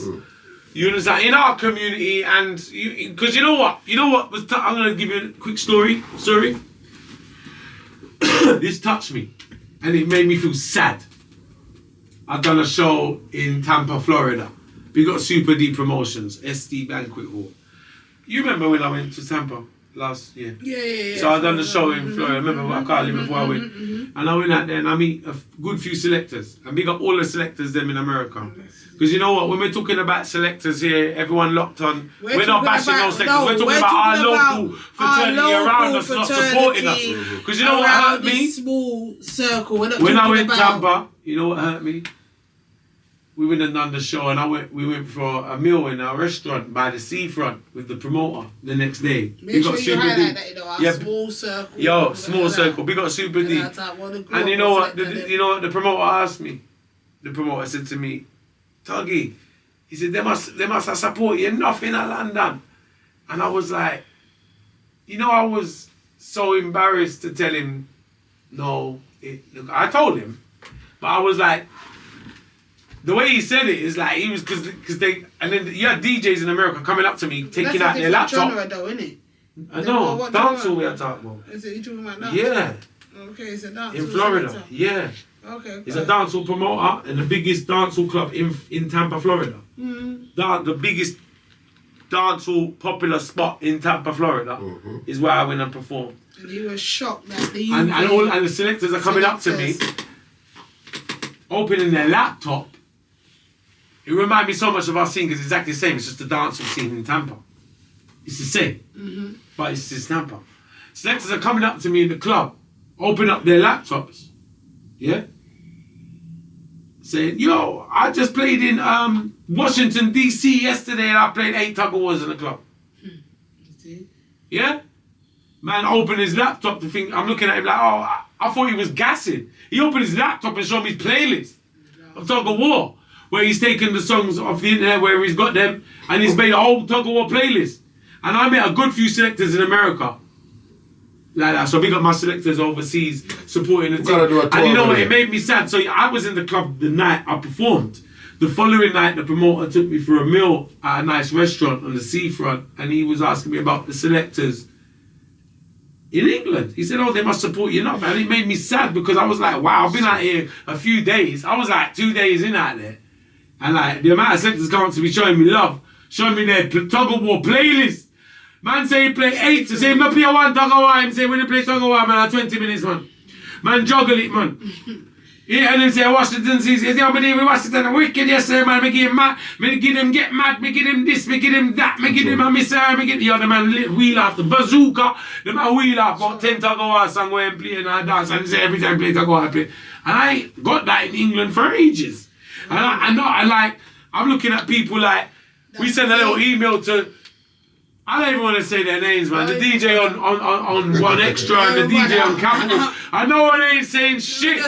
A: You understand? In our community, and because you know what? I'm gonna give you a quick story. This touched me, and it made me feel sad. I've done a show in Tampa, Florida. We got Super D Promotions, SD Banquet Hall. You remember when I went to Tampa last year?
B: Yeah.
A: So I done the show in Florida. Remember I called you before I went. And I went out there and I meet a good few selectors. And big up all the selectors them in America. Because you know what, when we're talking about selectors here, everyone locked on. We're not bashing those selectors. We're talking about our local fraternity around us, not supporting us. Because you know what hurt me?
B: Small circle.
A: When I went to Tampa, you know what hurt me? We went and done the show and we went for a meal in a restaurant by the seafront with the promoter the next day.
B: Make sure you highlight that, small circle.
A: Yo, small circle. We got Super D. And you know what? The promoter asked me. The promoter said to me, Tuggy, he said, they must support you enough in London. And I was like, I was so embarrassed to tell him, no. Look, I told him, but I was like, the way he said it is like he was because they and then you had DJs in America coming up to me taking out their laptop.
B: Genre though, innit?
A: I know, dancehall we are talking about.
B: Is it you talking about dance?
A: Yeah.
B: Okay, it's a dancehall.
A: In Florida, yeah.
B: Okay.
A: He's a dancehall promoter and the biggest dancehall club in Tampa, Florida. The biggest dancehall popular spot in Tampa, Florida is where I went and performed.
B: And you were shocked that the
A: and the selectors are coming up to me, opening their laptop. It reminds me so much of our scene because it's exactly the same. It's just the dancehall scene in Tampa. It's the same, but it's just Tampa. Selectors are coming up to me in the club, open up their laptops, saying, yo, I just played in Washington, D.C. yesterday and I played 8 Tuggawars in the club. Yeah? Man opened his laptop to think, I'm looking at him like, oh, I thought he was gassing. He opened his laptop and showed me his playlist of Tuggawar, where he's taken the songs off the internet, where he's got them, and he's made a whole Tuggawar playlist. And I met a good few selectors in America like that. So big up my selectors overseas supporting the team. And you know what, it made me sad. So I was in the club the night I performed. The following night, the promoter took me for a meal at a nice restaurant on the seafront, and he was asking me about the selectors in England. He said, oh, they must support you enough. And it made me sad because I was like, wow, I've been out here a few days. I was like 2 days in out there. And like the amount of selectors come to be showing me love, showing me their Tuggawar playlist. Man say he play 8, say him not play 1 Tuggawar, him say when he play Tuggawar, man, 20 minutes, man. Man juggle it, man. Yeah, and then say Washington sees, yeah, but we Washington wicked yesterday, man. Me give him mad, me give him get mad, me give him this, me give him that, me give him a missile, me give the other man wheel off the bazooka, the man wheel off about 10 Tuggawar song where him play and I dance, and he say every time play Tuggawar, I play. And I got that in England for ages. And I'm looking at people like, we send a little email to, I don't even want to say their names, man. The DJ on One Extra and the DJ on Capital. I know one ain't saying shit.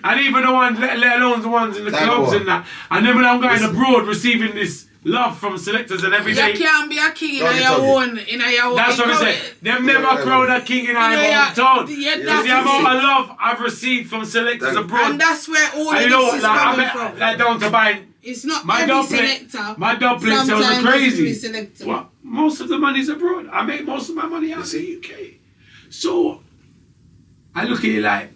A: And even the ones, let alone the ones in the clubs and that. And then when I'm going abroad receiving this love from selectors and every day.
B: You can't be a king in your own.
A: That's what I said. Them never crowned a king in our own town. Because the amount of love I've received from selectors abroad.
B: And that's where all of this is coming from.
A: Like down to buying.
B: It's not every selector.
A: My dumplings sound crazy.
B: Selector.
A: What? Most of the money's abroad. I make most of my money out of the UK. So I look at it like,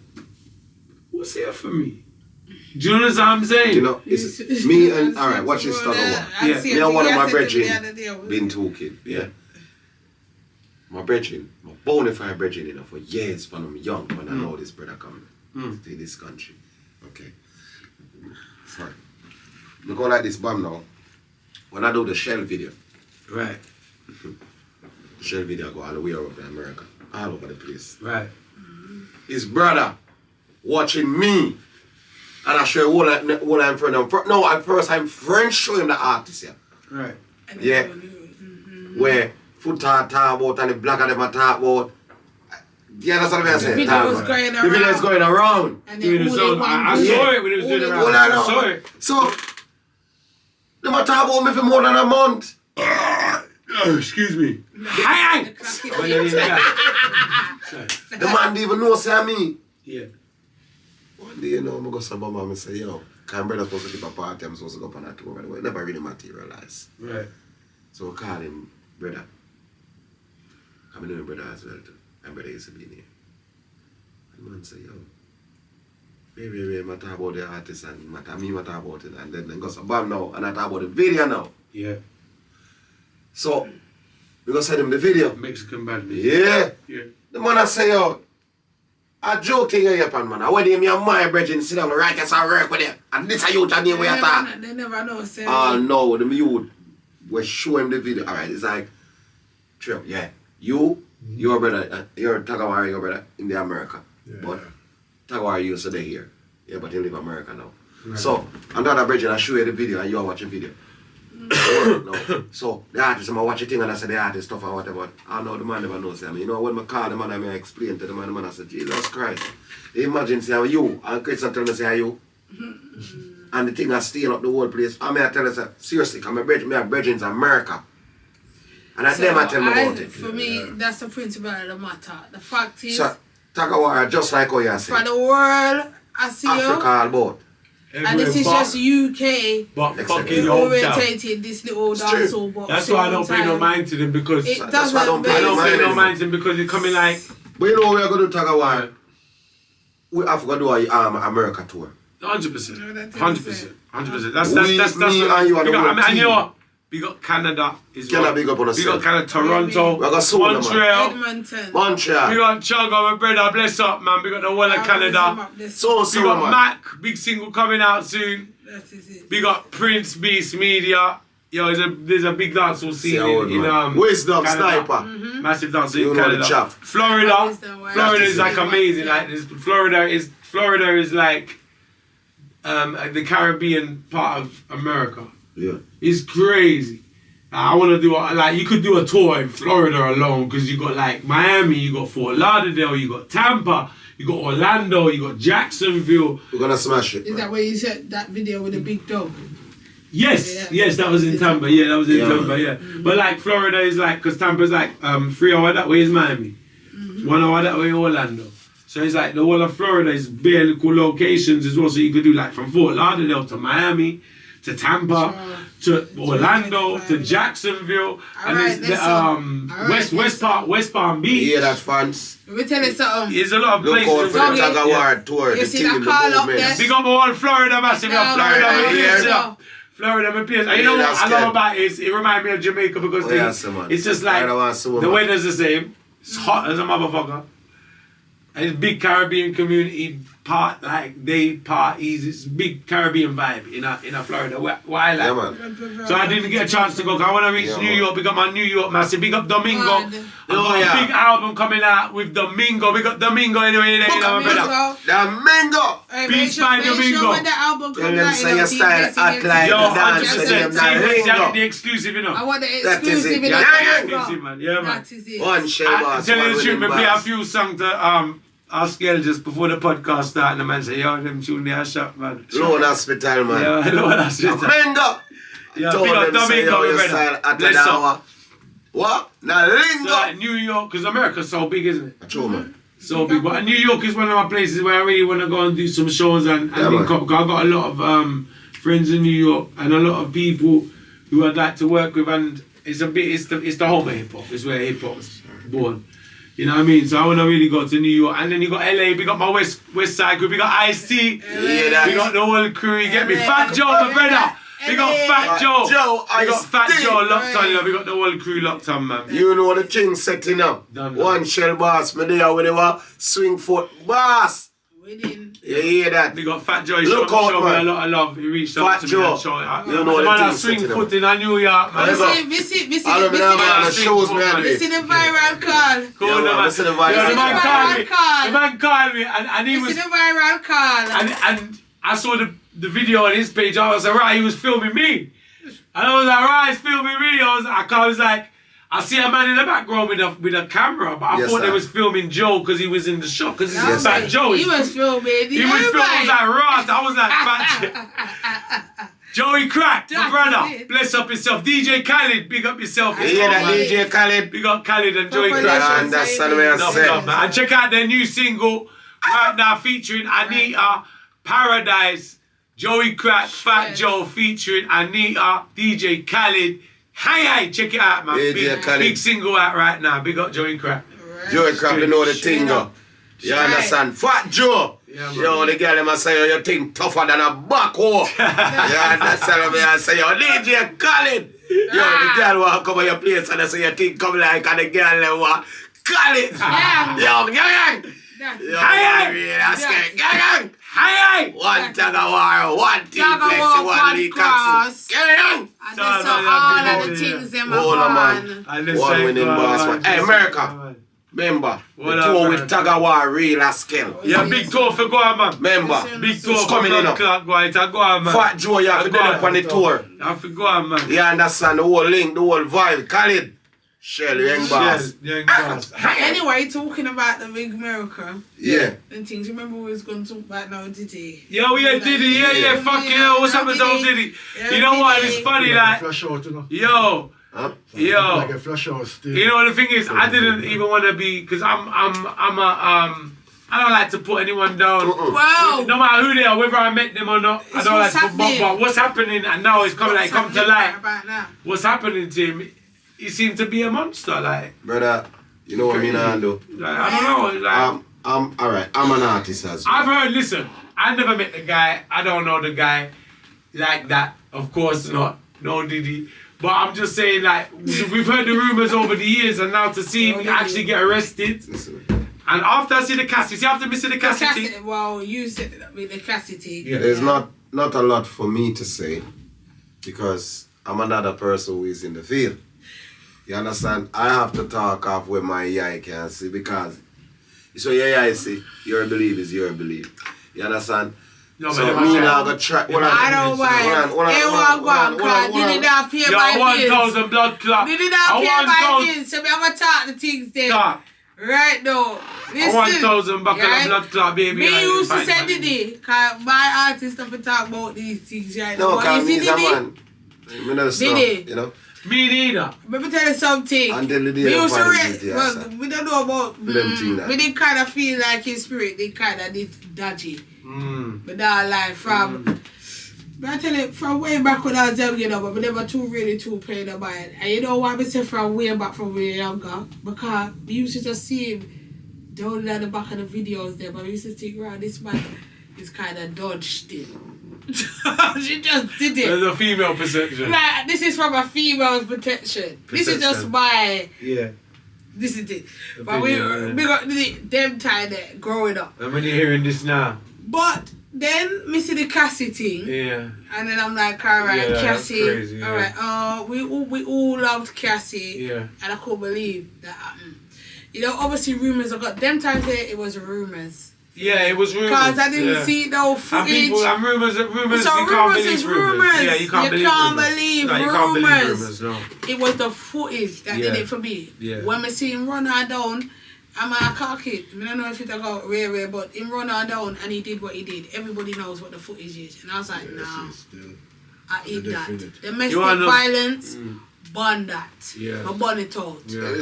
A: what's here for me? Do you know what I'm saying?
C: You know, it's me and, alright, watch this Tuggawar. Me and one of my brethren been talking, My brethren, my bona fide brethren, for years when I'm young, when I know this brother coming to this country. Okay. Sorry. Look all like this bomb now. When I do the Shell video.
A: Right.
C: The Shell video go all the way over in America. All over the place.
A: Right.
C: His brother watching me. And I show what I'm friend of. No, at first I'm French show him the artist here.
A: Right.
C: Yeah. Where foot talk about and the black of them are talk about. You understand what I'm saying? The video is going around.
B: And
A: I saw it when it was doing around. I saw it.
C: So, they might talk about me for more than a month.
A: Excuse me. Hey!
C: The man didn't even know say me.
A: Yeah.
C: One day, I'm going to go to Bama and say, yo, my brother's supposed to keep a party, I'm supposed to go up on a tour, but it never really materialized.
A: Right.
C: So I call him brother. I know him brother as well too. My brother used to be in here. And the man say, yo, Maybe I talk about the artist and me talk about it, and then go some bam now, and I talk about the video now.
A: Yeah.
C: So, we go send him the video.
A: Mexican band.
C: Yeah.
A: Yeah.
C: The man I say, yo, I joking here, man. I went in your my brethren, sit down, right, yes, I work with them. And this is you tell me where you talk.
B: They never know, say.
C: Oh, no, the youth, we show him the video. All right, it's like, Trip, yeah. Your brother, you're Tuggawar, your brother in the America. Yeah. But Tuggawar used to stay here. Yeah, but he live in America now. Right. So, and the other brethren, I show you the video and you watch the video. No. So the artist, I watch a thing and I say the artist stuff and whatever. I know the man never knows. I mean, you know, when I call the man, I explain to the man I say, Jesus Christ. Imagine say you, and Christian tell me say you. And the thing I staying up the whole place. I mean, I tell you, seriously, because my brethren in America. And so them I tell me about it.
B: For me, that's the principle of the matter. The fact is,
C: so, Tuggawar just like how you say.
B: For the world, I see
C: Africa all about.
B: And this is just UK
A: but fucking
B: orientated, this little dancehall box.
A: That's why I don't pay no mind to them because
B: it doesn't. I don't
A: pay no mind to them because you're coming like.
C: But you know we are going to Tuggawar. We have to do a America tour.
A: 100%. 100%. That's
C: me and you are the whole team.
A: You know what? We got Canada as well.
C: Big up on us.
A: We got Canada, Toronto,
C: Montreal.
B: Montreal.
A: We got Chugga, my brother, bless up, man. We got the whole of Canada. We got Mac, big single coming out soon. We got Prince Beast Media. Yo, there's a big dancehall scene in
C: Wisdom
A: Canada.
C: Sniper.
A: Massive dancehall in Canada. Florida is like amazing. Like Florida is like the Caribbean part of America.
C: Yeah.
A: It's crazy. I want to do you could do a tour in Florida alone because you got like Miami, you got Fort Lauderdale, you got Tampa, you got Orlando, you got Jacksonville.
C: We're gonna smash it.
B: Is that where you said that video with the big dog?
A: Yes, that was in Tampa. Yeah, that was in Tampa. Yeah, but like Florida is like because Tampa's like 3 hours that way is Miami, 1 hour that way Orlando. So it's like the whole of Florida is bare cool locations as well. So you could do like from Fort Lauderdale to Miami, to Tampa, to Orlando, to Jacksonville, and there's West Palm Beach.
C: Yeah, that's fun.
B: Let me tell you something.
A: There's a lot of places.
C: Look out for the Tuggawar tour.
B: You see that call up there?
A: Big up all Florida, massive. Florida, my place. And you know what I love about it is it reminds me of Jamaica because it's just like the weather's the same. It's hot as a motherfucker. And it's big Caribbean community they parties. It's big Caribbean vibe in a Florida. Why like?
C: Yeah, man.
A: So I didn't get a chance to go. Cause I want to reach New York. Big up my New York massive. Big up Domingo. Big album coming out with Domingo. We got Domingo anyway.
C: Domingo.
A: Beach by Domingo.
B: When the album comes
C: Tell them say your style act like
A: dance. The exclusive, you know.
B: I want the exclusive.
A: Yeah, man.
B: That is it.
C: One shell boss.
A: Tell you the truth, me play a few songs to RealAskel just before the podcast start, and the man say, yo, them tune there shop, man.
C: Lone Hospital, man.
A: Yeah, Lone Hospital.
C: Domingo.
A: Yeah, big up Domingo, brother. Bless up.
C: What? Now, Lingo.
A: So like New York, because America's so big, isn't it?
C: True, man.
A: So big. But New York is one of my places where I really want to go and do some shows and link up. Because I've got a lot of friends in New York and a lot of people who I'd like to work with, and it's the home of hip hop. It's where hip hop was born. You know what I mean? So I want to really go to New York. And then you got LA, we got my West Side group, we got Ice-T, we got the whole crew, you get me? Fat Joe, my brother. We got Fat Joe. We got Fat Joe locked on, you know, we got the whole crew locked on, man.
C: You know the thing setting up. One shell boss, me there when they were swing foot boss. You hear that?
A: We got Fat Joe, he showed me a lot of love. He reached out to me and showed me.
C: You know the thing
A: swing foot in New York, man.
B: This is the viral call.
A: Cool, the man called me and he was...
B: This is the viral call.
A: And I saw the video on his page. I was like, right, he was filming me. And I was like, right, he's filming me. I was like, I see a man in the background with a camera, but I thought they was filming Joe because he was in the shot, because this is Fat Joe.
B: He was filming.
A: He was filming. I was like, right. I was like, Fat Joey Crack, my brother. Bless up yourself. DJ Khaled, big up yourself.
C: Yeah, that DJ Khaled.
A: Big up Khaled and Joey Crack.
C: And that's what I said.
A: And check out their new single right now featuring Anita, Paradise, Joey Crack, Fat Joe featuring Anita, DJ Khaled. Hey, check it out, man. Big single out right now. Big up Joey Crack.
C: Joey Crack, you know the thing, though. You understand? Fat Joe.
A: Yeah,
C: yo, the girl them say you think tougher than a backhoe. Yeah, that's what I say. Yo, DJ Colin. Yo, the girl want to come on your place and they say you think come like and the girl them want Colin. Yo, gang. Gang. Hey! One Tuggawar, one team, Flexi, one league access.
B: And that's all of the things them are
C: man. One winning boss, man. Hey, America. Remember, the tour with Tuggawar, RealAskel.
A: Yeah, big tour for go on, man.
C: Remember,
A: big tour
C: it's coming in up.
A: Go on, man.
C: Fat Joe, you have to do up on the tour.
A: You have to go on, man.
C: You understand the whole link, the whole vibe. Khalid. Shell, young boss.
B: Anyway, talking about the big America.
C: Yeah.
B: And things, remember we was going to talk about now Diddy.
A: Yeah, we had Diddy. Yeah. Fucking hell, what's happened to old Diddy? You know what? It's funny, like.
D: Flush out, you know.
A: Yo.
D: Like a flush out still.
A: You know the thing is, I didn't even want to be, because I don't like to put anyone down.
B: Wow.
A: No matter who they are, whether I met them or not, I don't like to put but what's happening, and now it's coming like come to light. What's happening to him? He seemed to be a monster, like.
C: Brother, you know what I mean, Ando?
A: Like, I don't know, like.
C: I'm alright. I'm an artist as well.
A: I've heard. Listen, I never met the guy. I don't know the guy like that. Of course not. No Diddy. But I'm just saying, like, we've heard the rumors over the years, and now to see him actually get arrested.
C: Listen.
A: And after I see the Cassie, see after missing the Cassie.
B: Well, you said it with the Cassie.
A: Yeah.
C: There's not a lot for me to say because I'm another person who is in the field. You understand? I have to talk off where my eye can see because so your eye see, your belief is your belief. You understand?
A: No,
C: so me now go try.
B: I don't mind. Did it not pay my bills?
A: 1,000 blood clot.
B: Did it not pay my bills? So I'm gonna talk the things then. Right now. Listen.
A: 1,000 buckle of blood clot, baby.
B: Me used to say Diddy, because my artists have to talk about these things right now.
C: No, because he's a man. Me not stop, you know.
A: Me neither.
B: Let me tell you something.
C: Until the day
B: we used to
C: well,
B: we don't know about we did kind of feel like his spirit, they kind of did dodgy. But that like from but I tell you, from way back when I was young, you know, but we never really played about it. And you know why I say from way back from when we were younger? Because we used to just see him down at the back of the videos there, but we used to think, right, this man is kind of dodged it. She just did it.
A: There's a female perception.
B: Like, this is from a female's perception. This is just my...
A: Yeah.
B: This is it. But we got them time there growing up.
A: And when you're hearing this now.
B: But then me see the Cassie thing.
A: Yeah.
B: And then I'm like, alright, Cassie.
A: Crazy, yeah.
B: Alright, we all loved Cassie.
A: Yeah.
B: And I couldn't believe that happened. You know, obviously rumours. I got them times there, it was rumours.
A: Yeah, it was rumours.
B: Because I didn't see no footage.
A: And rumours,
B: so
A: you can't believe rumours. Yeah, you can't believe rumours. You can't believe rumours, no.
B: It was the footage that did it for me.
A: Yeah.
B: When I see him run her down, I'm a cock it. I don't know if it's about rare, but him run her down and he did what he did. Everybody knows what the footage is. And I was like, nah, I eat that. Domestic violence. Burn that.
A: Yeah.
B: But burn it out.
C: Yeah. I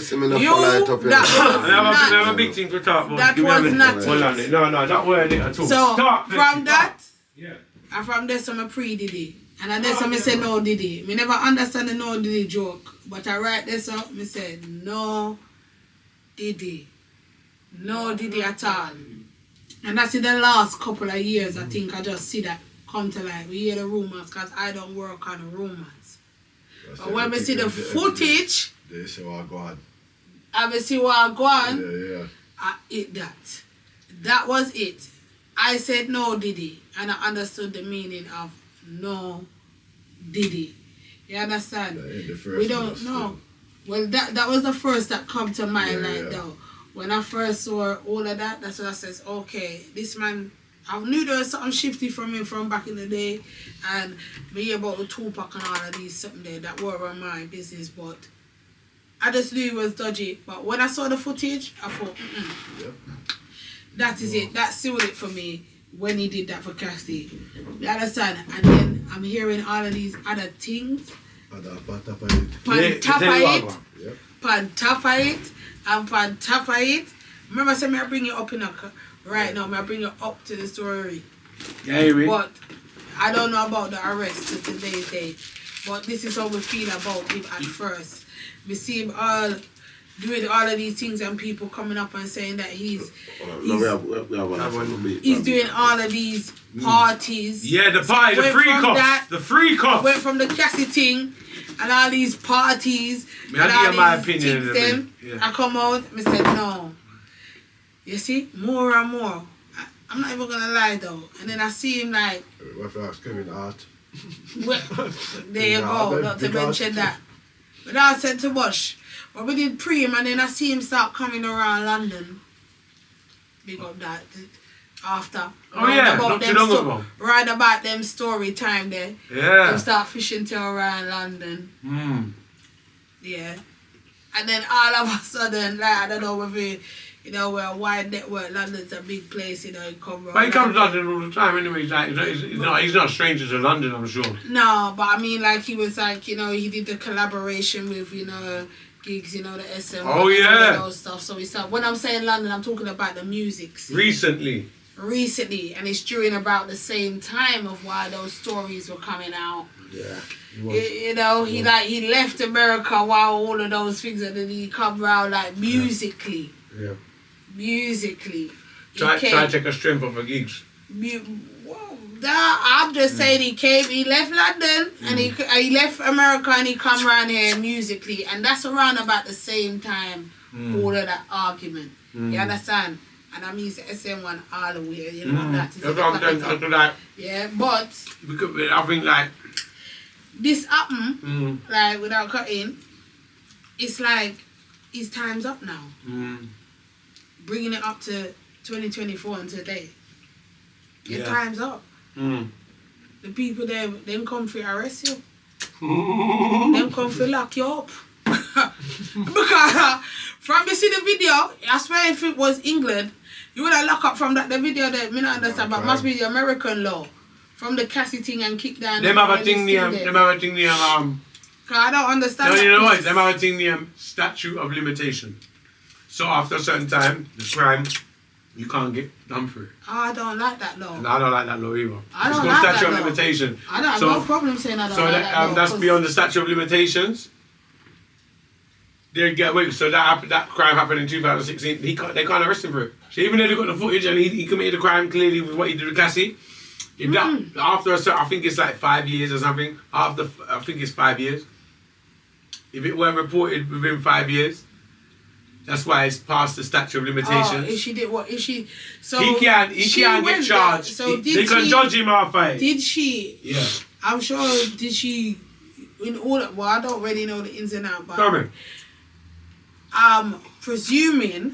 A: have a big thing to talk about.
B: That was not
A: it. No, that wasn't it at all.
B: So, from that,
A: yeah.
B: And from there, I'm a pre-Diddy. And I there, I say no Diddy. I never understand the no Diddy joke. But I write this up, I said no Diddy. No Diddy at all. And that's in the last couple of years, I think I just see that come to life. We hear the rumors because I don't work on the rumors. But when we see the footage,
D: they say what go on.
B: I will see what go on.
D: Yeah.
B: I eat that. That was it. I said no Diddy, and I understood the meaning of no Diddy. You understand? We don't know. Well, that was the first that come to mind though. When I first saw all of that, that's when I says, okay, this man, I knew there was something shifty from him from back in the day, and me about the Tupac and all of these something there that were on my business, but I just knew it was dodgy. But when I saw the footage, I thought, that is it. That sealed it for me when he did that for Cassie. You understand? And then I'm hearing all of these other things. On top of it. Remember I said, may I bring you up in a... Right now, may I bring you up to the story.
A: Yeah,
B: but I don't know about the arrest to today's day. But this is how we feel about him at first. We see him all doing all of these things and people coming up and saying that he's
C: we have
B: doing all of these parties.
A: Yeah, the party, the free cost.
B: Went from the Cassie thing and all these parties.
A: I give my opinion.
B: I come out, I said no. You see, more and more. I'm not even gonna lie though. And then I see him like.
D: What if I ask Kevin Hart?
B: There you go, not to mention that. But I said to Bush, but we did pre-him and then I see him start coming around London. Big up that after.
A: Oh yeah, not too long ago.
B: Right about them story time there.
A: Yeah.
B: Them start fishing to around London. Yeah. And then all of a sudden, like, I don't know whether, you know, we're a wide network, London's a big place, you know, he comes around.
A: But he comes to London all the time anyway, he's not a stranger to London, I'm sure.
B: No, but I mean, like, he was like, you know, he did the collaboration with, you know, gigs, you know, the SM.
A: Oh, yeah.
B: And those stuff. So he started, when I'm saying London, I'm talking about the music scene. Recently, and it's during about the same time of why those stories were coming out.
C: Yeah.
B: You know, he left America while all of those things, and then he come around like musically.
C: Yeah.
B: Musically.
A: Try to take a strength off of gigs.
B: I'm just saying he left London and he left America and he come around here musically, and that's around about the same time all of that argument. You understand? And I mean it's the SM one all the way, you know, that is yeah, but
A: I think like
B: this happen, like without cutting, it's like his time's up now. Bringing it up to 2024 and today. Your time's up. The people there, them come for arrest you. Them come for lock you up. Because from you see the video, I swear if it was England, you would have locked up from that the video that me not understand, but must be the American law. From the Cassie thing and kick down.
A: Them have a thing the
B: Cause I don't understand.
A: No, you know what? Them have a thing the statute of limitation. So after a certain time, the crime, you can't get done for it.
B: I don't like that law.
A: And I don't like that law either.
B: I don't
A: it's
B: like
A: statute
B: that
A: of
B: law.
A: limitation.
B: I don't have no problem saying I don't like that law.
A: That's beyond the statute of limitations. They get away. So that crime happened in 2016. They can't arrest him for it. So even though they got the footage and he committed the crime clearly with what he did with Cassie, if that after a certain, I think it's like 5 years or something. After I think it's 5 years. If it weren't reported within 5 years, that's why it's past the statute of limitations.
B: Oh, if she did what? If she so
A: he can't get charged.
B: So
A: they can judge him after it.
B: Did she?
A: Yeah.
B: I'm sure. Did she? In all, well, I don't really know the ins and outs, but
A: Tell me.
B: I'm presuming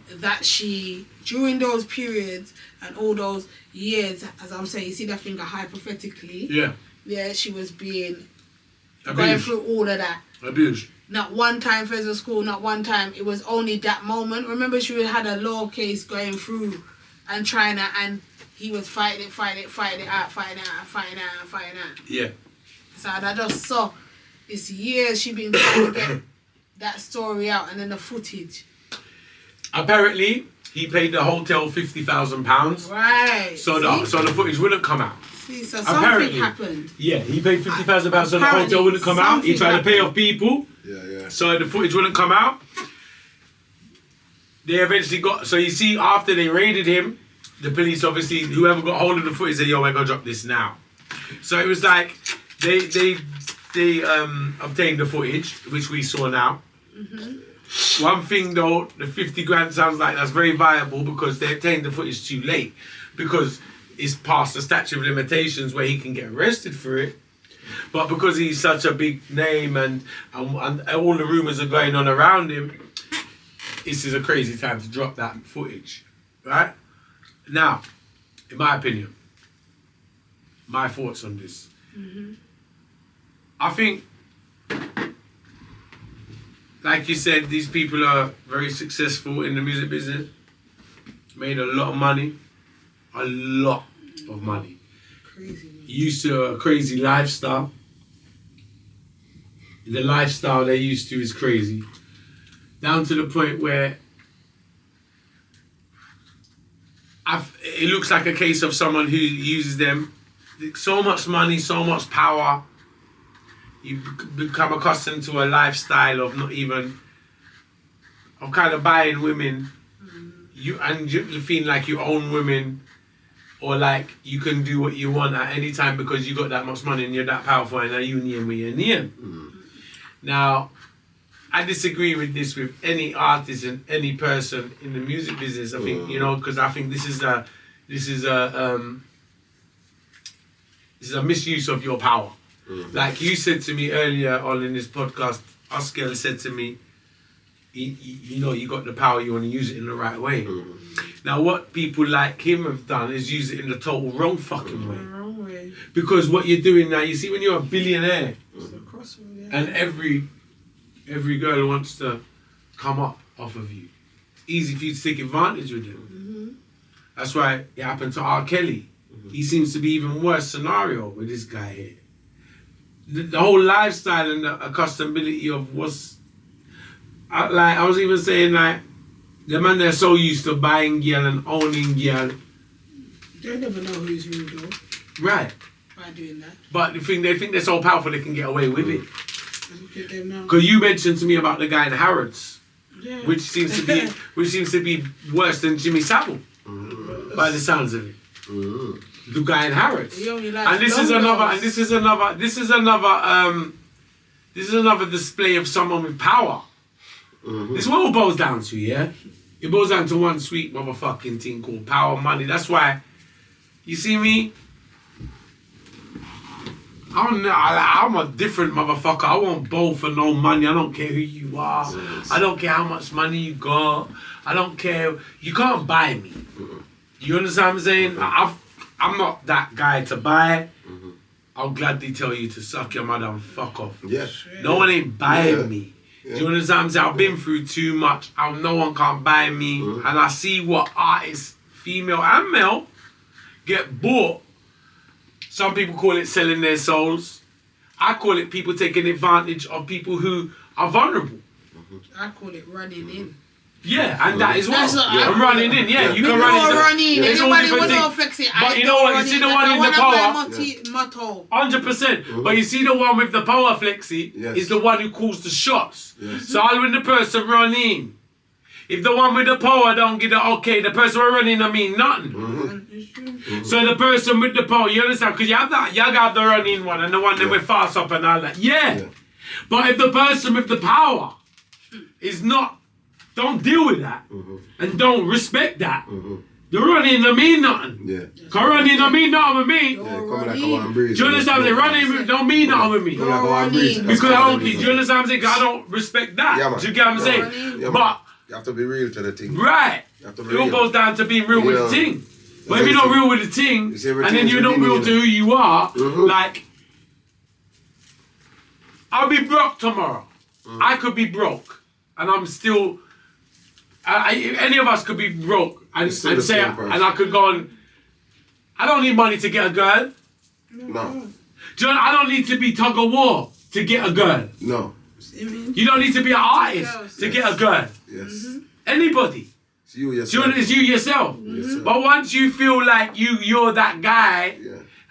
B: that she, during those periods and all those years, as I'm saying, you see that finger hypothetically. Yeah, she was being abused. Going through all of that.
A: Abused.
B: Not one time physical school, not one time. It was only that moment. Remember, she had a law case going through and trying to, and he was fighting it out.
A: Yeah.
B: So I just saw this years she been trying to get that story out, and then the footage.
A: Apparently, he paid the hotel £50,000.
B: Right.
A: So the footage wouldn't come out.
B: See, so something happened.
A: Yeah, he paid £50,000 so the hotel wouldn't come out. He tried to pay off people.
D: Yeah.
A: So the footage wouldn't come out. They eventually got, so you see, after they raided him, the police obviously, whoever got hold of the footage said, yo, we're gonna drop this now. So it was like, they obtained the footage, which we saw now. One thing though, the 50 grand sounds like that's very viable because they obtained the footage too late. Because it's past the statute of limitations where he can get arrested for it. But because he's such a big name and all the rumours are going on around him, this is a crazy time to drop that footage, right? Now, in my opinion, my thoughts on this. I think, like you said, these people are very successful in the music business, made a lot of money. A lot of money.
B: Crazy.
A: Used to a crazy lifestyle. The lifestyle they're used to is crazy. Down to the point where it looks like a case of someone who uses them. So much money, so much power. You become accustomed to a lifestyle of not even of kind of buying women, you feel like you own women, or like you can do what you want at any time because you got that much money and you're that powerful and are union with your name. Now, I disagree with this with any artist and any person in the music business. I think, you know, because I think this is a misuse of your power. Like you said to me earlier on in this podcast, Askel said to me, you know, you got the power, you want to use it in the right way. Now, what people like him have done is use it in the total wrong fucking way.
B: Wrong way.
A: Because what you're doing now, you see, when you're a billionaire, and every girl wants to come up off of you, it's easy for you to take advantage of them. That's why it happened to R. Kelly. He seems to be even worse scenario with this guy here. The whole lifestyle and the accountability of what's... I was even saying, like, the man they're so used to buying girl and owning girl.
B: They never know who's who though.
A: Right.
B: By doing that.
A: But they think they're so powerful they can get away with it.
B: Look at them now.
A: Because you mentioned to me about the guy in Harrods,
B: Yeah.
A: which seems to be worse than Jimmy Savile, by the sounds of it. The guy in Harrods.
B: He only likes
A: And this is another display of someone with power. This is what it boils down to, yeah? It boils down to one sweet motherfucking thing called power, money. That's why, you see me? I'm a different motherfucker. I won't bowl for no money. I don't care who you are. I don't care how much money you got. I don't care. You can't buy me. You understand what I'm saying? I'm not that guy to buy. I'll gladly tell you to suck your mother and fuck off.
C: Yeah.
A: No one ain't buying me. Do you understand what I'm saying? I've been through too much. No one can't buy me. And I see what artists, female and male, get bought. Some people call it selling their souls. I call it people taking advantage of people who are vulnerable.
B: I call it running in.
A: Yeah, and that is what.
B: I'm
A: running in. Yeah, you can run in.
B: There's all different things. Flexi.
A: But you know what? You see the one in the power.
B: Motto.
A: 100%. But you see the one with the power, Flexi, is the one who calls the shots. So I'll when the person run in. If the one with the power don't get the okay, the person running I mean nothing. So the person with the power, you understand? Because you got the running one and the one that went fast up and all that. Yeah. But if the person with the power is not, don't deal with that and don't respect that. The running don't mean nothing.
C: Yeah.
A: Cause running don't mean nothing with me.
C: Yeah, come like a one breeze.
A: Do you understand? The running don't mean nothing with me.
C: Come like a one breeze.
A: Because I don't, do you understand what I'm saying? Cause I don't respect that.
C: Yeah, man.
A: Do you get what I'm saying?
C: Yeah,
A: but
C: you have to be real to the thing.
A: right. It all goes down to being real with the thing. But if you're not real with the thing, and then you're not real to who you are, like, I'll be broke tomorrow. I could be broke, and I'm still. Any of us could be broke and say, and I could go on. I don't need money to get a girl.
C: No.
A: John, I don't need to be Tuggawar to get a girl.
C: No.
A: You don't need to be an artist to get a girl.
C: Yes.
A: Anybody.
C: It's you yourself.
A: It's you yourself. But once you feel like you're that guy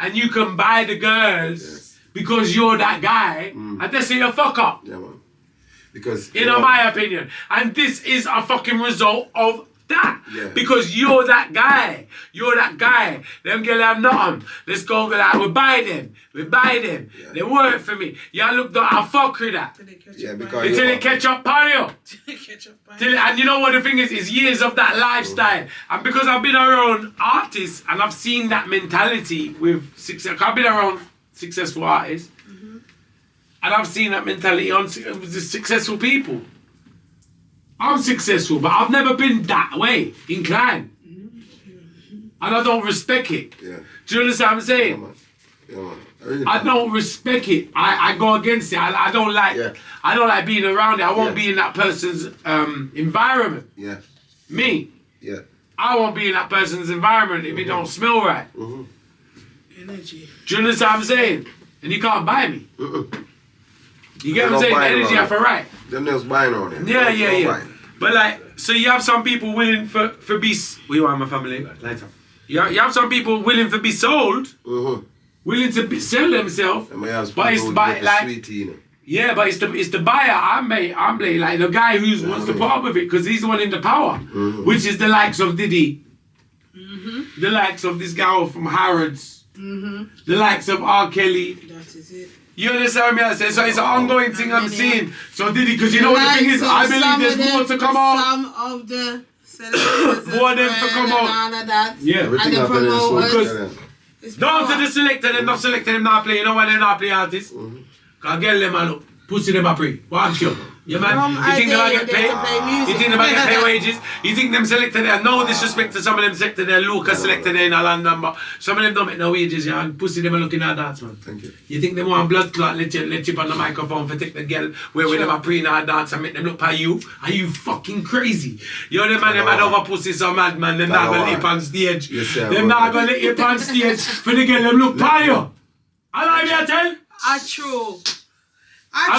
A: and you can buy the girls because you're that guy, and that's a fuck up.
C: Yeah, man. Because
A: in my opinion. And this is a fucking result of that.
C: Yeah.
A: Because you're that guy. You're that guy. Them girls have nothing. Let's go like we buy them. We buy them.
C: Yeah.
A: They work for me. Y'all look I fuck with that.
C: Yeah, because
A: Until they catch up on you. And you know what the thing is years of that lifestyle. And because I've been around artists and I've seen that mentality with success. I've been around successful artists. And I've seen that mentality on the successful people. I'm successful, but I've never been that way inclined. And I don't respect it.
C: Yeah.
A: Do you understand what I'm saying?
C: Yeah, man. Yeah, man. Really
A: I don't respect it. I go against it. I don't like I don't like being around it. I won't be in that person's environment.
C: Yeah.
A: Me.
C: Yeah.
A: I won't be in that person's environment if it don't smell right.
B: Energy.
A: Do you understand what I'm saying? And you can't buy me. You get what I'm saying? The energy I feel right.
C: Them nails buying on it.
A: Yeah. But like, so you have some people willing for be. We want my family later. You have some people willing to be sold, willing to sell themselves.
C: But it's
A: like
C: sweetie, you know.
A: Yeah, but it's the buyer. I'm blaming like the guy who wants to put up with it because he's the one in the power, which is the likes of Diddy, the likes of this guy from Harrods, the likes of R. Kelly.
B: That is it.
A: You understand me? I say so. It's an ongoing thing I'm seeing. So Diddy, because you know what the thing is, I believe there's more to come out.
B: Some of the celebrities
A: More than to come out.
B: and all of that.
A: Yeah.
B: And the promoters.
A: Down to the selector, them not selecting them not play. You know why they not play artists? Cause girl them a look, pussy them a pray. Watch you. Yeah man, you think they might get paid? You think they might get paid wages? You think them selected there? No disrespect to some of them selected there. Lucas selected there in a London, but some of them don't make no wages. Yeah, and pussy them a looking at dance man.
C: Thank you.
A: You think they want blood clot? Let you on the microphone for take the girl where them a pre in a dance and make them look by you? Are you fucking crazy? You're the man them mad over pussy so mad man. Them not gonna leap on stage. Them not gonna leap on stage for the girl them look by you. I like me I tell.
B: True.
A: And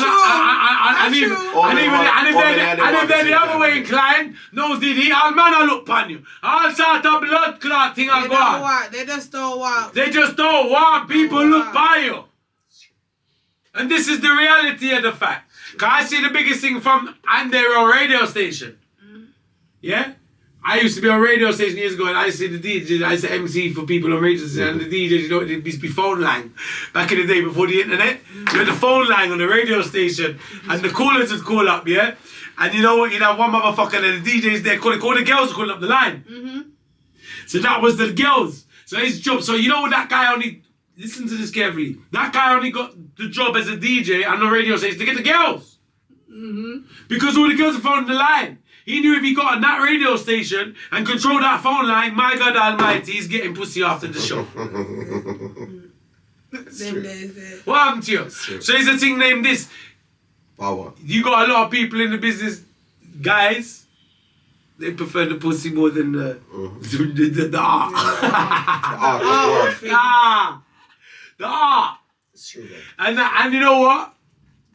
A: if they're the other way inclined, no Diddy, all man a look pan you. All sort of blood clot thing I go on.
B: They just don't want.
A: They just don't want people look by you. And this is the reality of the fact. Cause I see the biggest thing from, and they're a radio station. Yeah? I used to be on a radio station years ago and I used to see the DJs, I used to MC for people on radio stations and the DJs, you know, it used to be phone line. Back in the day before the internet, you had the phone line on the radio station and the callers would call up, yeah? And you know what, you'd have one motherfucker and the DJs there calling, all the girls would call up the line. So that was the girls. So his job, so you know that guy only, listen to this carefully, that guy only got the job as a DJ on the radio station to get the girls. Because all the girls are phoning the line. He knew if he got on that radio station and controlled that phone line, my God Almighty, he's getting pussy after the show. What happened to you? So there's a thing named this.
C: Power.
A: You got a lot of people in the business, guys, they prefer the pussy more than the art. The art. And you know what?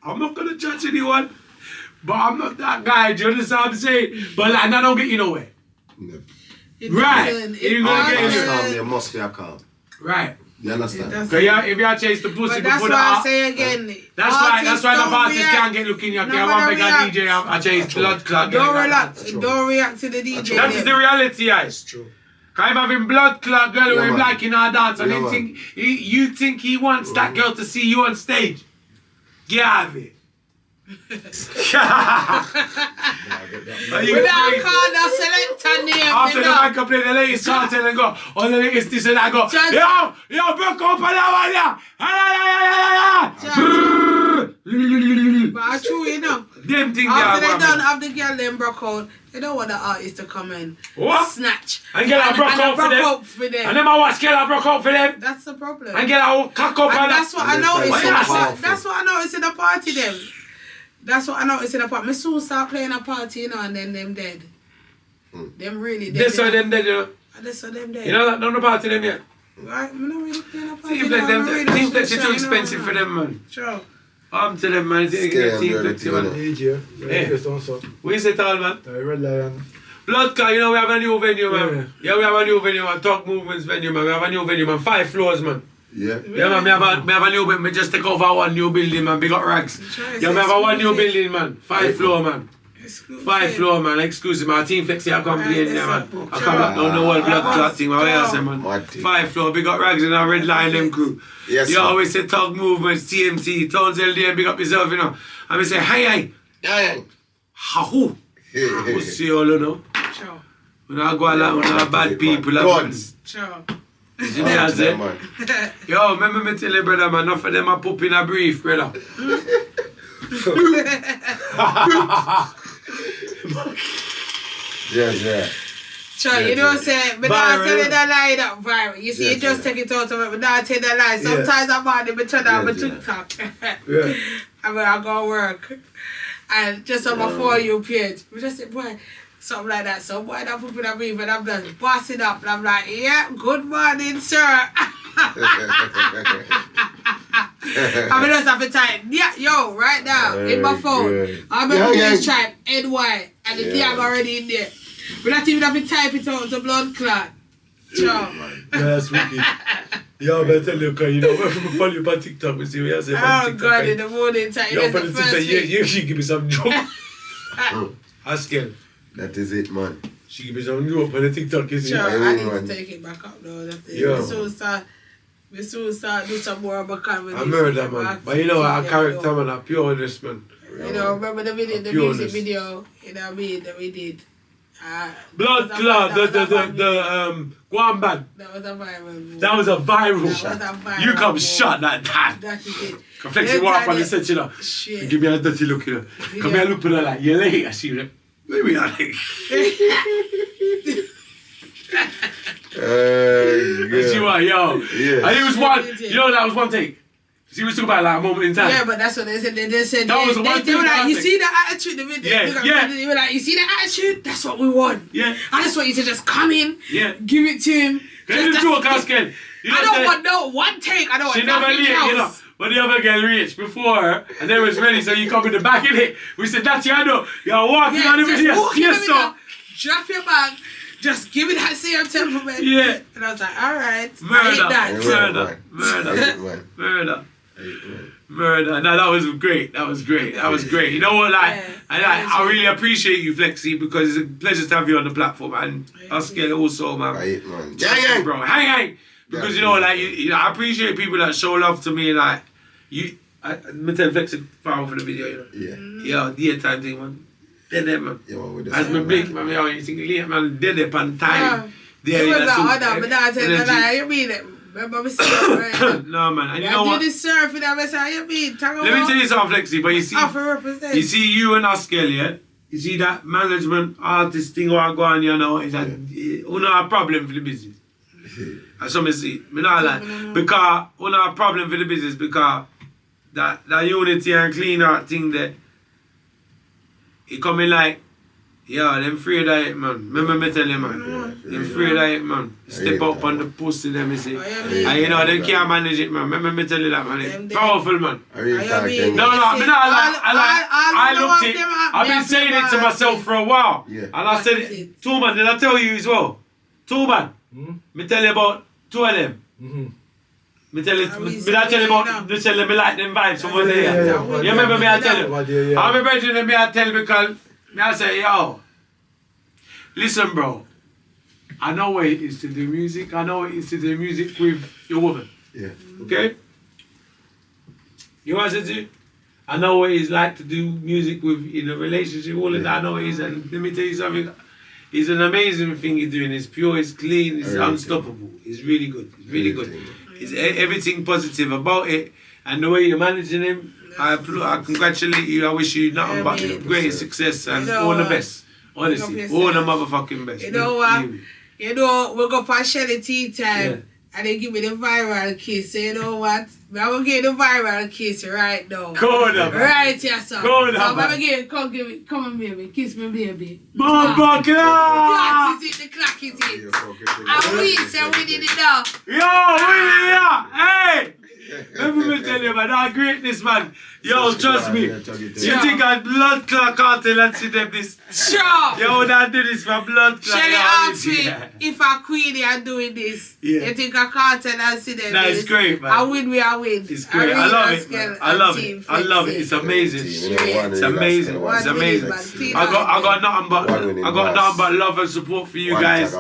A: I'm not going to judge anyone. But I'm not that guy, do you understand what I'm saying? But and I don't get you nowhere.
C: Never.
A: Right. You're gonna get anywhere.
C: There must be a calm.
A: Right.
C: You understand?
A: Because if you chase the pussy
B: but
A: before
B: that's why
A: the
B: I say again.
A: That's why the artists can't get looking at you. I want to make a DJ, I chase blood clot.
B: Don't react to the DJ.
A: That is the reality, guys.
C: True.
A: I'm having blood clot girl with him like in our dance and you think he wants that girl to see you on stage. Get out of it.
B: We don't call the selector name.
A: After the man can play the latest cartel and go, oh the latest this and that go, yo, broke up on that one,
B: But true, you know.
A: Them things
B: after they done have the girl them broke out, they don't want the artist to come in.
A: What?
B: Snatch.
A: And get a broke out for them. And then I watch girl broke out for them.
B: That's the problem.
A: And get a cock up
B: and that's what I noticed.
C: That's
B: what I noticed in the party them. That's what I noticed in the party. Me soon start playing a party, you know, and then them dead. Them really dead.
A: This or them dead, you know.
B: This or them dead.
A: You know that none of the party them yet.
B: Right, I'm not really playing a party.
A: Team Flex is too expensive for them, man.
B: Sure.
A: I'm telling them, man, it's Team Flex, man. What is it all, man?
D: Red Lion.
A: Blood Clot, you know, we have a new venue, man. Yeah, we have a new venue, man. Talk Movements venue, man. We have a new venue, man. 5 floors, man.
C: Yeah,
A: man, we have a new building. We just take over one new building, man. Big up rags. Yeah, we have a one new building, man. 5 floor, man. 5 floor, man. Exclusive, man. Team Flexi, I come play in there, man. I come back down the whole blood clot thing, man. 5 floor, big up rags and our Red Lion them crew.
C: Yes,
A: you always say Talk Movements, TMT, Tones LD, big up yourself, you know. And we say, hey. How? We'll see you all, you know. When I go along with our bad people,
B: Sure.
A: You know what I'm saying? Yo, remember me tell you, brother, man, enough of them are poop in a brief, brother.
C: Yeah.
B: Sure, you know what I'm saying? But now tell you the lie that viral. You see, you just take it out of it, but now tell you the lie. Sometimes I'm on it, turn on my TikTok. I mean, I go work. And just on my For You page, we just say, boy, something like that. So boy, that poop in a brief and I'm just bossing up. And I'm like, yeah, good morning, sir. I'm just have to type, yeah, yo, right now, in my phone. I'm going to type NY and the tag already in there. But not even have to type it out to blood clot. Sure.
A: Yeah, that's wicked. Yeah, but I tell you, you know, if I follow you on TikTok, we see what you say about TikTok.
B: Oh God, in the morning time.
A: Yeah, for the TikTok, you should give me some joke. Askel.
C: That is it, man.
A: She give me some joke for the TikTok, you see.
B: Sure, I need to take it back up though. That's it.
A: Yeah.
B: We soon start do some more of a conversation.
A: I murder, man. But you know, our character, man, a pureness, man.
B: You know, remember the video, the music video, you know what I mean, that we did.
A: Blood clot, the Guam band.
B: That was a viral.
A: That was a viral.
B: That was a viral.
A: You come shot that time.
B: That is it.
A: Flexi walk on the set, you know.
B: Shit.
A: Give me a dirty look, you know. Come here, look at her like, you're late. I see you. Maybe I like. See what, yo.
C: Yeah.
A: And it was one, you know, that was one take. See, we talking about like a moment in time.
B: Yeah, but that's what they said. They said
A: that was the one
B: they were
A: thing
B: like, you see the attitude, the video.
A: Yeah.
B: They were like, you see the attitude? That's what we want.
A: Yeah.
B: I just want you to just come in,
A: Yeah.
B: give it to him.
A: Can you do a casket?
B: I don't want no one take. I don't want nothing else.
A: You know, when the other girl reached before her, and they was ready, so you come in the back of it. We said, that's your know. You're walking on the video. Yes, so.
B: Drop your bag. Just give it that same temperament.
A: Yeah.
B: And I was like, all right.
A: Murder.
C: Murder.
A: Murder. No, that was great. That was great. You know what, like, I really appreciate you, Flexi, because it's a pleasure to have you on the platform, and Askel also, man.
C: Right, man.
A: Gang, bro. Hang. Because you know, like, you know, I appreciate people that show love to me, like, me tell Flexi far for the video, you know. Yeah, daytime thing, man. Dead there, man. As me blink, man, you think late, man, dead there on time.
B: It was an order, but I said, like, you mean it. Remember me saying it, right?
A: No, man. And you know what?
B: I did the surfing, I said, you mean,
A: let me tell you something, Flexi, but you see you and Askel, yeah? You see that management artist thing what go on, you know, is that you know a problem for the business. That's what I see. Me not like, because you know a problem for the business because that unity and clean art thing there, it coming like, yeah, them afraid of it, man. Remember me tell you, man. Them afraid of it, man. Step up on the pussy, them, you see. And you know, they can't manage it, man. Remember me tell you that, man. It's powerful, man. No, me not like, I looked it. I've been saying it to myself for a while. And I said it. Two man, did I tell you as well? Two man. Me tell you about two of them. Me tell you about, me tell you me like them vibes from over there. You remember me, I tell you? I'm a virgin, me I tell you because I say, yo, listen, bro. I know what it is to do music. I know what it is to do music with your woman.
C: Yeah.
A: Okay? You know what I do? I know what it's like to do music with in a relationship. All of that I know it is. And let me tell you something. It's an amazing thing you're doing. It's pure, it's clean, it's unstoppable. It's really good. It's really good. It's everything positive about it. And the way you're managing him, I congratulate you. I wish you nothing but great success and all the best. Honestly, all the motherfucking best.
B: You know what? You know, we go for Shelly tea time and they give me the viral kiss. So you know what? I'm going to get the viral kiss right now. Right, yes, sir. So I'm going to come on, baby. Kiss me, baby.
A: Mama
B: clock! The clock is it. And we say we did it now.
A: Yo, we did it. Hey! Let me tell you, man, that greatness, man. Yo, trust me. You think I blood clot cartel and see them this?
B: Sure.
A: Yo, that do this for blood clot.
B: Shelly asked me if a queenie are doing this. You think I cartel and see them
A: this? It's great, man.
B: I win.
A: It's great. I love it, man. I love it. I love it. It's amazing. It's amazing. It's amazing. I got nothing but love and support for you guys.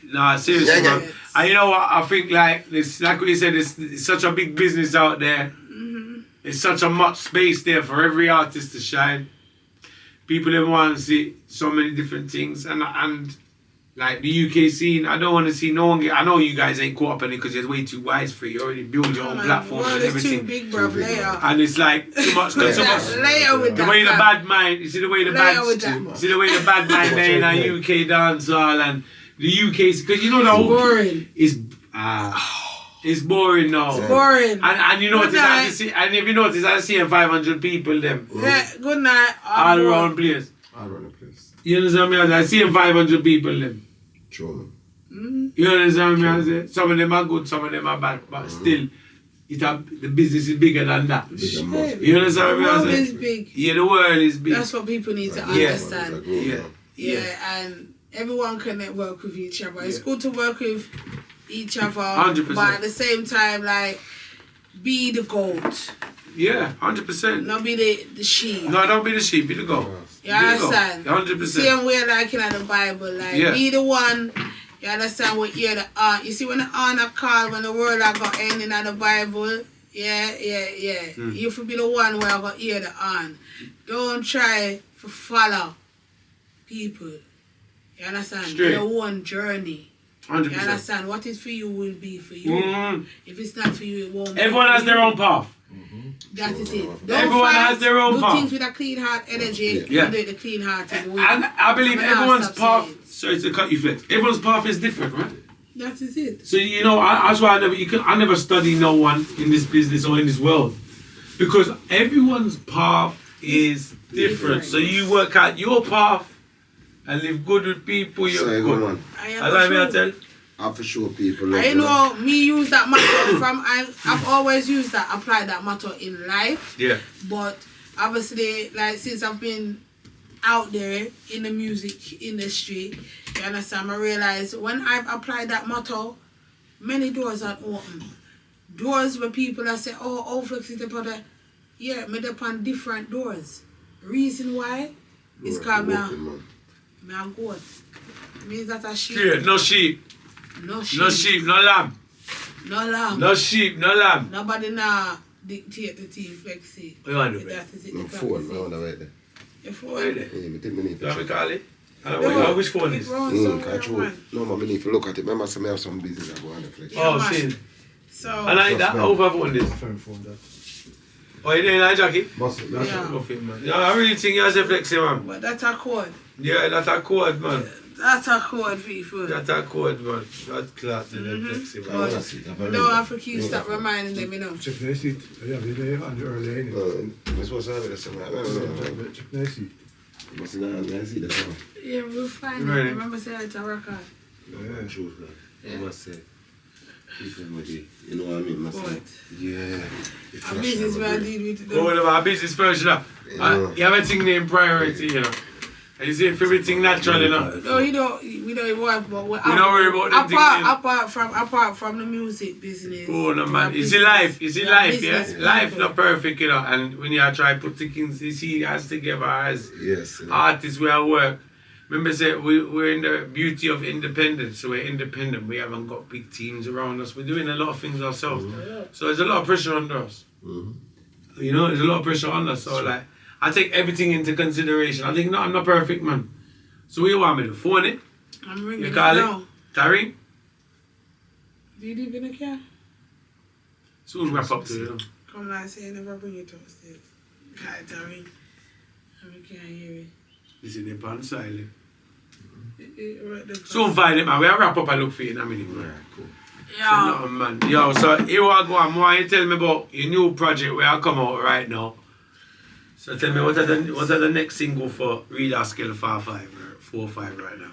A: Nah, seriously, man. And you know what? I think like this, like what you said, it's such a big business out there. It's such a much space there for every artist to shine. People that want to see so many different things, and like the UK scene, I don't want to see no one get. I know you guys ain't caught up in it because you're way too wise for it. You already build your own platform and everything.
B: Too big, bro.
A: And it's like too much. The way the bad mind. You see the way the bad mind there in a UK dancehall and the UK, because you know the whole
B: boring.
A: It's boring now.
B: It's boring.
A: And you notice, and if you notice, I see 500 people them.
B: Yeah, good night.
A: All around place. You understand me? I see 500 people them.
C: True.
A: You understand me? I say some of them are good, some of them are bad, but still, the business is bigger than that. You understand me?
B: The world is big.
A: Yeah, the world is big.
B: That's what people need to understand.
A: Yeah.
B: And everyone can work with each other. It's good to work with each other,
A: 100%.
B: but at the same time, like, be the goat.
A: Yeah, 100%.
B: Not be the sheep.
A: No, don't be the sheep, be the goat.
B: You understand?
A: 100%.
B: Same way like in the Bible, like be the one. You understand what hear the you see when the honor call when the word I got ending in the Bible. Yeah. You should be the one where I got hear the on. Don't try to follow people. You understand?
A: Straight.
B: Your one journey.
A: 100%.
B: You understand? What is for you will be for you. If it's not for you, it won't.
A: Everyone has their own path.
B: That is it.
A: Everyone has their own path.
B: Do things with a clean heart energy.
A: Yeah.
B: Do it the clean hearted way.
A: And I believe everyone's path. Sorry to cut you, Flex. Everyone's path is different, right?
B: That is it.
A: So that's why I never study no one in this business or in this world, because everyone's path is different. So you work out your path and live good with people. You're good.
C: I for sure people.
B: I know me use that motto from I've always used that, applied that motto in life.
A: Yeah.
B: But obviously, like since I've been out there in the music industry, you understand, I realize when I've applied that motto, many doors are open. Doors where people are say, oh Flexi the brother. Yeah, me upon different doors. Reason why is called me a goat. Means that a sheep.
A: Yeah, no sheep.
B: No sheep.
A: No sheep, no lamb.
B: No lamb.
A: No sheep, no lamb.
B: Nobody now dictate the team, Flexi.
A: What you want to do,
B: That is it.
C: I'm phone, I want to wait there.
B: Your phone?
A: Where is it?
C: Yeah, I think we need
A: You have
C: to
A: to
C: check.
A: call it? Which phone is?
C: No, man, we need to look at it. Remember, some have some business that go on the Flex.
A: Oh,
B: man.
A: see.
B: So,
A: And I that over phone this.
D: Phone that.
A: Oh, you doing that, Jackie?
C: Must it, that's
B: Yeah.
C: it.
A: Yeah, I really think you're a Flexi, man.
B: but that's a code.
A: Yeah, that's a code, man.
B: That's a code, people.
A: That's a code, man. That's class in the Flexi,
C: I
A: man.
C: wanna see it. I
B: Don't have to keep stop reminding them, you know.
D: Check the seat. Yeah, we're there on the early.
C: We're supposed to have it somewhere. No.
D: Check the seat.
C: You must see that. I see that.
B: Yeah, we'll find it.
A: Right.
B: Remember saying it's a record.
C: Yeah, true.
B: Yeah.
C: I must say. You know what I mean? Must say.
B: What?
C: Yeah.
B: A business man deal with
A: Go
B: it.
A: with our business first, you know. You have a thing named priority, you know. And you see everything natural, you know.
B: No, we don't work, but we
A: don't worry about the thing,
B: apart from the music business.
A: Oh no, man. You see
B: business,
A: life, yeah?
B: business
A: Life
B: people.
A: not perfect, you know. And when you try to put things, you see us together as
C: Yes.
A: artists where I work. Remember, say we're in the beauty of independence. So we're independent. We haven't got big teams around us. We're doing a lot of things ourselves. So there's a lot of pressure under us. You know, there's a lot of pressure on us. So like, I take everything into consideration. I think, no, I'm not perfect, man. So what you want me to do? Phone it?
B: I'm ringing
A: You
B: it
A: call
B: now.
A: it? Tyree?
B: Do you live in a car?
A: Soon wrap up to you.
B: Come on, say you never bring it upstairs. Can't ring. And we can't hear it.
A: Is it the on silent?
B: Right there.
A: Soon find it, man. We'll wrap up and look for it in a minute, man.
C: Cool.
B: Yeah.
A: So, nothing, man. Yo, so here I go. I'm want you to tell me about your new project where I come out right now. So tell me, what are the next single for RealAskel45 or 45 right now?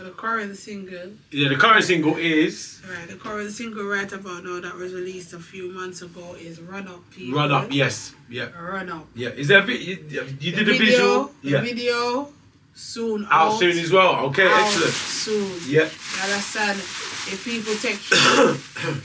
B: The current single.
A: Yeah, the current single is
B: Right, the current single right about now that was released a few months ago is Run Up, people.
A: Run Up. Yes, yeah,
B: Run Up.
A: yeah. Is that you did the visual?
B: The
A: Yeah.
B: video soon
A: Out soon as well. Okay,
B: Out
A: excellent.
B: soon.
A: Yeah.
B: You understand? If people take heed,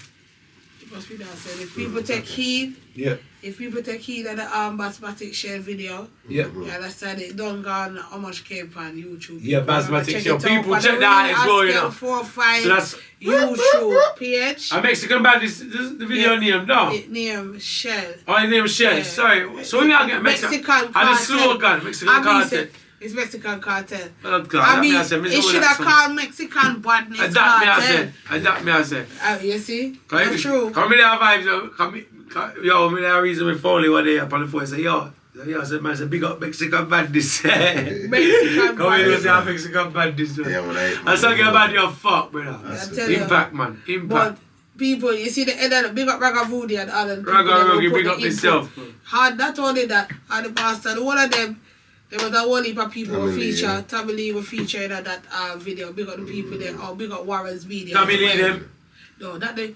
B: it must be that said. If people take heed,
A: Yeah.
B: if people take heed of the Basmatic Shell video,
A: Yeah.
B: you understand it don't go on how much came on YouTube.
A: Yeah, Basmatic
B: Check
A: Shell.
B: it out
A: People
B: on
A: check
B: the
A: that as well, you know.
B: RealAskel45
A: So that's
B: YouTube page.
A: a Mexican band. This the video name, no.
B: It name Shell.
A: Oh, his name is Shell.
B: Yeah.
A: Sorry. So when you get Mexican and the
B: cartel.
A: slogan, Mexican cartel.
B: It's Mexican cartel.
A: I mean,
B: it should have called Mexican badness
A: Adapt me, I
B: cartel.
A: said. Adapt me, I said.
B: You see? That's true.
A: Come in there, vibes. Yo, me there reason with Foley one day up on the phone. Say, yo, I said, man, say, big up Mexican badness.
B: Mexican
A: Come in here, say,
B: badness.
A: Mexican badness.
C: Yeah, well,
A: I said, get about your fuck, brother.
B: I tell you.
A: Impact, man. Impact.
B: But people, you see the head of the big up Ragavudi and all them people.
A: Ragavudi, big up yourself.
B: Hard, not only that, and the bastard, one of them, there was a whole heap of people who
C: Tammy Lee,
B: feature,
C: yeah.
B: Tammy Lee will feature in that video. Big up the people there, or big up Warren's media.
A: Tammy
B: as
A: Lee,
B: well.
A: them.
B: No, that they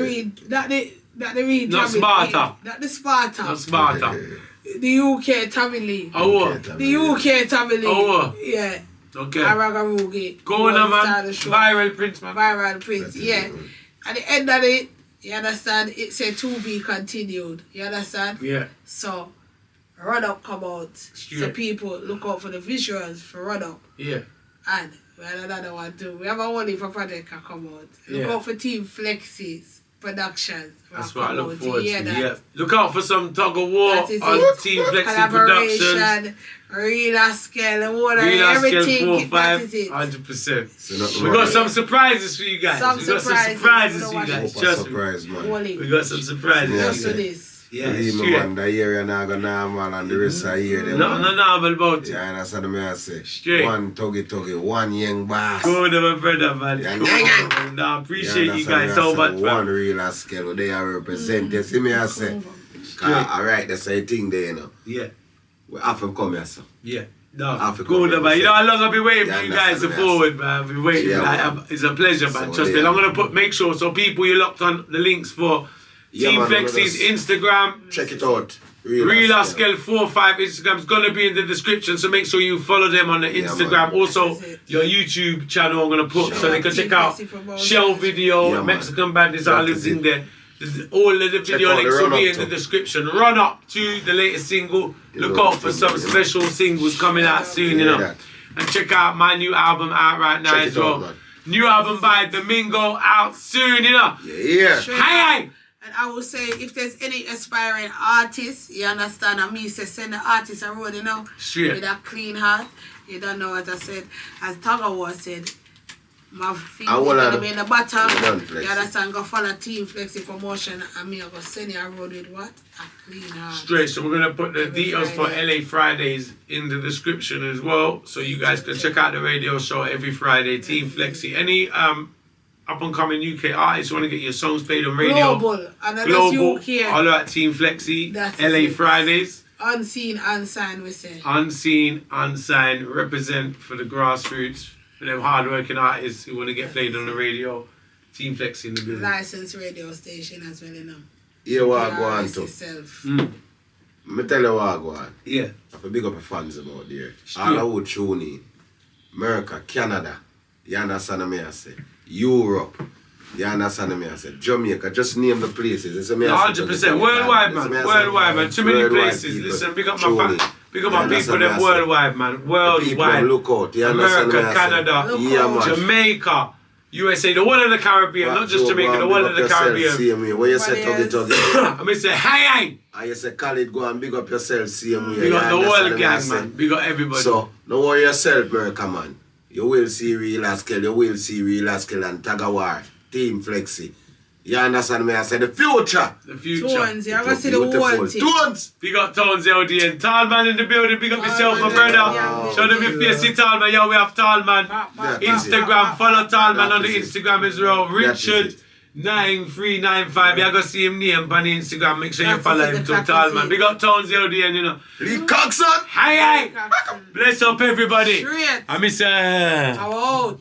B: read.
A: Not
B: Tammy
A: Sparta.
B: Lee. That the Sparta.
A: Not Sparta.
B: The UK Tammy Lee.
A: Oh,
B: The UK Tammy Lee.
A: Oh.
B: Yeah.
A: Okay.
B: Aragarugi.
A: Go on, man. Viral prints, man.
B: Viral prints, yeah. At the end of it, you understand, it said to be continued. You understand?
A: Yeah.
B: So, Run Up come out.
A: Straight.
B: So people look out for the visuals for Run Up.
A: Yeah.
B: And we have another one too. We have a one for project can come out. Look out for Team Flexi's productions.
A: That's what I look forward to.
B: Yeah.
A: Look out for some Tuggawar on Team Flexi Productions.
B: RealAskel, everything. That is it.
A: 100%. We got some surprises for you guys. We got some surprises for you guys. Trust me. We got some surprises for you guys. Yeah,
C: man, the year you're not normal and the rest of the year.
A: No normal about it.
C: Yeah, I understand what I say.
A: Straight.
C: One tuggy, one young boss.
A: Good, my brother, man. I appreciate you guys so much, man.
C: One RealAskel, they are represent. You see me, I say. Alright, that's a thing there, you know.
A: Yeah.
C: We often come here, so.
A: Yeah. No, good, man. You know how long I've been waiting for you guys to forward, man. I've been waiting.
C: Yeah,
A: it's a pleasure, man. Trust me. I'm going to make sure so people you locked on the links for Team Flexi's Instagram.
C: Check it out.
A: RealAskel45 Instagram is going to be in the description, so make sure you follow them on the Instagram. Also, your YouTube channel I'm going to put so they can check out Shell Video, Mexican Bandits, all is in there. All of the video links will be in the description. Run up to the latest single. Look out for some special singles coming out soon, you know. And check out my new album out right now as well. New album by Domingo out soon, you know.
C: Yeah.
A: Hey!
B: And I will say, if there's any aspiring artists, you understand, and me say send the artist a road, you know, with a clean heart. You don't know what I said. As Tuggawar said, my feet are going to be in the bottom. You understand, go follow Team Flexi Promotion, and me I go send you a road with what? A clean heart.
A: Straight, so we're going to put the details for LA Fridays in the description as well, so you guys can check out the radio show every Friday, Team Flexi. Any up-and-coming UK artists want to get your songs played on radio?
B: Global. And that's you here.
A: All at Team Flexi.
B: That's
A: LA Fridays.
B: Unseen, unsigned, we say.
A: Unseen, unsigned. Represent for the grassroots. For them hard-working artists who want to get played on the radio. Team Flexi in the building.
B: Licensed radio station as well, you know.
C: Yeah, what I go on to. Me tell you what I go on.
A: Yeah.
C: I have to big up the fans about there. All who tune in. America, Canada. You understand what I say? Europe, you understand me? I said Jamaica, just name the places.
A: 100%, worldwide, man. Worldwide, man. Too many places.
C: People.
A: Listen, big up my family. Big up my people, them worldwide, man. Worldwide.
C: Look out.
A: America, Canada, Jamaica, USA, the one of the Caribbean, not just Jamaica, the one of the Caribbean.
C: Where you say tuggy.
A: I'm going to say, hey!
C: And you say, Khalid, go and big up yourself, same way.
A: Big up the whole gang, man. Big up everybody.
C: So, don't worry yourself, America, man. You will see RealAskel, you will see RealAskel and Tuggawar, Team Flexi. You understand me? I said the future.
A: The future.
B: Tones, you're going to see the whole thing.
C: Tones!
A: Big up Tones LD and Tallman in the building. Big up yourself, my brother. Show them your face, see Tallman. Yo, we have Tallman. Instagram, follow Tallman on the Instagram as well. Richard 9395. You're going to see him name on the Instagram. Make sure you follow him to Tallman. Big up Tones LD and you know.
C: Lee Coxon!
A: Hey! Bless up everybody.
B: Straight.
A: I miss
B: Out.